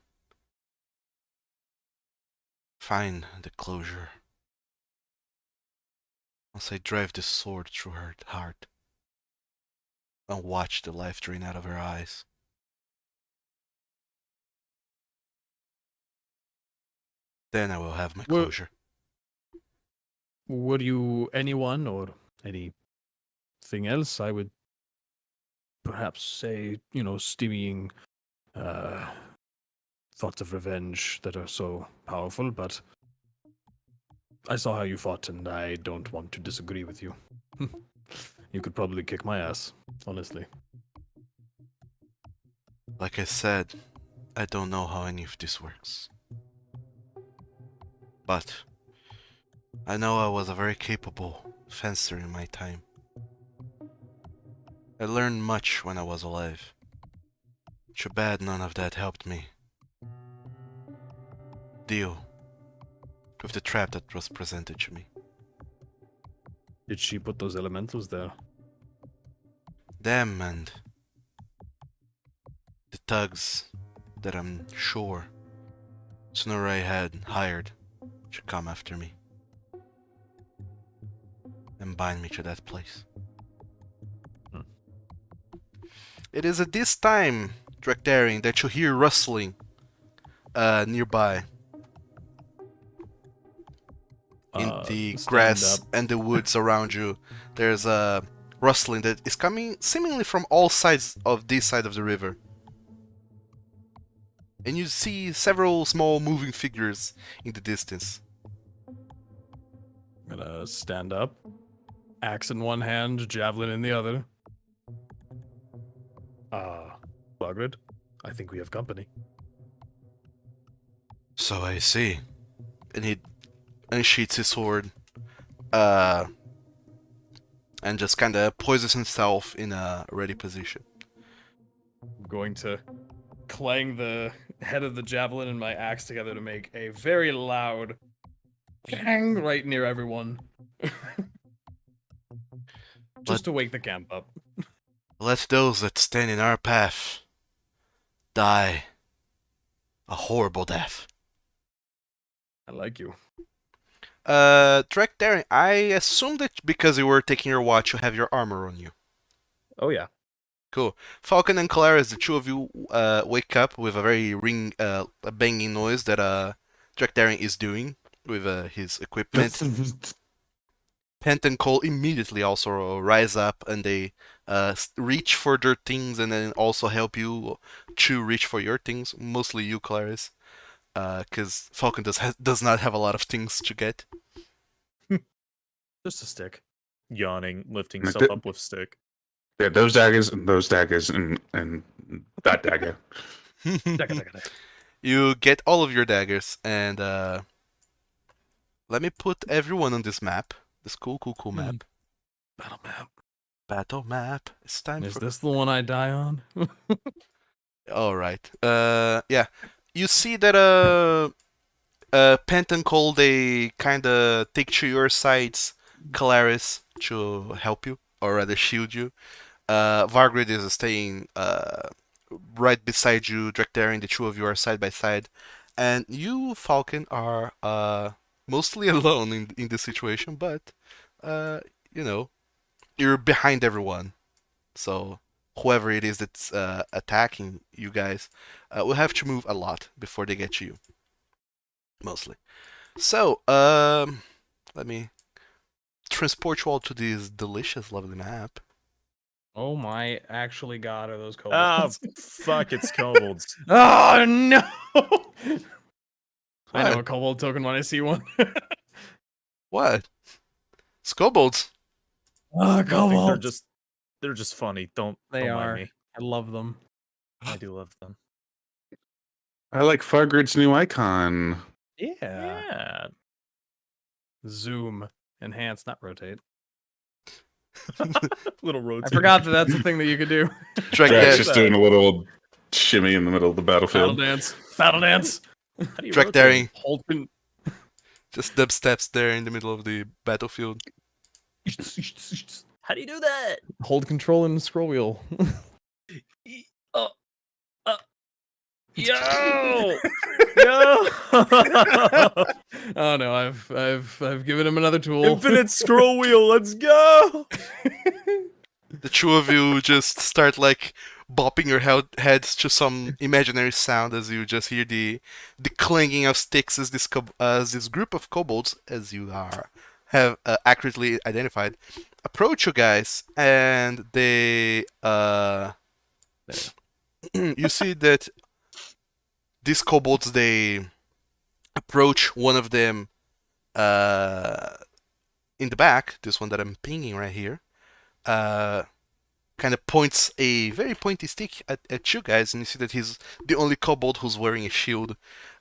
find the closure. Once I drive this sword through her heart and watch the life drain out of her eyes. Then I will have my Well- closure. Were you anyone or anything else, I would perhaps say, stemming thoughts of revenge that are so powerful, but I saw how you fought and I don't want to disagree with you. You could probably kick my ass, honestly. Like I said, I don't know how any of this works. But I know I was a very capable fencer in my time. I learned much when I was alive. Too bad none of that helped me deal with the trap that was presented to me. Did she put those elementals there? Them and the thugs that I'm sure Snoray had hired to come after me and bind me to that place. It is at this time, Drachdarin, that you hear rustling nearby in the Stand grass up. and the woods around you. There's a rustling that is coming seemingly from all sides of this side of the river. And you see several small moving figures in the distance. I'm gonna stand up, axe in one hand, javelin in the other. Vargrid, I think we have company. So I see. And he unsheaths his sword, and just kinda poises himself in a ready position. I'm going to clang the head of the javelin and my axe together to make a very loud bang right near everyone. Just to wake the camp up. Let those that stand in our path die a horrible death. I like you. Drachdarin, I assume that because you were taking your watch, you have your armor on you. Oh yeah. Cool. Falkan and Kolarys, the two of you wake up with a very a banging noise that Drachdarin is doing with his equipment. Pent and Cole immediately also rise up and they reach for their things and then also help you to reach for your things. Mostly you, Kolarys, because Falkan does not have a lot of things to get. Just a stick. Yawning, lifting Like stuff the- up with stick. Yeah, those daggers, and that dagger. You get all of your daggers, and let me put everyone on this map. This cool map. Battle map. Battle map. It's time Is for. this the one I die on? All right. Yeah. You see that Pent and Cole, they kind of take to your sides, Kolarys, to help you or rather shield you. Vargrid is staying right beside you, Drachdarin. The two of you are side by side, and you, Falkan, are mostly alone in this situation. But you know, you're behind everyone, so whoever it is that's attacking you guys will have to move a lot before they get to you, mostly. So let me transport you all to this delicious, lovely map. Oh my actually god, are those Ah, kobolds? fuck, it's kobolds. Oh no! I know What? a kobold token when I see one. What? Scobolds. Oh, Nothing, kobolds! they're just funny. Don't They mind are. me. I love them. I do love them. I like Fargrid's new icon. Yeah. Yeah. Zoom. Enhance, not rotate. Little I rotate. forgot that that's a thing that you could do. Drac Drax Yeah. just doing a little shimmy in the middle of the Battle battlefield. dance. Battle dance. How do you rotate? Drachdarin Hold con- just dubsteps there in the middle of the battlefield. How do you do that? Hold control and scroll wheel. Oh, yo, yo! Oh no, I've given him another tool. Infinite scroll wheel. Let's go. The two of you just start like bopping your heads to some imaginary sound as you just hear the clanging of sticks as this group of kobolds, as you have accurately identified, approach you guys, and they you see that these kobolds, they approach one of them in the back, this one that I'm pinging right here, kind of points a very pointy stick at you guys, and you see that he's the only kobold who's wearing a shield.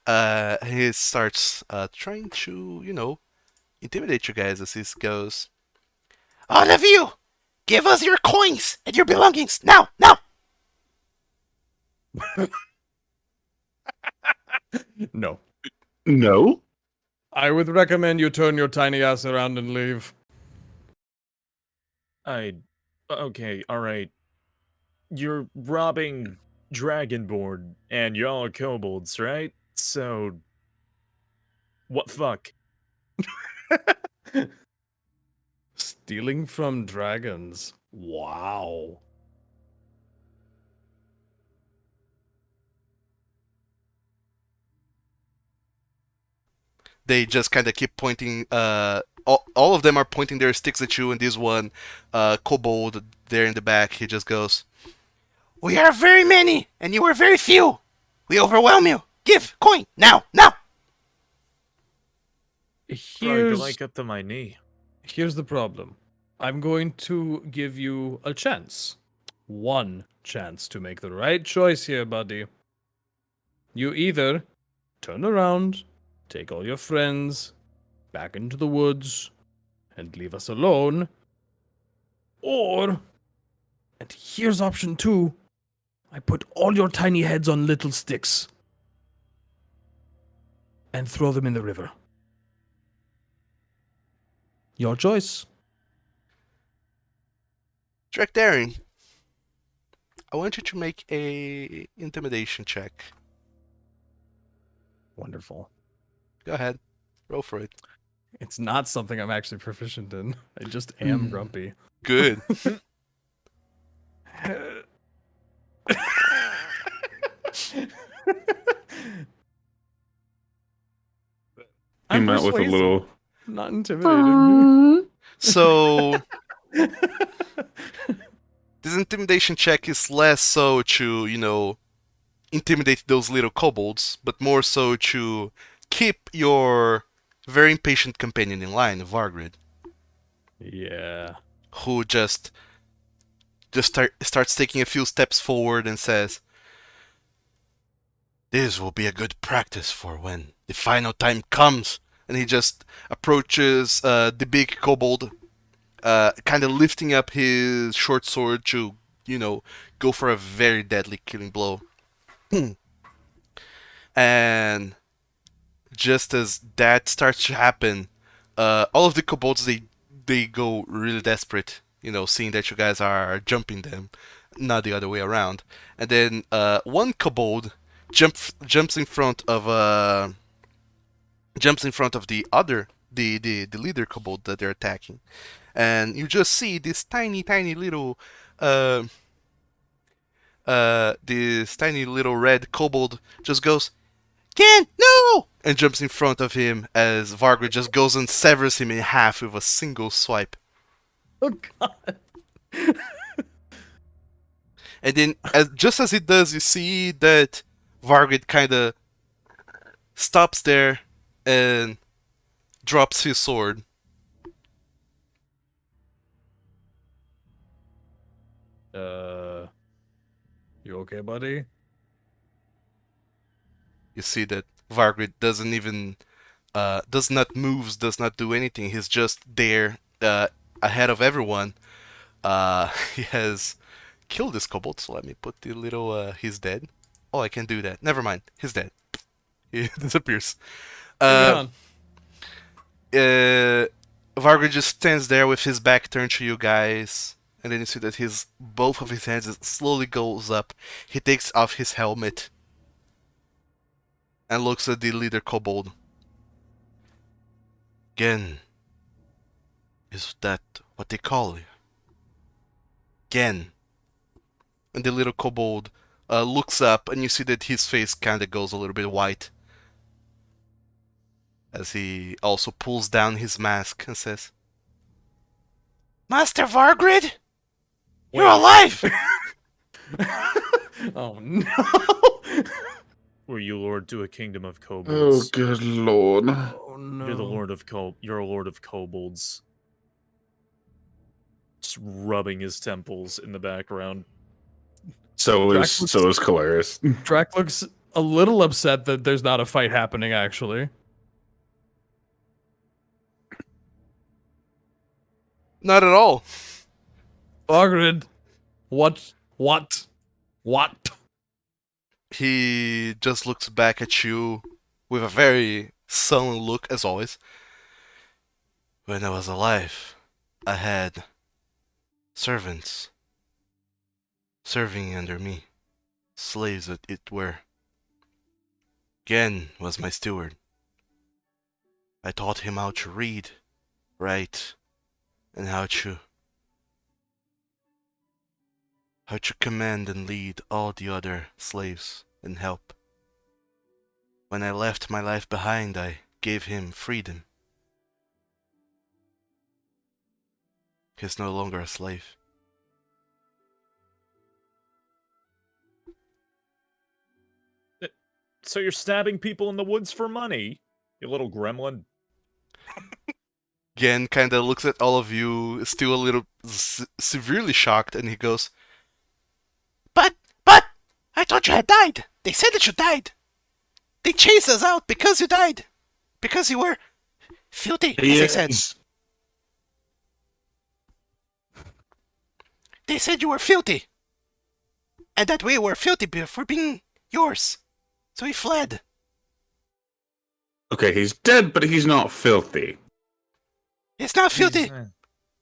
He starts trying to, intimidate you guys as he goes, "All of you, give us your coins and your belongings, now, now!" No. No? I would recommend you turn your tiny ass around and leave. Okay, alright. You're robbing dragonborn, and y'all are kobolds, right? So, what fuck? Stealing from dragons. Wow. They just kind of keep pointing. All of them are pointing their sticks at you, and this one, kobold there in the back, he just goes, "We are very many, and you are very few. We overwhelm you. Give coin now, now." Bro, you're Here's like up to my knee. here's the problem. I'm going to give you a chance. One chance to make the right choice here, buddy. You either turn around, take all your friends back into the woods, and leave us alone, or, and here's option 2, I put all your tiny heads on little sticks and throw them in the river. Your choice. Drachdarin, I want you to make a intimidation check. Wonderful. Go ahead. Roll for it. It's not something I'm actually proficient in. I just am grumpy. Good. I'm Came out with a persuasive, little. not intimidating. So this intimidation check is less so to, intimidate those little kobolds, but more so to keep your very impatient companion in line, Vargrid, Yeah. who just starts taking a few steps forward and says, "This will be a good practice for when the final time comes." And he just approaches the big kobold, kind of lifting up his short sword to, go for a very deadly killing blow. And just as that starts to happen, all of the kobolds they go really desperate, seeing that you guys are jumping them, not the other way around. And then one kobold jumps in front of the other the leader kobold that they're attacking, and you just see this tiny little this tiny little red kobold just goes, "Ken, no!" and jumps in front of him as Vargrid just goes and severs him in half with a single swipe. Oh god. And then, just as it does, you see that Vargrid kind of stops there and drops his sword. You okay, buddy? You see that Vargrid doesn't even, does not move, does not do anything. He's just there, ahead of everyone. He has killed this kobold, so let me put the little, he's dead. Oh, I can't do that. Never mind. He's dead. He disappears. Bring it on. Vargrid just stands there with his back turned to you guys, and then you see that both of his hands slowly goes up. He takes off his helmet and looks at the leader kobold. Gen, is that what they call you? Gen. And the little kobold looks up, and you see that his face kind of goes a little bit white as he also pulls down his mask and says, "Master Vargrid, you're alive!" Oh no. Were you lord to a kingdom of Oh, kobolds? good lord. Oh no. You're the lord of You're a lord of kobolds. Just rubbing his temples in the background. So is Drac Kolarys. Drac looks a little upset that there's not a fight happening, actually. Not at all. Vargrid, what? He just looks back at you with a very sullen look, as always. When I was alive, I had servants serving under me, slaves that it were. Gen was my steward. I taught him how to read, write, and how to command and lead all the other slaves and help. When I left my life behind, I gave him freedom. He's no longer a slave. So you're stabbing people in the woods for money, you little gremlin? Gen kind of looks at all of you, still a little severely shocked, and he goes, But, I thought you had died. They said that you died. They chased us out because you died. Because you were filthy, as they said. They said you were filthy. And that we were filthy for being yours. So he fled. Okay, he's dead, but he's not filthy. It's not filthy.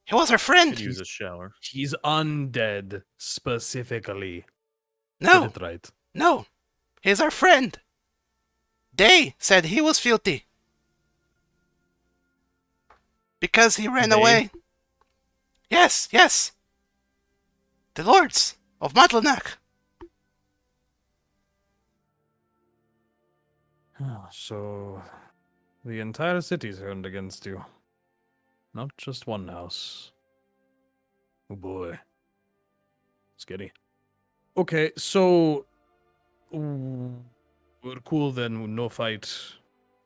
He was our Could friend. use a shower. He's undead, specifically. Get No, it right. no. He's our friend. They said he was filthy. Because he ran They? away. Yes, yes. The lords of Madlanach. So, the entire city's turned against you. Not just one house. Oh boy. Scary. Okay, so... we're cool then, no fight.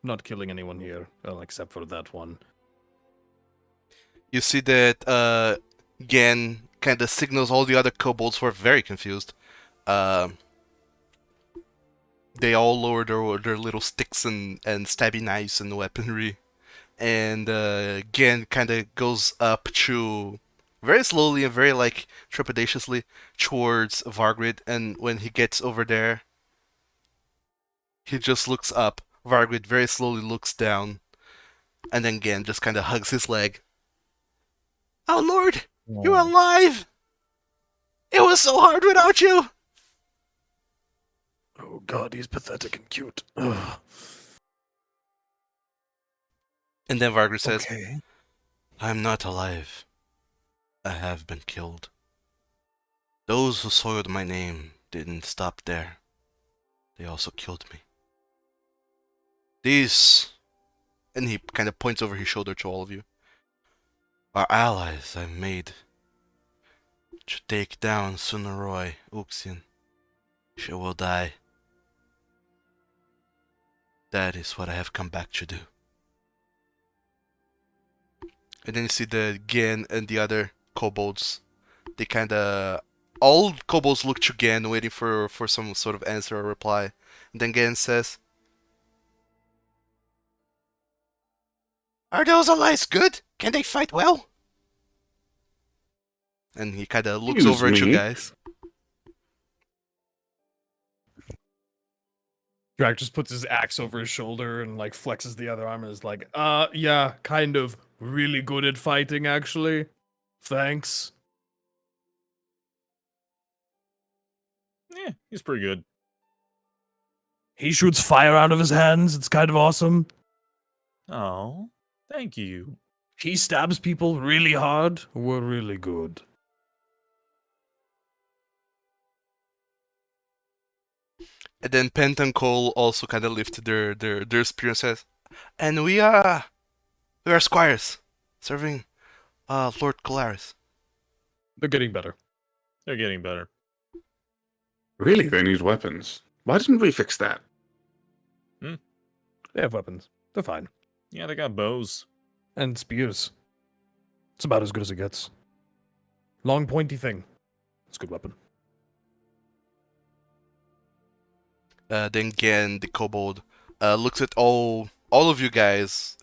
Not killing anyone here, well, except for that one. You see that Gen kind of signals all the other kobolds who are very confused. They all lower their little sticks and stabby knives and weaponry. And Gen kind of goes up to, very slowly and very like trepidatiously, towards Vargrid. And when he gets over there, he just looks up. Vargrid very slowly looks down. And then Gen just kind of hugs his leg. Oh Lord, you're alive! It was so hard without you! Oh god, he's pathetic and cute. Ugh. And then Vargrid says, Okay. I'm not alive. I have been killed. Those who soiled my name didn't stop there. They also killed me. These, and he kind of points over his shoulder to all of you, are allies I've made to take down Sunaroy Uxian. She will die. That is what I have come back to do. And then you see the Gen and the other kobolds. They kinda... All kobolds look to Gen, waiting for some sort of answer or reply. And then Gen says, Are those allies good? Can they fight well? And he kinda looks Excuse over at you me? guys. Drac just puts his axe over his shoulder and like flexes the other arm and is like, yeah, kind of really good at fighting actually. Thanks. Yeah, he's pretty good. He shoots fire out of his hands. It's kind of awesome. Oh, thank you. He stabs people really hard. We're really good. And then Pent and Cole also kinda lift their spear and says, And we are squires, serving Lord Kolarys. They're getting better. They're getting better. Really, they need weapons. Why didn't we fix that? They have weapons. They're fine. Yeah, they got bows. And spears. It's about as good as it gets. Long pointy thing. It's a good weapon. Then again, the kobold looks at all of you guys.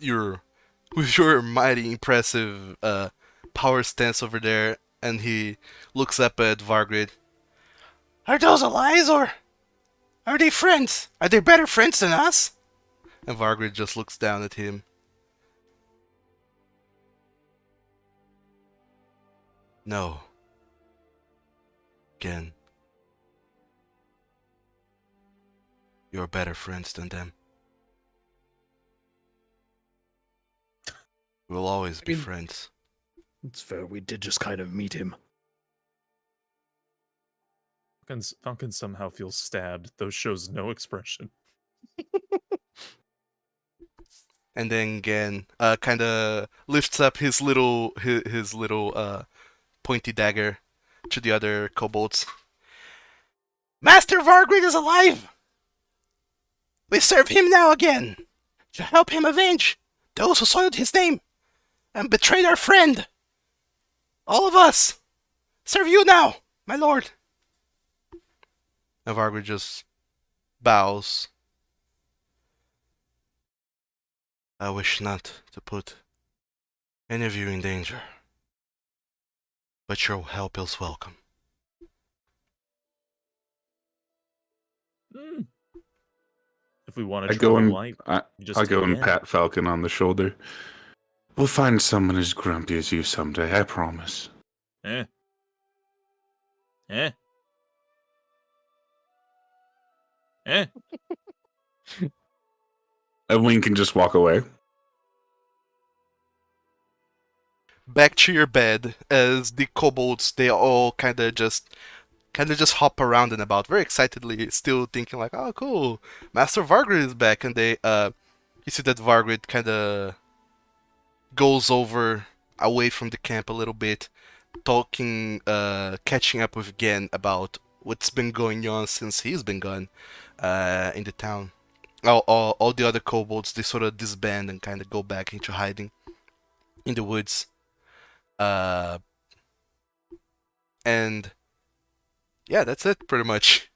With your mighty impressive power stance over there, and he looks up at Vargrid. Are those allies or are they friends? Are they better friends than us? And Vargrid just looks down at him. No. Again. You're better friends than them. We'll always be mean- friends. It's fair. We did just kind of meet him. Falkan somehow feels stabbed, though shows no expression. And then again, kind of lifts up his little pointy dagger to the other kobolds. Master Vargrid is alive. We serve him now again to help him avenge those who soiled his name and betrayed our friend. All of us serve you now, my lord. And Vargrid just bows. I wish not to put any of you in danger, but your help is welcome. If we want I to go trouble and light, I, you just I go come and in. pat Falcon on the shoulder. We'll find someone as grumpy as you someday, I promise. Eh? Eh? Eh? And Wink can just walk away. Back to your bed as the kobolds, they all kind of just hop around and about very excitedly, still thinking like, oh cool, Master Vargrid is back. And they you see that Vargrid kind of goes over away from the camp a little bit, talking, catching up with Gen about what's been going on since he's been gone in the town. All the other kobolds, they sort of disband and kind of go back into hiding in the woods. And yeah, that's it pretty much.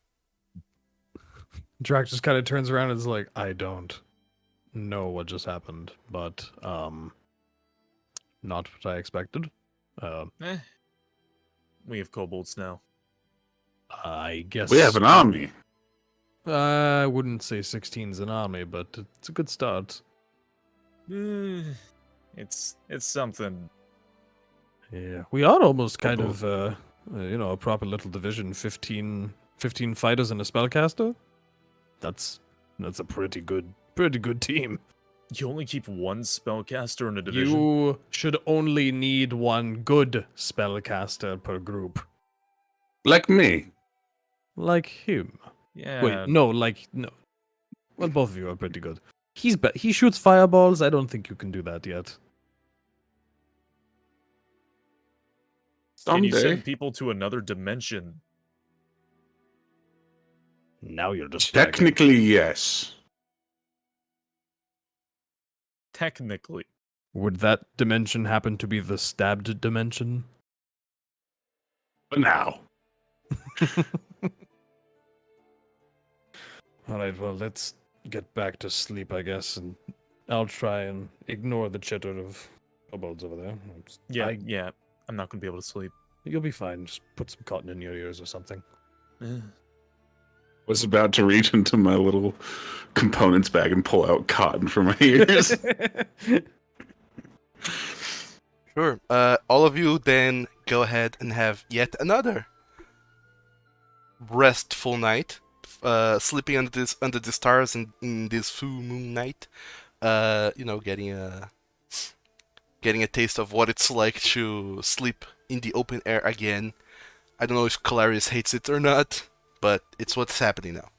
Drac just kind of turns around and is like, I don't know what just happened, but not what I expected. Eh. We have kobolds now. I guess We have an army. I wouldn't say 16's an army, but it's a good start. It's something. Yeah, we are almost kind of a proper little division. 15 fighters and a spellcaster. That's a pretty good team. You only keep one spellcaster in a division. You should only need one good spellcaster per group. Like me. Like him. Yeah. Wait, no. Well, both of you are pretty good. He shoots fireballs. I don't think you can do that yet. Can you Someday. send people to another dimension? Now you're just bragging. Technically, yes. Technically. Would that dimension happen to be the stabbed dimension? But now. Alright, well, let's get back to sleep, I guess, and I'll try and ignore the chitter of kobolds over there. Yeah. I'm not gonna be able to sleep. You'll be fine. Just put some cotton in your ears or something. Was about to reach into my little components bag and pull out cotton for my ears. Sure. All of you then go ahead and have yet another restful night, sleeping under the stars in this full moon night. Getting a taste of what it's like to sleep in the open air again. I don't know if Kolarys hates it or not, but it's what's happening now.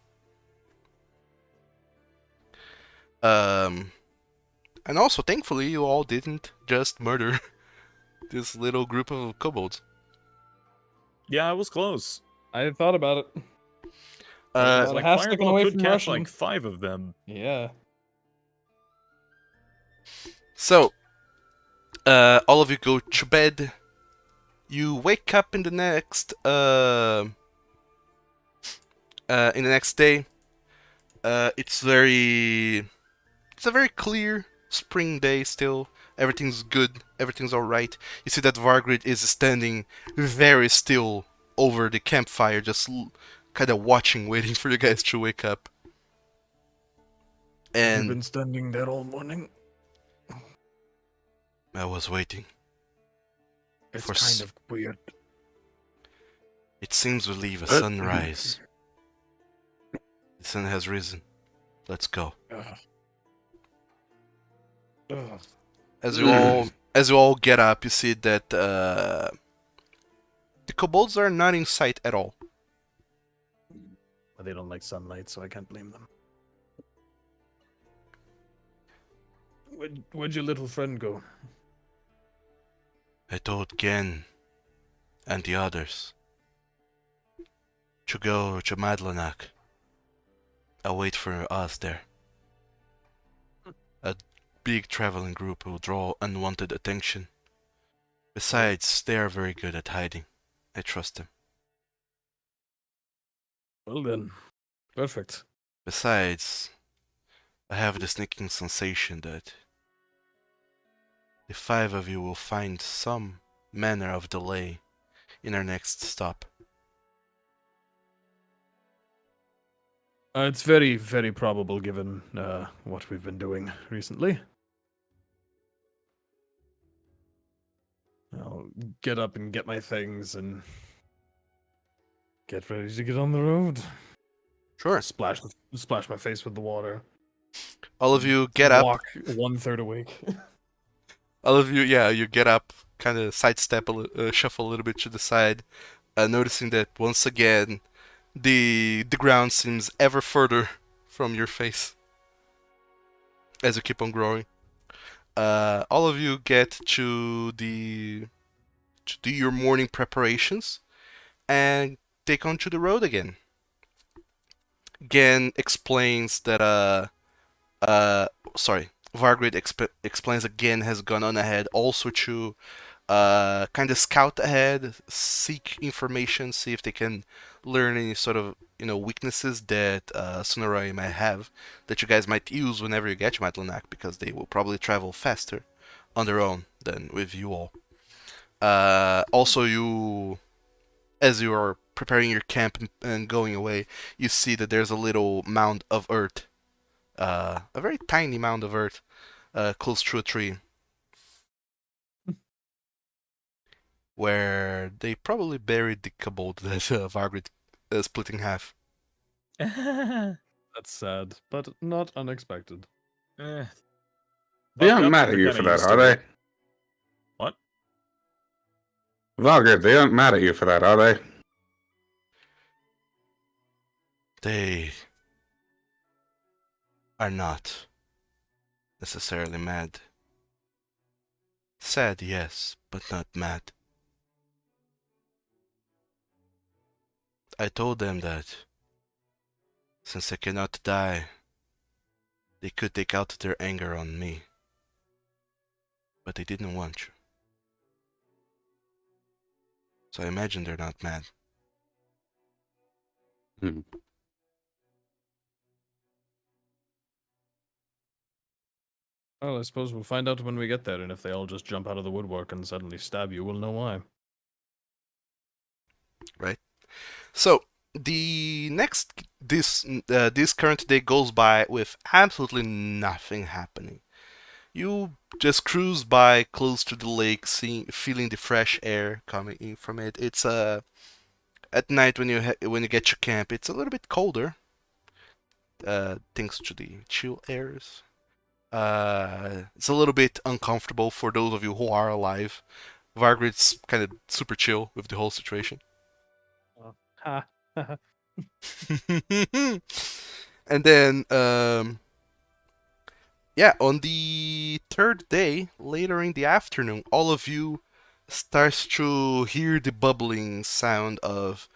And also, thankfully, you all didn't just murder this little group of kobolds. Yeah, I was close. I thought about it. Like half sticking Fireball away could from catch Russian. like 5 of them. Yeah. So, all of you go to bed. You wake up in the next day. It's a very clear spring day still. Everything's good. Everything's all right. You see that Vargrid is standing very still over the campfire, just kind of watching, waiting for you guys to wake up. You've And been standing there all morning. I was waiting. It's For kind of weird. It seems we leave a sunrise. The sun has risen. Let's go. Ugh. As you all get up, you see that the kobolds are not in sight at all. But they don't like sunlight, so I can't blame them. Where'd your little friend go? I told Gen and the others to go to Madlanach. I'll wait for us there. A big traveling group will draw unwanted attention. Besides, they are very good at hiding. I trust them. Well then, perfect. Besides, I have the sneaking sensation that the 5 of you will find some manner of delay in our next stop. It's very, very probable given what we've been doing recently. get up and get my things and get ready to get on the road. Sure. Splash my face with the water. All of you get up. Walk 1/3 awake. All of you, yeah, you get up, kind of sidestep, shuffle a little bit to the side, noticing that once again the ground seems ever further from your face as you keep on growing. All of you get to do your morning preparations and take on to the road again. Gen explains that Vargrid explains again has gone on ahead also to kind of scout ahead, seek information, see if they can learn any sort of weaknesses that Sonorai might have that you guys might use whenever you get to Madlanach, because they will probably travel faster on their own than with you all. Also, as you are preparing your camp and going away, you see that there's a little mound of earth, a very tiny mound of earth, close to a tree, where they probably buried the kobold that Vargrid split in half. That's sad, but not unexpected. Eh, They fucked aren't up, mad but at they're you kinda for that, used are to they? it. What? Vargrid, they aren't mad at you for that, are they? They are not necessarily mad. Sad, yes, but not mad. I told them that since they cannot die, they could take out their anger on me. But they didn't want to. So I imagine they're not mad. Hmm. Well, I suppose we'll find out when we get there, and if they all just jump out of the woodwork and suddenly stab you, we'll know why. Right? So this current day goes by with absolutely nothing happening. You just cruise by close to the lake, feeling the fresh air coming in from it. It's at night when you get to camp, it's a little bit colder, thanks to the chill airs. It's a little bit uncomfortable for those of you who are alive. Vargrid's kind of super chill with the whole situation. Ha. And then, yeah, on the third day, later in the afternoon, all of you starts to hear the bubbling sound of.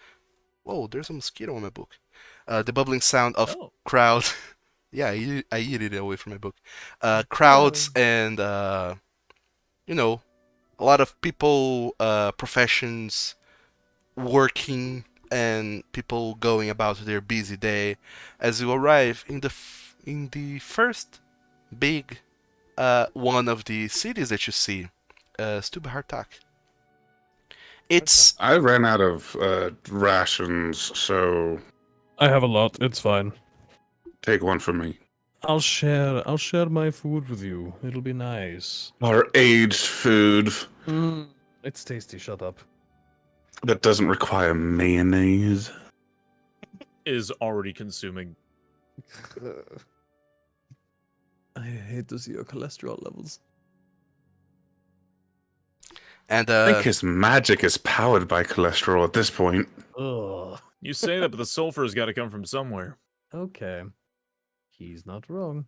Whoa, there's a mosquito on my book. The bubbling sound of Oh. crowd. Yeah, I eat it away from my book. Crowds and a lot of people, professions, working, and people going about their busy day as you arrive in the first big one of the cities that you see, Stubhartak. It's I ran out of rations, so I have a lot. It's fine. take one for me. I'll share my food with you. It'll be nice. Our aged food It's tasty. Shut up. that doesn't require mayonnaise. Is already consuming. I hate to see your cholesterol levels. and I think his magic is powered by cholesterol at this point. Ugh. You say that, but the sulfur's got to come from somewhere. Okay. He's not wrong.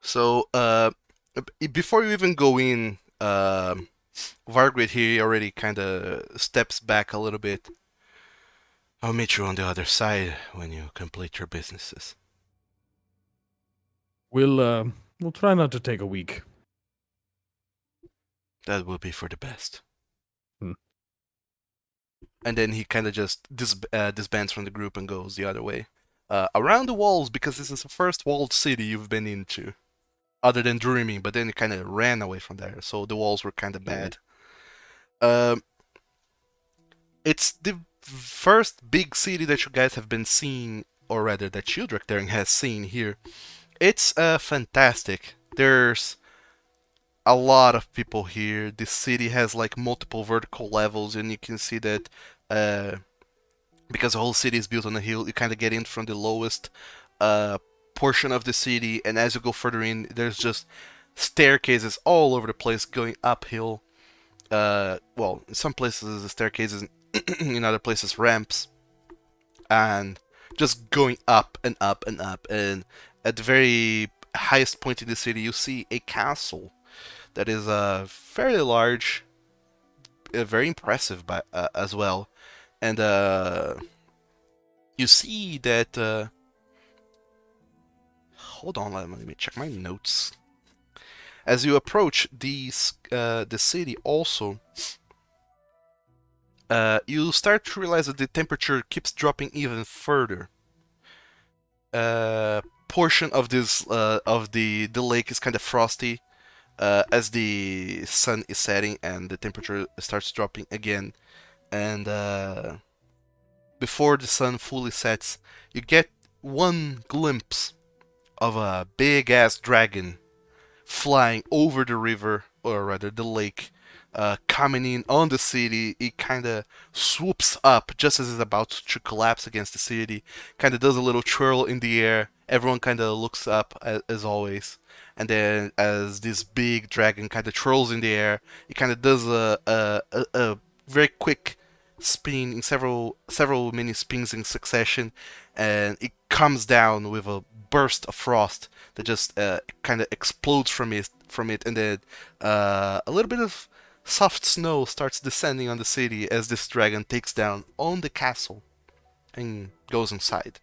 so before you even go in, Vargrid here already kind of steps back a little bit. I'll meet you on the other side when you complete your businesses. We'll try not to take a week. That will be for the best. Hmm. And then he kind of just disbands from the group and goes the other way. Around the walls, because this is the first walled city you've been into. Other than dreaming, but then he kind of ran away from there, so the walls were kind of bad. It's the first big city that you guys have been seeing, or rather that you, Drachdarin, has seen here. It's fantastic. There's a lot of people here. This city has like multiple vertical levels, and you can see that because the whole city is built on a hill, you kind of get in from the lowest portion of the city, and as you go further in, there's just staircases all over the place going uphill. Well, in some places the staircases, in other places ramps, and just going up and up and up. And at the very highest point in the city, you see a castle that is fairly large, very impressive as well. And you see that. Hold on, let me check my notes. As you approach the city, also, you start to realize that the temperature keeps dropping even further. Portion of this of the lake is kind of frosty as the sun is setting and the temperature starts dropping again. And before the sun fully sets, you get one glimpse of a big ass dragon flying over the river, or rather the lake, coming in on the city. It kind of swoops up just as it's about to collapse against the city, kind of does a little twirl in the air. Everyone kind of looks up as always, and then as this big dragon kind of twirls in the air, it kind of does a very quick spin in several mini spins in succession, and it comes down with a burst of frost that just kind of explodes from it, and then a little bit of soft snow starts descending on the city as this dragon takes down on the castle and goes inside.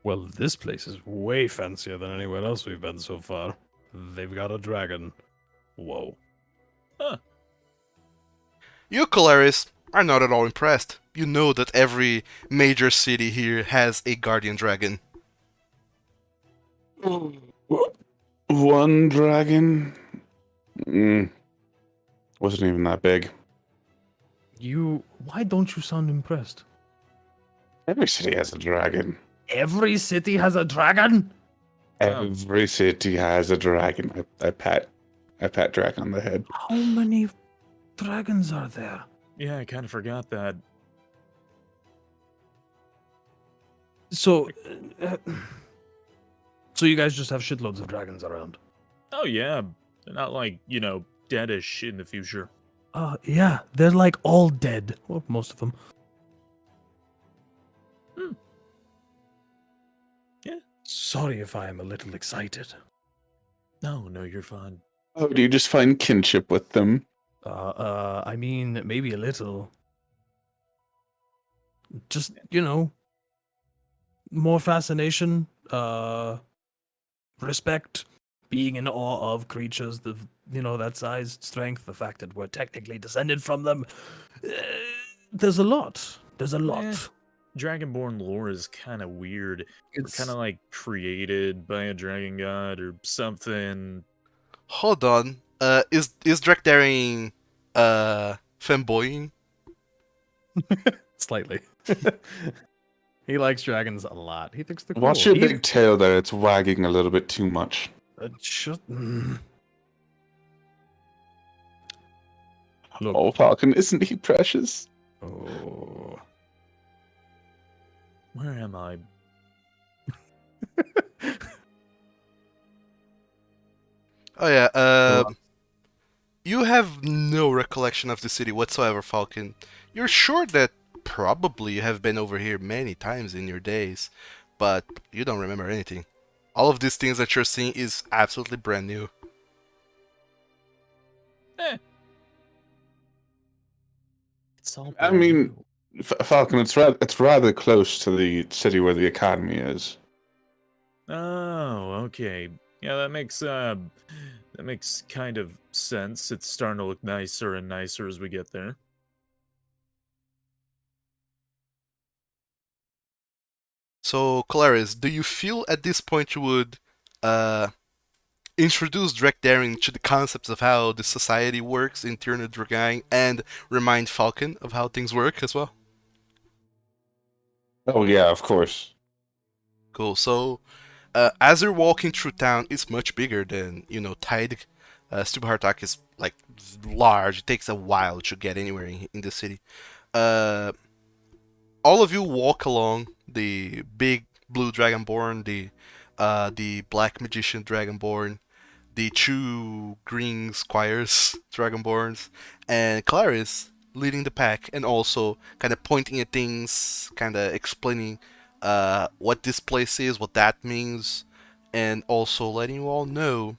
Well, this place is way fancier than anywhere else we've been so far. They've got a dragon. Whoa. You, Kolarys, are not at all impressed. You know that every major city here has a guardian dragon. One dragon? Wasn't even that big. Why don't you sound impressed? Every city has a dragon. Every city has a dragon? Every city has a dragon. I pat Dragon on the head. How many dragons are there? Yeah, I kind of forgot that. So you guys just have shitloads of dragons around? Oh yeah, they're not like, deadish in the future. Yeah, they're like all dead. Well, most of them. Yeah. Sorry if I am a little excited. No, you're fine. Oh, do you just find kinship with them? I mean, maybe a little. Just, more fascination, respect, being in awe of creatures, that size, strength, the fact that we're technically descended from them. There's a lot. Yeah. Dragonborn lore is kind of weird. It's kind of like created by a dragon god or something. Hold on. Is Drachdarin femboying? Slightly. He likes dragons a lot. He thinks they're cool. Watch your big tail there. It's wagging a little bit too much. Look. Oh, Falkan, isn't he precious? Oh. Where am I? Oh yeah, you have no recollection of the city whatsoever, Falkan. You're sure that probably you have been over here many times in your days, but you don't remember anything. All of these things that you're seeing is absolutely brand new. It's all I mean, Falkan, it's rather close to the city where the academy is. Oh, okay. Yeah, that makes kind of sense. It's starting to look nicer and nicer as we get there. So, Kolarys, do you feel at this point you would introduce Drachdarin to the concepts of how the society works in Tirna Dragain and remind Falkan of how things work as well? Oh yeah, of course. Cool. So, As you're walking through town, it's much bigger than Tide. Stubhartak is like large. It takes a while to get anywhere in the city. Uh, all of you walk along the big blue dragonborn, the black magician dragonborn, the two green squires dragonborns, and Kolarys leading the pack and also kind of pointing at things, kind of explaining what this place is, what that means, and also letting you all know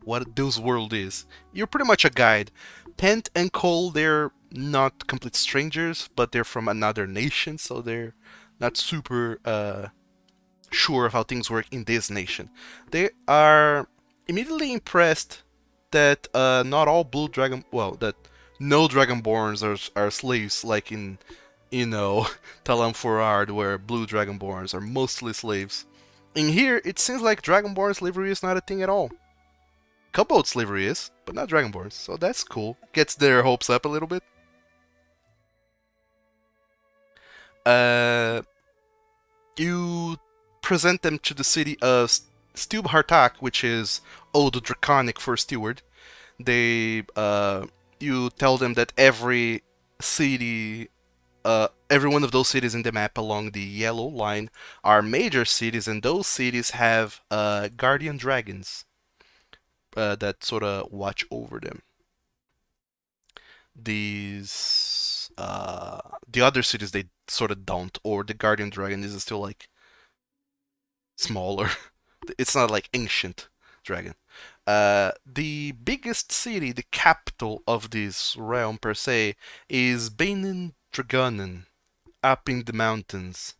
what this world is. You're pretty much a guide. Pent and Cole, they're not complete strangers, but they're from another nation, so they're not super sure of how things work in this nation. They are immediately impressed that not all blue dragon, well, that no dragonborns are slaves, like in Talam Forard, where blue dragonborns are mostly slaves. In here, it seems like dragonborn slavery is not a thing at all. Kobold slavery is, but not dragonborns, so that's cool. Gets their hopes up a little bit. You present them to the city of Stubhartak, which is Old Draconic for steward. You tell them that every city, every one of those cities in the map along the yellow line are major cities, and those cities have guardian dragons that sort of watch over them. The other cities, they sort of don't, or the guardian dragon is still like smaller. It's not like ancient dragon. The biggest city, the capital of this realm per se, is Bainin Draganen, up in the mountains.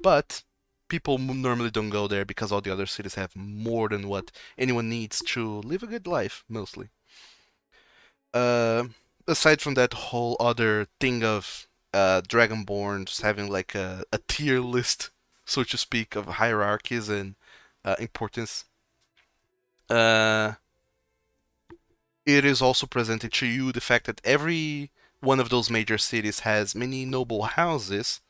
But people normally don't go there because all the other cities have more than what anyone needs to live a good life, mostly. Aside from that whole other thing of Dragonborns having like a tier list, so to speak, of hierarchies and importance, it is also presented to you the fact that every one of those major cities has many noble houses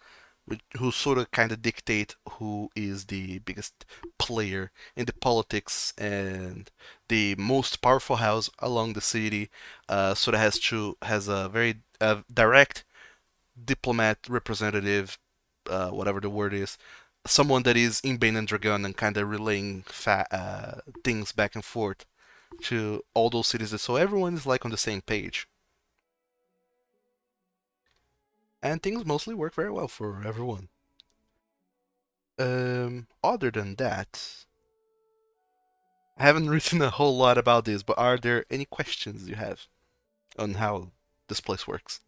who sort of kind of dictate who is the biggest player in the politics, and the most powerful house along the city sort of has a very direct diplomat representative, whatever the word is, someone that is in Bane and Dragon and kind of relaying things back and forth to all those cities, so everyone is like on the same page. And things mostly work very well for everyone. Other than that, I haven't written a whole lot about this, but are there any questions you have on how this place works?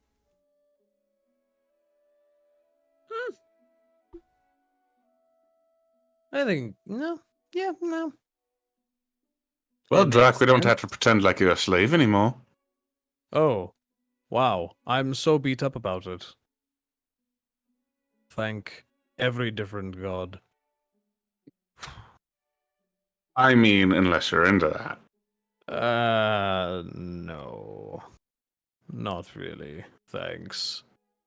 I think no. Yeah, no. Well, It Drac, makes we don't sense. have to pretend like you're a slave anymore. Oh, wow! I'm so beat up about it. Thank every different god. I mean, unless you're into that. No. Not really, thanks.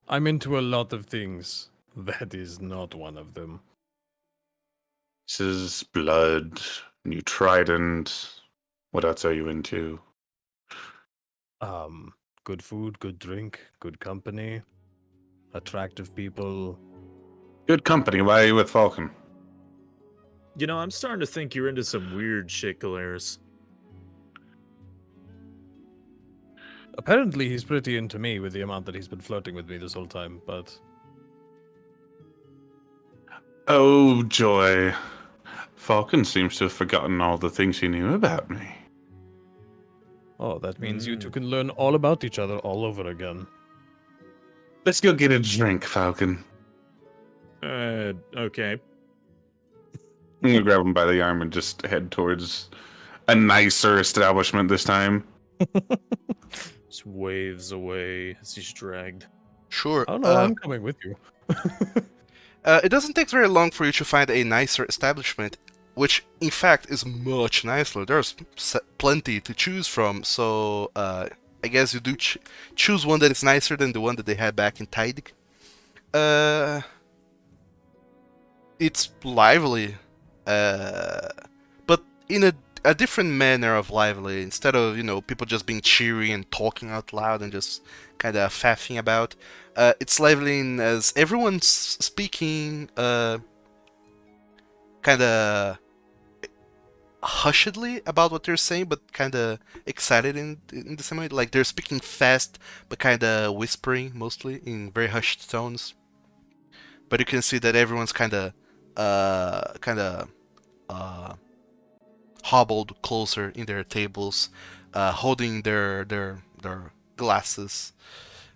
I'm into a lot of things. That is not one of them. This is blood, new trident. What else are you into? Good food, good drink, good company, attractive people. Good company. Why are you with Falkan? You know, I'm starting to think you're into some weird shit, Kolarys. Apparently, he's pretty into me with the amount that he's been flirting with me this whole time, but Oh, joy. Falcon seems to have forgotten all the things he knew about me. oh, that means you two can learn all about each other all over again. Let's go get a drink, Falcon. Okay. I'm gonna grab him by the arm and just head towards a nicer establishment this time. Just waves away as he's dragged. Sure. Oh no, I'm coming with you. It doesn't take very long for you to find a nicer establishment, which in fact is much nicer. There's plenty to choose from, so I guess you do choose one that is nicer than the one that they had back in Tide. it's lively, but in a different manner of lively. Instead of people just being cheery and talking out loud and just kind of faffing about, it's lively as everyone's speaking kind of hushedly about what they're saying, but kind of excited in the same way. Like they're speaking fast, but kind of whispering mostly in very hushed tones. But you can see that everyone's kind of hobbled closer in their tables, holding their glasses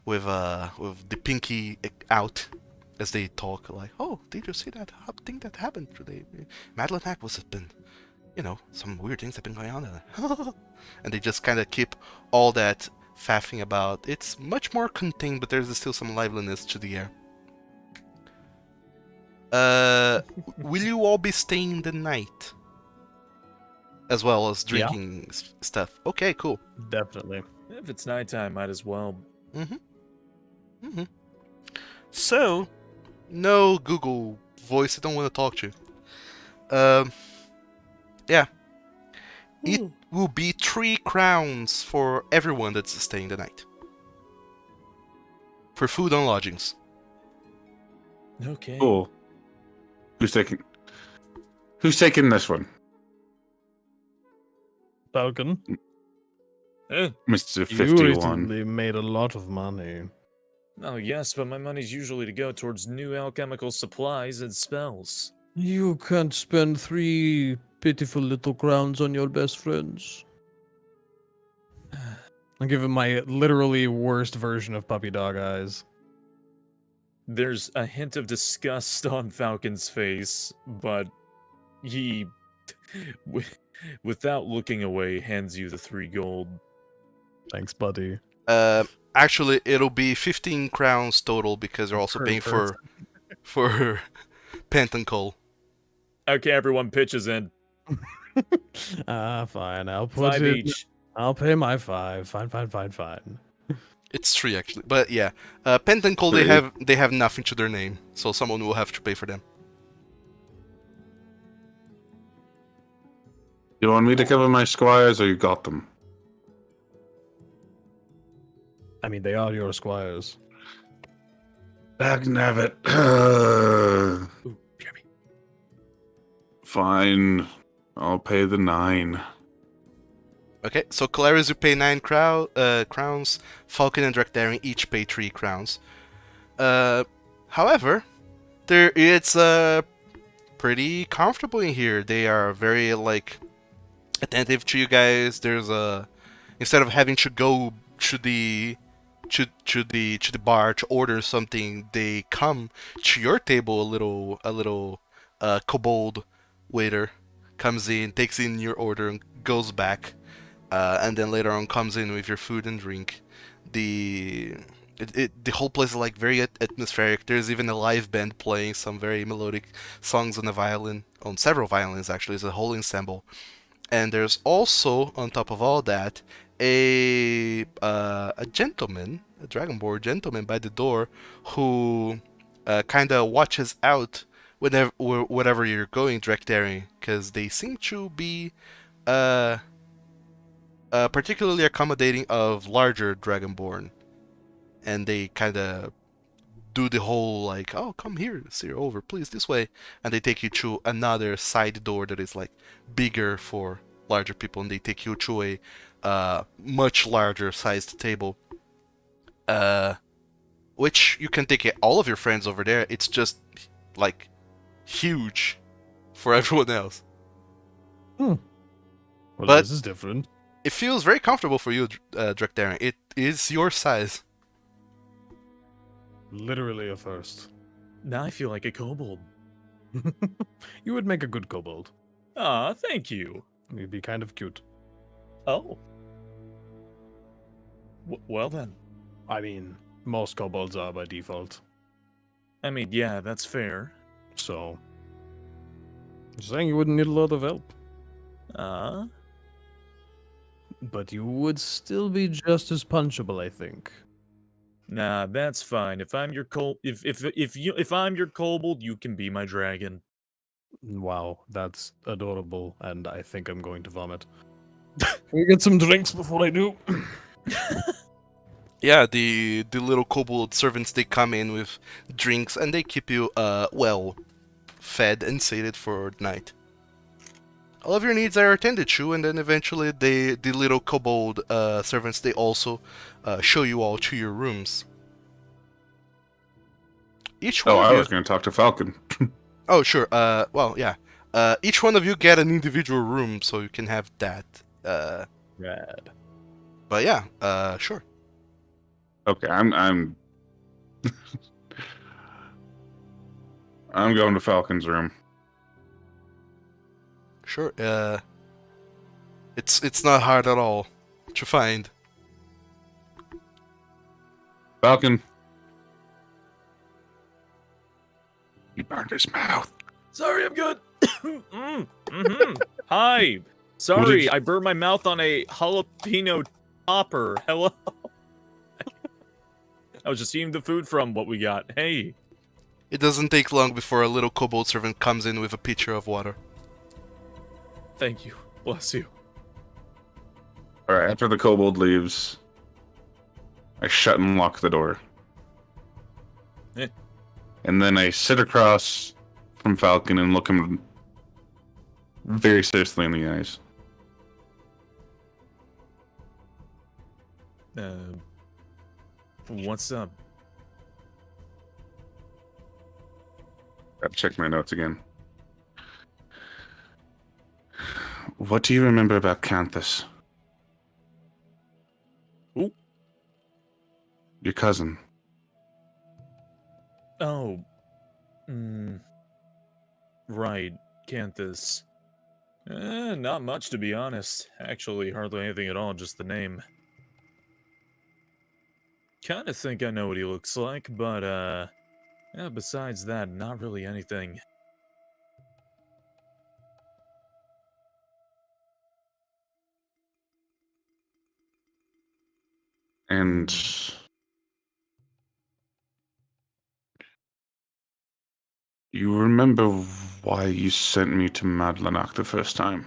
with the pinky out as they talk. Like, oh, did you see that thing that happened today? Madlanach was been, some weird things have been going on. And they just kind of keep all that faffing about. It's much more contained, but there's still some liveliness to the air. Will you all be staying the night? As well as drinking stuff. Okay, cool. Definitely. If it's nighttime, might as well. So, no Google Voice, I don't want to talk to you. Yeah. It will be 3 crowns for everyone that's staying the night. For food and lodgings. Okay. Cool. Who's taking this one? Falkan, Mr. you 51. recently made a lot of money. Oh, yes, but my money's usually to go towards new alchemical supplies and spells. You can't spend 3 pitiful little crowns on your best friends. I'll give him my literally worst version of puppy dog eyes. There's a hint of disgust on Falcon's face, but he, without looking away, hands you the 3 gold. Thanks, buddy. Actually, it'll be 15 crowns total because you're also paying for pent and coal. Okay, everyone pitches in. Fine. I'll put 5 it. each. I'll pay my 5. Fine. It's 3 actually, but yeah, pent and coal they have nothing to their name, so someone will have to pay for them. You want me to cover my squires, or you got them? I mean, they are your squires. Bagnabbit. Ooh, Jeremy. Fine. I'll pay the 9. Okay, so Kolarys you pay 9 crowns, Falkan and Drachdarin each pay 3 crowns. However, it's pretty comfortable in here. They are very attentive to you guys. There's instead of having to go to the bar to order something, they come to your table. A little kobold waiter comes in, takes in your order, and goes back. And then later on comes in with your food and drink. The whole place is very atmospheric. There's even a live band playing some very melodic songs on a violin, on several violins actually. It's a whole ensemble. And there's also, on top of all that, a gentleman, a dragonborn gentleman by the door, who kind of watches out wherever you're going, Drachdarin, because they seem to be particularly accommodating of larger dragonborn, and they kind of do the whole oh, come here, steer over, please, this way, and they take you to another side door that is bigger for larger people, and they take you to a much larger sized table, which you can take all of your friends over there. It's just huge for everyone else. Well, But this is different. it feels very comfortable for you, Drachdarin. It is your size. Literally a first. Now I feel like a kobold. You would make a good kobold. Aw, thank you. You'd be kind of cute. Oh. Well then. I mean, most kobolds are by default. I mean, yeah, that's fair. So, just saying you wouldn't need a lot of help. But you would still be just as punchable, I think. Nah, that's fine. If I'm your if I'm your kobold, you can be my dragon. Wow, that's adorable, and I think I'm going to vomit. Can we get some drinks before I do? Yeah, the little kobold servants, they come in with drinks and they keep you well fed and sated for the night. All of your needs are attended to, and then eventually the little kobold servants, they also show you all to your rooms. Each one Oh, of I you. was going to talk to Falcon. Oh, sure. Well, yeah. Each one of you get an individual room, so you can have that. Rad. But yeah. Sure. Okay, I'm I'm going to Falcon's room. Sure. It's not hard at all to find. Falcon. He burned his mouth. Sorry, I'm good. Hi. What Sorry, did you- I burned my mouth on a jalapeno topper. Hello. I was just eating the food from what we got. Hey. It doesn't take long before a little kobold servant comes in with a pitcher of water. Thank you. Bless you. All right, after the kobold leaves, I shut and lock the door. Eh. And then I sit across from Falcon and look him very seriously in the eyes. What's up? Gotta check my notes again. What do you remember about Canthus? Who? Your cousin. Oh. Right. Canthus. Not much, to be honest. Actually, hardly anything at all, just the name. Kinda think I know what he looks like, but, yeah, besides that, not really anything. And you remember why you sent me to Madlanach the first time?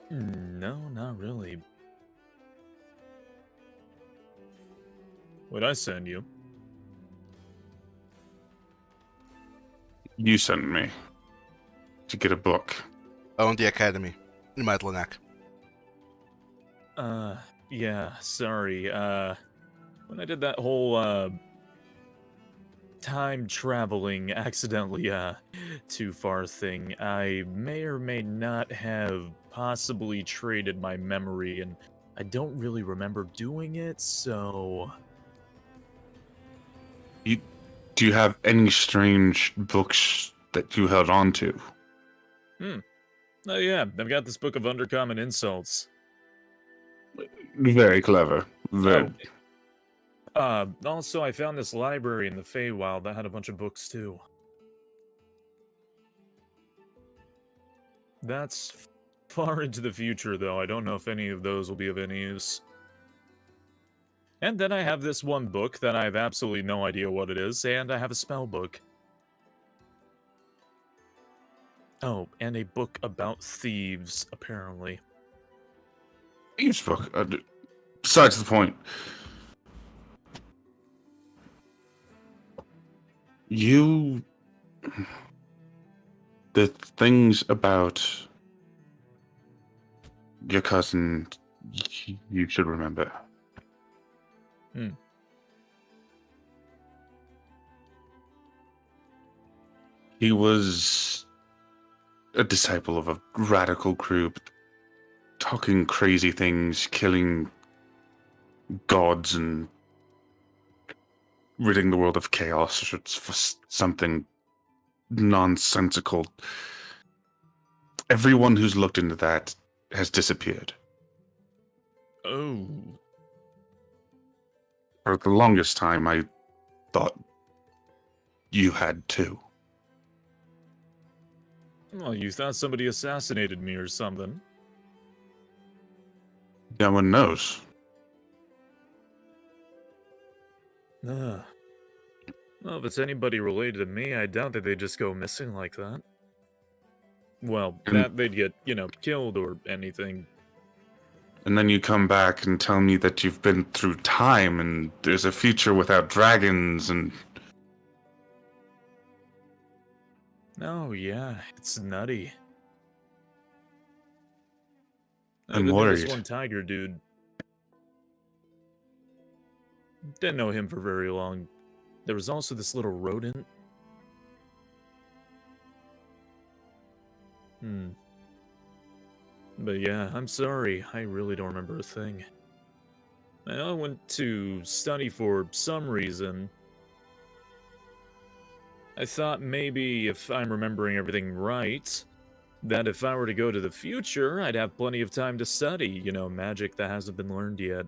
No, not really. What'd I send you? You sent me to get a book. On the academy in Madlanach. Yeah, sorry. When I did that whole, time traveling accidentally, too far thing, I may or may not have possibly traded my memory, and I don't really remember doing it, so... Do you have any strange books that you held on to? Oh yeah, I've got this book of undercommon insults. Very clever. Very. Also I found this library in the Feywild that had a bunch of books too. That's far into the future, though. I don't know if any of those will be of any use. And then I have this one book that I have absolutely no idea what it is, and I have a spell book. Oh, and a book about thieves, apparently. Each book. Besides the point. You. The things about your cousin, you should remember. He was a disciple of a radical group, talking crazy things, killing gods, and ridding the world of chaos for something nonsensical. Everyone who's looked into that has disappeared. Oh. For the longest time, I thought you had too. Well, you thought somebody assassinated me or something. No one knows. Ugh. Well, if it's anybody related to me, I doubt that they'd just go missing like that. Well, And- that they'd get, killed or anything. And then you come back and tell me that you've been through time and there's a future without dragons and... Oh, yeah, it's nutty. I'm But there was worried. one tiger dude. Didn't know him for very long. There was also this little rodent. But yeah, I'm sorry. I really don't remember a thing. I went to study for some reason. I thought maybe if I'm remembering everything right, that if I were to go to the future, I'd have plenty of time to study, magic that hasn't been learned yet.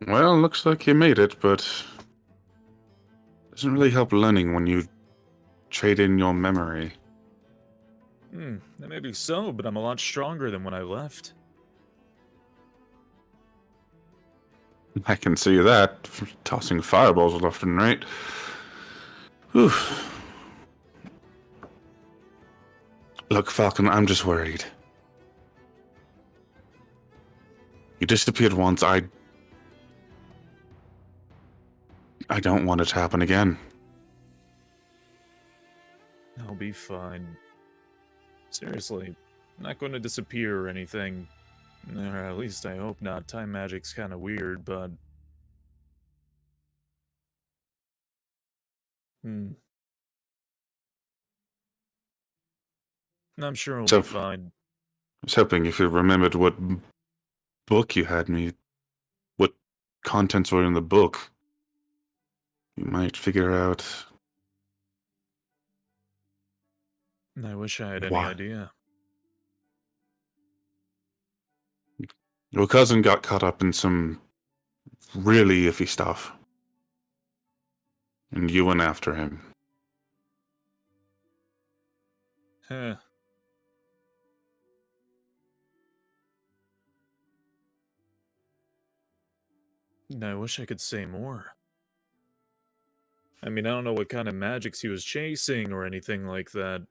Well, looks like you made it, but... doesn't really help learning when you trade in your memory. That may be so, but I'm a lot stronger than when I left. I can see that, tossing fireballs left and right. Whew. Look, Falcon, I'm just worried. You disappeared once, I don't want it to happen again. I'll be fine. Seriously, I'm not going to disappear or anything. Or at least I hope not. Time magic's kind of weird, but... I'm sure I'll So- be fine. I was hoping if you remembered what book you had me, what contents were in the book, you might figure out I wish I had any why. idea. Your cousin got caught up in some really iffy stuff. And you went after him. Huh. I wish I could say more. I mean, I don't know what kind of magics he was chasing or anything like that.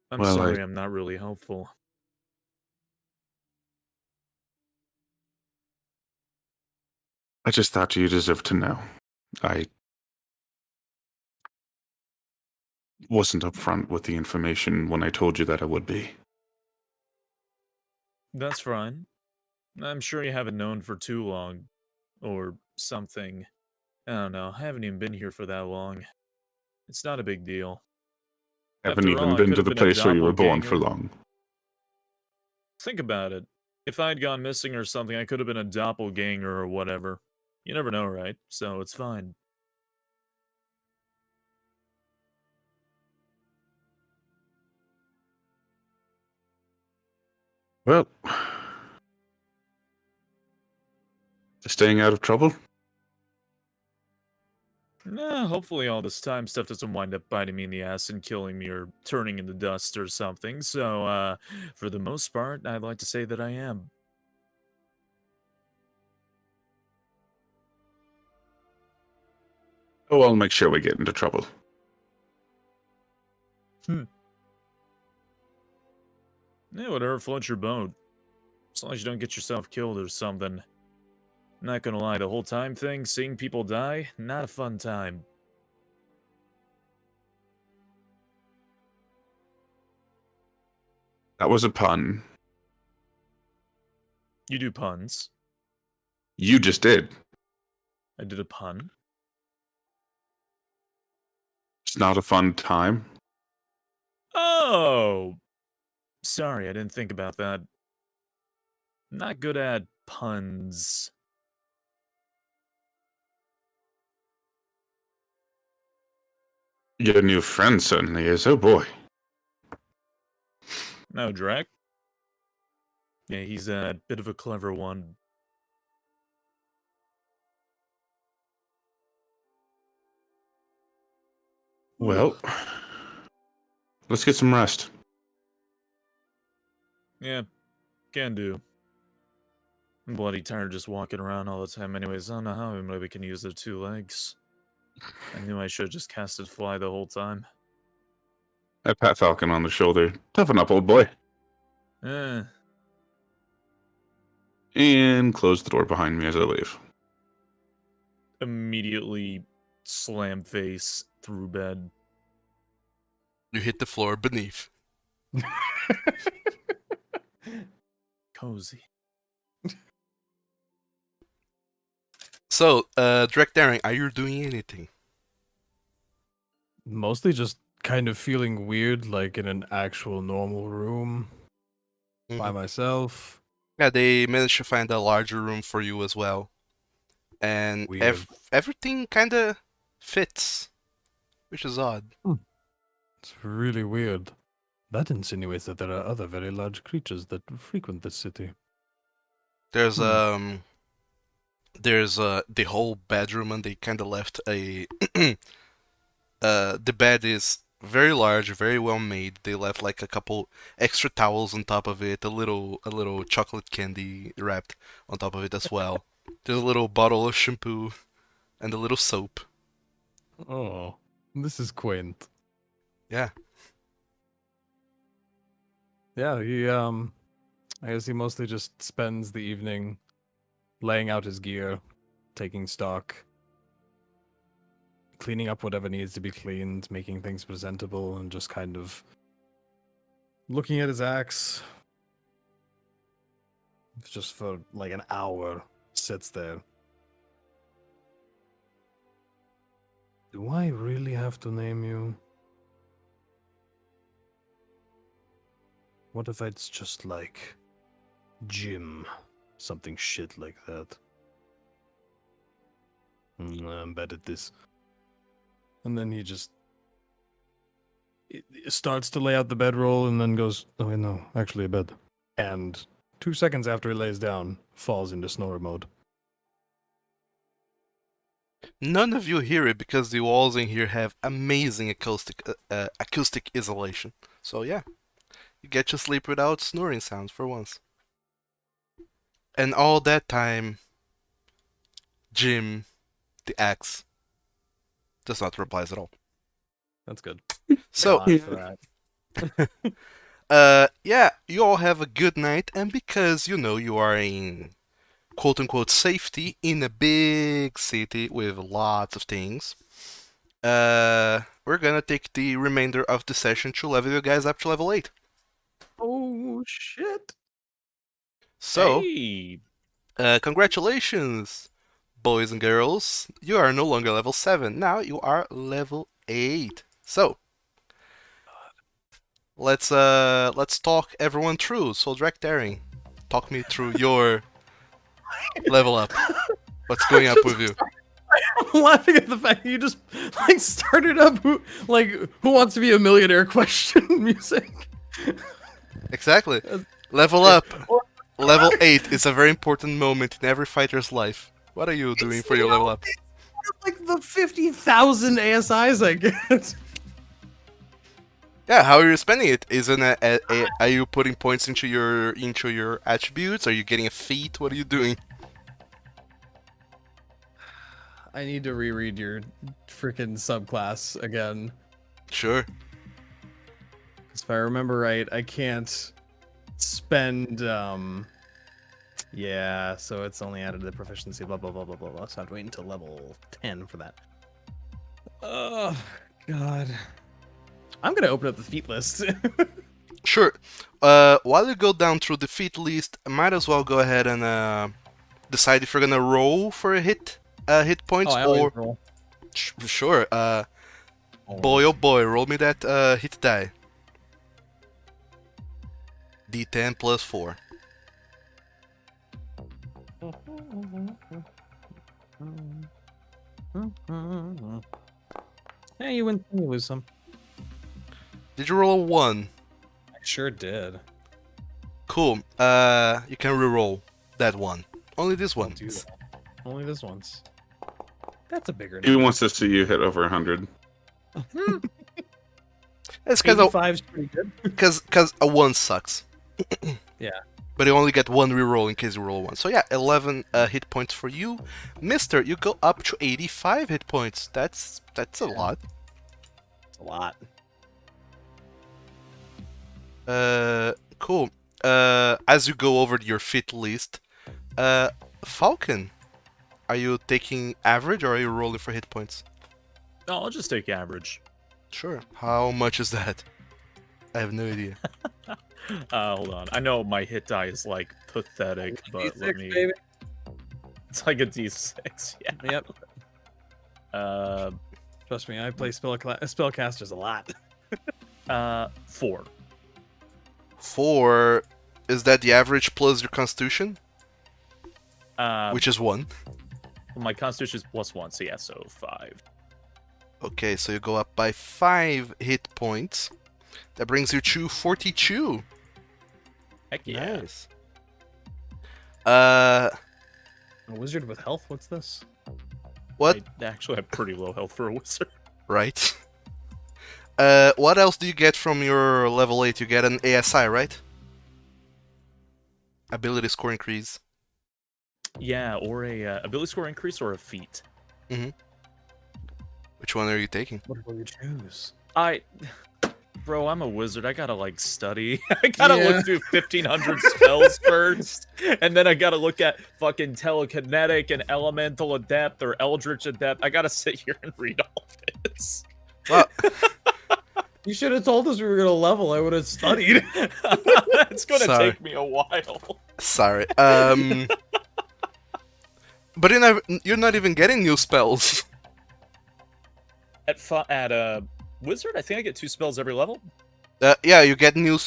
I'm Well, sorry I'm not really helpful. I just thought you deserved to know. I wasn't upfront with the information when I told you that I would be. That's fine. I'm sure you haven't known for too long. Or something. I don't know, I haven't even been here for that long. It's not a big deal. Haven't After all, even I been could to have the been a place where you were born for doppelganger. long. Think about it. If I had gone missing or something, I could have been a doppelganger or whatever. You never know, right? So it's fine. Well, staying out of trouble? Nah, hopefully all this time stuff doesn't wind up biting me in the ass and killing me or turning into dust or something. So, for the most part, I'd like to say that I am. Oh, I'll make sure we get into trouble. Yeah, whatever floats your boat. As long as you don't get yourself killed or something. Not gonna lie, the whole time thing, seeing people die, not a fun time. That was a pun. You do puns. You just did. I did a pun. It's not a fun time. Oh! Sorry, I didn't think about that. Not good at puns. Your new friend certainly is. Oh boy. No, Drek? Yeah, he's a bit of a clever one. Well, let's get some rest. Yeah, Can do. I'm bloody tired just walking around all the time anyways. I don't know how anybody can use their 2 legs. I knew I should have just casted fly the whole time. I pat Falcon on the shoulder. Toughen up, old boy. Eh. And close the door behind me as I leave. Immediately slam face through bed. You hit the floor beneath. Cozy. So, Drachdarin, are you doing anything? Mostly just kind of feeling weird, like in an actual normal room by Mhm. myself. Yeah, they managed to find a larger room for you as well. And Weird. everything kind of fits, which is odd. It's really weird. That insinuates that there are other very large creatures that frequent this city. There's Hmm. the whole bedroom, and they kind of left a the bed is very large, very well made. They left like a couple extra towels on top of it, a little chocolate candy wrapped on top of it as well. There's a little bottle of shampoo and a little soap. Oh, this is quaint. Yeah. Yeah, I guess he mostly just spends the evening laying out his gear, taking stock, cleaning up whatever needs to be cleaned, making things presentable, and just kind of looking at his axe. Just for like an hour, sits there. Do I really have to name you? What if it's just like Jim? Something shit like that. I'm bad at this. And then he just starts to lay out the bedroll and then goes, oh, wait, no, actually a bed. And 2 seconds after he lays down, falls into snore mode. None of you hear it because the walls in here have amazing acoustic isolation. So yeah, you get to sleep without snoring sounds for once. And all that time, Jim, the axe, does not reply at all. That's good. So, God for that. yeah, you all have a good night, and because you are in quote-unquote safety in a big city with lots of things, we're gonna take the remainder of the session to level you guys up to level 8. Oh, shit. So, Hey! congratulations, boys and girls. You are no longer level 7. Now you are level 8. So, let's talk everyone through. So, Drachdarin, talk me through your level up. What's going up with you? I'm laughing at the fact that you just like started up who wants to be a millionaire question music. Exactly. Level up. Level 8 is a very important moment in every fighter's life. What are you doing for your level up? Like the 50,000 ASIs I get. Yeah, how are you spending it? Are you putting points into your attributes? Are you getting a feat? What are you doing? I need to reread your freaking subclass again. Sure. Because if I remember right, I can't spend, yeah, so it's only added to the proficiency, blah, blah, blah, blah, blah, blah. So I have to wait until level 10 for that. Oh, God. I'm going to open up the feat list. Sure. While you go down through the feat list, I might as well go ahead and decide if you're gonna roll for a hit points I always or roll. Sure. Boy, oh boy, roll me that hit die. D10 plus 4. Yeah, you win some, you lose some. Did you roll a 1? I sure did. Cool. You can reroll that one. Only this I'll one. do that. Only this once. That's a bigger He number. wants to see you hit over 100. It's because 85's pretty good. a 1 sucks. Yeah. But you only get one reroll in case you roll one. So yeah, 11 hit points for you. Mister, you go up to 85 hit points. That's a lot. A lot. Cool. As you go over your fit list, Falkan, are you taking average or are you rolling for hit points? No, I'll just take average. Sure. How much is that? I have no idea. Hold on. I know my hit die is like pathetic, but let me. baby. It's like a D6. Yeah. Yep. Trust me, I play spellcasters a lot. 4. 4. Is that the average plus your constitution? Which Which is 1. my constitution is +1, so yeah, so 5. Okay, so you go up by 5 hit points. That brings you to 42. Heck yeah. Nice. A wizard with health? What's this? What? I actually have pretty low health for a wizard. Right. What else do you get from your level 8? You get an ASI, right? Ability score increase. Yeah, or a ability score increase or a feat. Which one are you taking? What will you choose? Bro, I'm a wizard. I gotta like study. I gotta Yeah. look through 1,500 spells first, and then I gotta look at fucking telekinetic and elemental adept or eldritch adept. I gotta sit here and read all this. Well, You should have told us we were gonna level. I would have studied. It's gonna Sorry. take me a while. sorry. But you're not even getting new spells. At wizard, I think I get 2 spells every level. Yeah, you get new.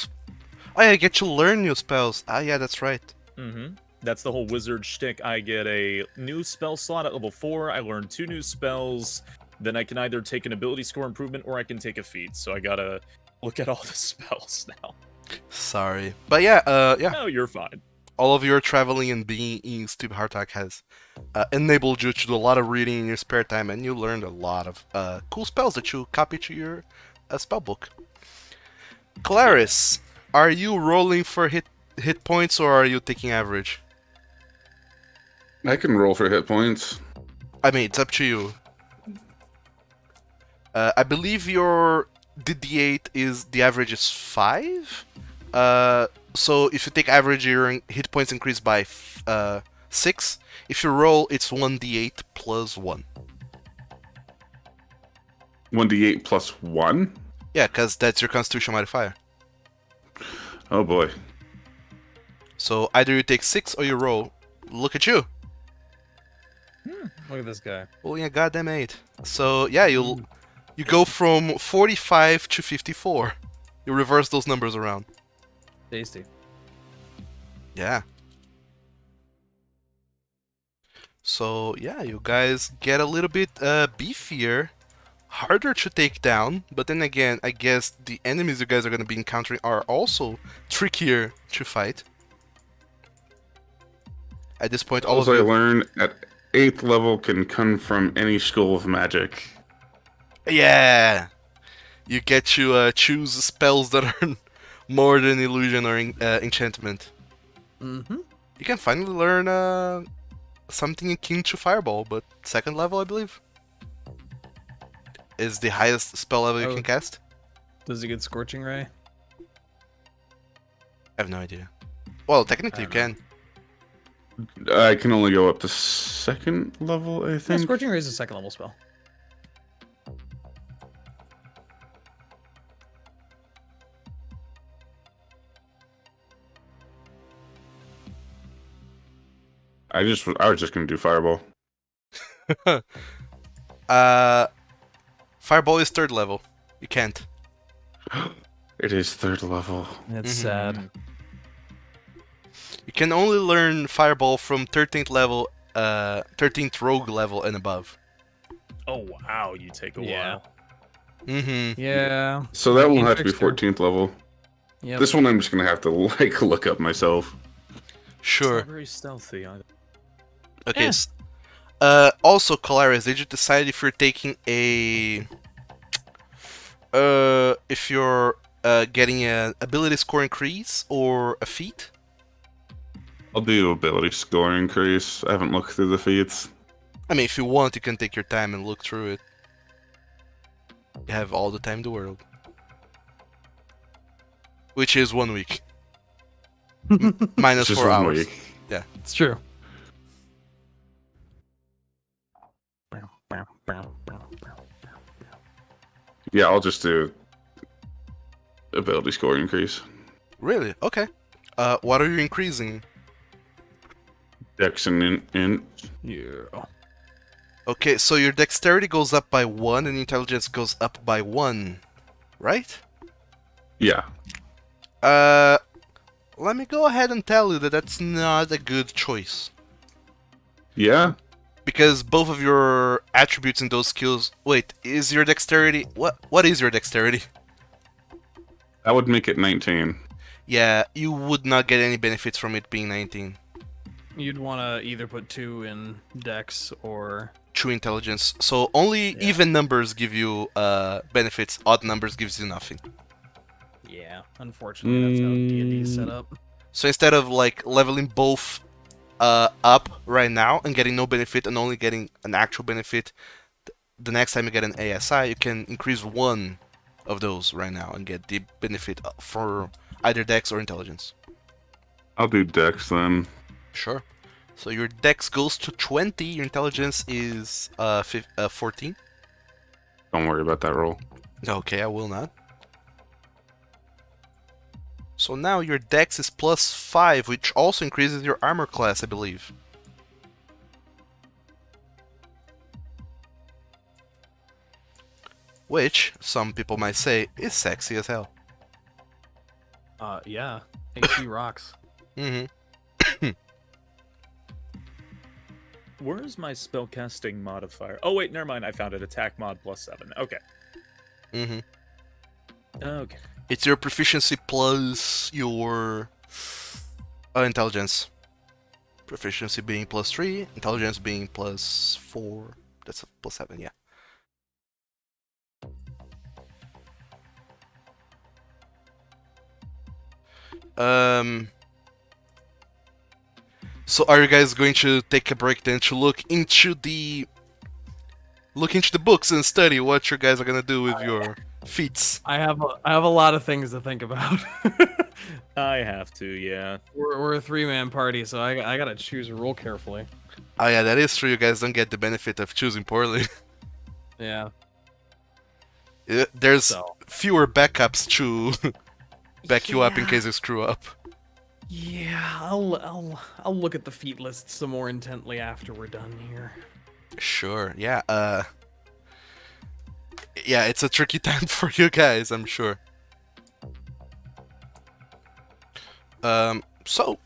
Oh yeah, you get to learn new spells. Ah, yeah, that's right. Mm-hmm. That's the whole wizard shtick. I get a new spell slot at level 4. I learn 2 new spells. Then I can either take an ability score improvement or I can take a feat. So I gotta look at all the spells now. Sorry, but yeah, yeah. No, you're fine. All of your traveling and being in Stupid Hardtack has enabled you to do a lot of reading in your spare time, and you learned a lot of cool spells that you copy to your spell book. Kolarys, are you rolling for hit points or are you taking average? I can roll for hit points. I mean, it's up to you. I believe your D8 is the average is 5. So if you take average, your hit points increase by 6. If you roll, it's 1d8 plus 1. 1d8 plus 1? Yeah, because that's your constitution modifier. Oh boy. So either you take 6 or you roll. Look at you. Look at this guy. Oh yeah, goddamn 8. So yeah, you go from 45 to 54. You reverse those numbers around. Tasty. Yeah. So yeah, you guys get a little bit beefier, harder to take down, but then again, I guess the enemies you guys are going to be encountering are also trickier to fight. At this point, all of Also, I you... learned at 8th level can come from any school of magic. Yeah! You get to choose spells that are more than illusion or enchantment. Mm-hmm. You can finally learn something akin to Fireball, but 2nd level, I believe, is the highest spell level you can cast. Does he get Scorching Ray? I have no idea. Well, technically you can. I can only go up to 2nd level, I Yeah, think. Scorching Ray is a 2nd level spell. I was just gonna do Fireball. Fireball is 3rd level. You can't. It is 3rd level. That's Mhm. sad. You can only learn Fireball from 13th level, 13th rogue level and above. Oh wow, you take a Yeah. while. Mm-hmm. Yeah. So that will Game have to be Trickster. 14th level. Yep. This one I'm just gonna have to like look up myself. It's Sure. not very stealthy either. Okay. Yeah. Also, Kolarys, did you decide if you're taking a... if you're getting an ability score increase or a feat? I'll do ability score increase. I haven't looked through the feats. I mean, if you want, you can take your time and look through it. You have all the time in the world. Which is 1 week. Minus Just 4 1 hours. week. Yeah. It's true. Yeah, I'll just do ability score increase. Really? Okay. What are you increasing? Dex and int. Yeah. Okay, so your dexterity goes up by 1 and intelligence goes up by 1, right? Yeah. Let me go ahead and tell you that that's not a good choice. Yeah? Because both of your attributes in those skills... Wait, is your dexterity... What is your dexterity? That would make it 19. Yeah, you would not get any benefits from it being 19. You'd want to either put 2 in Dex or... True intelligence. So only even numbers give you benefits, odd numbers gives you nothing. Yeah, unfortunately, that's how D&D is set up. So instead of like leveling both up right now and getting no benefit and only getting an actual benefit, the next time you get an ASI, you can increase 1 of those right now and get the benefit for either Dex or intelligence. I'll do Dex then. Sure. So your Dex goes to 20, your intelligence is 14. Don't worry about that roll. Okay, I will not. So now your Dex is plus 5, which also increases your armor class, I believe. Which, some people might say, is sexy as hell. Yeah. AC rocks. Mm-hmm. Where's my spellcasting modifier? Oh wait, never mind. I found it. Attack mod +7. Okay. Mm-hmm. Okay. It's your proficiency plus your intelligence. Proficiency being +3, intelligence being +4. That's a +7, yeah. So are you guys going to take a break then to look into the books and study what you guys are gonna do with your feats? I have a lot of things to think about. I have to, yeah. We're a 3-man party, so I gotta choose real carefully. Oh yeah, that is true. You guys don't get the benefit of choosing poorly. Yeah. There's So. fewer backups to back you up in case you screw up. Yeah, I'll look at the feat list some more intently after we're done here. Sure. Yeah. Yeah, it's a tricky time for you guys, I'm sure. So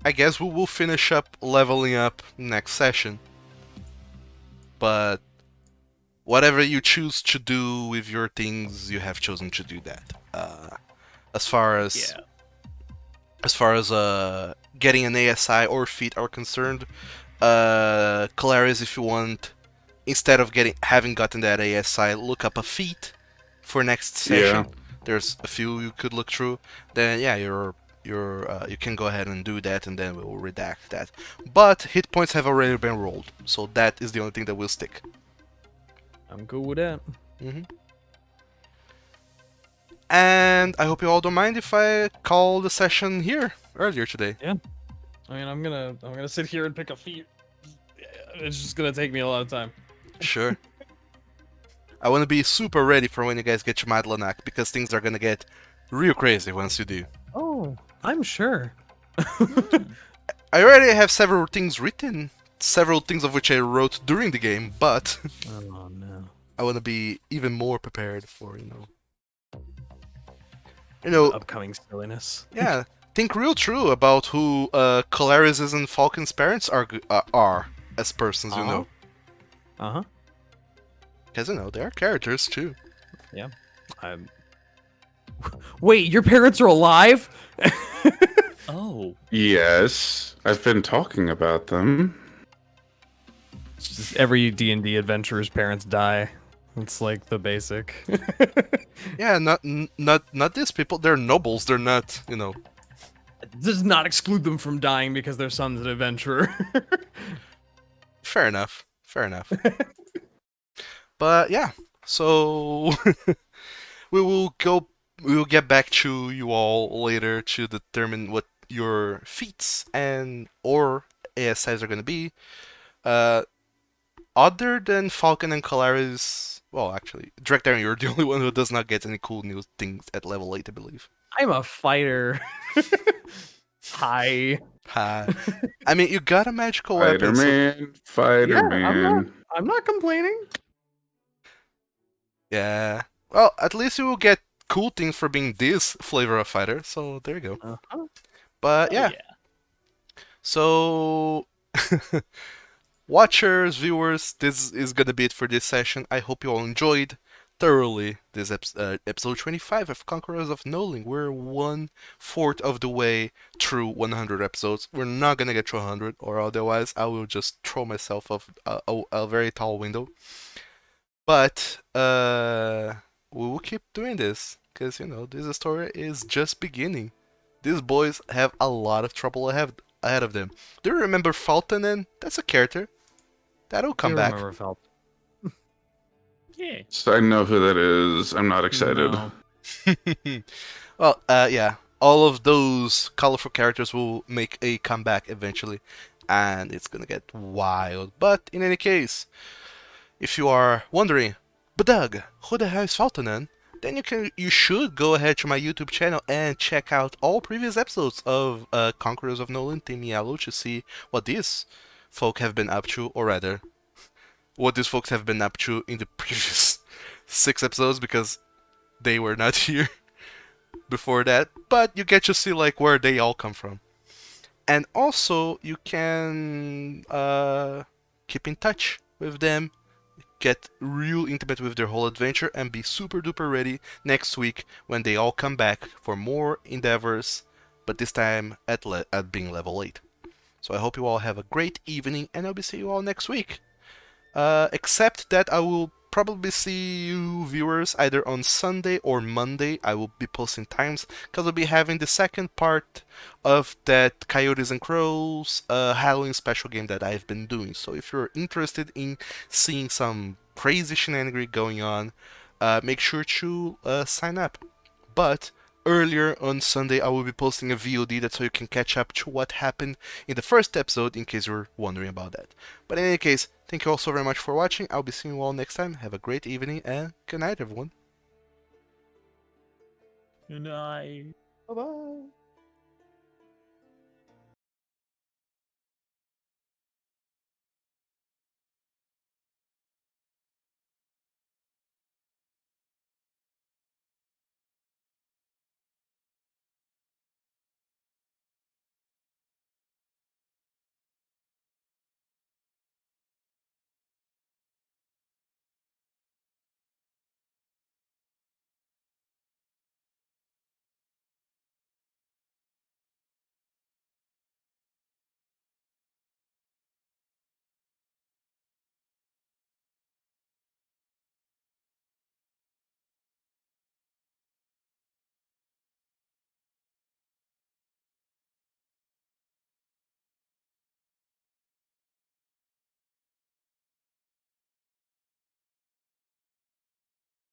I guess we will finish up leveling up next session. But whatever you choose to do with your things, you have chosen to do that. As far as getting an ASI or feat are concerned, Kolarys, if you want, instead of having gotten that ASI, look up a feat for next session. Yeah. There's a few you could look through. Then yeah, you can go ahead and do that, and then we will redact that. But hit points have already been rolled, so that is the only thing that will stick. I'm cool with that. And I hope you all don't mind if I call the session here earlier today. I mean, I'm gonna sit here and pick a feat. It's just gonna take me a lot of time. Sure. I want to be super ready for when you guys get to Madlanach, because things are gonna get real crazy once you do. Oh, I'm sure. I already have several things written, several things of which I wrote during the game, but Oh no. I want to be even more prepared for, Upcoming silliness. yeah, think real true about who Kolarys' and Falkan's parents are as persons, you know. Uh-huh. Because, they are characters, too. Yeah. Wait, your parents are alive? Oh. Yes, I've been talking about them. Just every D&D adventurer's parents die. It's like the basic. Yeah, not these people. They're nobles. They're not, does not exclude them from dying because their son's an adventurer. Fair enough. Fair enough. But yeah, so we will go. We will get back to you all later to determine what your feats and or ASIs are going to be. Other than Falkan and Kolarys, well, actually, Drachdarin, you're the only one who does not get any cool new things at level 8, I believe. I'm a fighter. Hi. I mean, you got a magical weapon. Fighter-Man. I'm not complaining. Yeah. Well, at least you will get cool things for being this flavor of fighter, so there you go. Uh-huh. But yeah. So, watchers, viewers, this is gonna be it for this session. I hope you all enjoyed thoroughly this episode 25 of Conquerors of Nolyn. We're 1/4 of the way through 100 episodes. We're not gonna get to 100, or otherwise I will just throw myself off a very tall window. But we will keep doing this because this story is just beginning. These boys have a lot of trouble ahead of them. Do you remember Falkan? That's a character that'll come back. Remember Felt. Yeah. So I know who that is. I'm not excited. No. Well, yeah. All of those colorful characters will make a comeback eventually, and it's gonna get wild. But in any case, if you are wondering, but Doug, who the hell is Falkan? Then you should go ahead to my YouTube channel and check out all previous episodes of Conquerors of Nolyn Team Yellow to see what these folk have been up to, or rather, what these folks have been up to in the previous 6 episodes, because they were not here before that. But you get to see like where they all come from, and also you can keep in touch with them, get real intimate with their whole adventure, and be super duper ready next week when they all come back for more endeavors, but this time at being level 8. So I hope you all have a great evening, and I'll be seeing you all next week. Except that I will probably see you viewers either on Sunday or Monday. I will be posting times because I'll be having the second part of that Coyotes and Crows Halloween special game that I've been doing. So if you're interested in seeing some crazy shenanigans going on, make sure to sign up. But earlier on Sunday I will be posting a VOD that's so you can catch up to what happened in the first episode in case you're wondering about that. But in any case, thank you all so very much for watching. I'll be seeing you all next time. Have a great evening and good night, everyone. Good night. Bye-bye.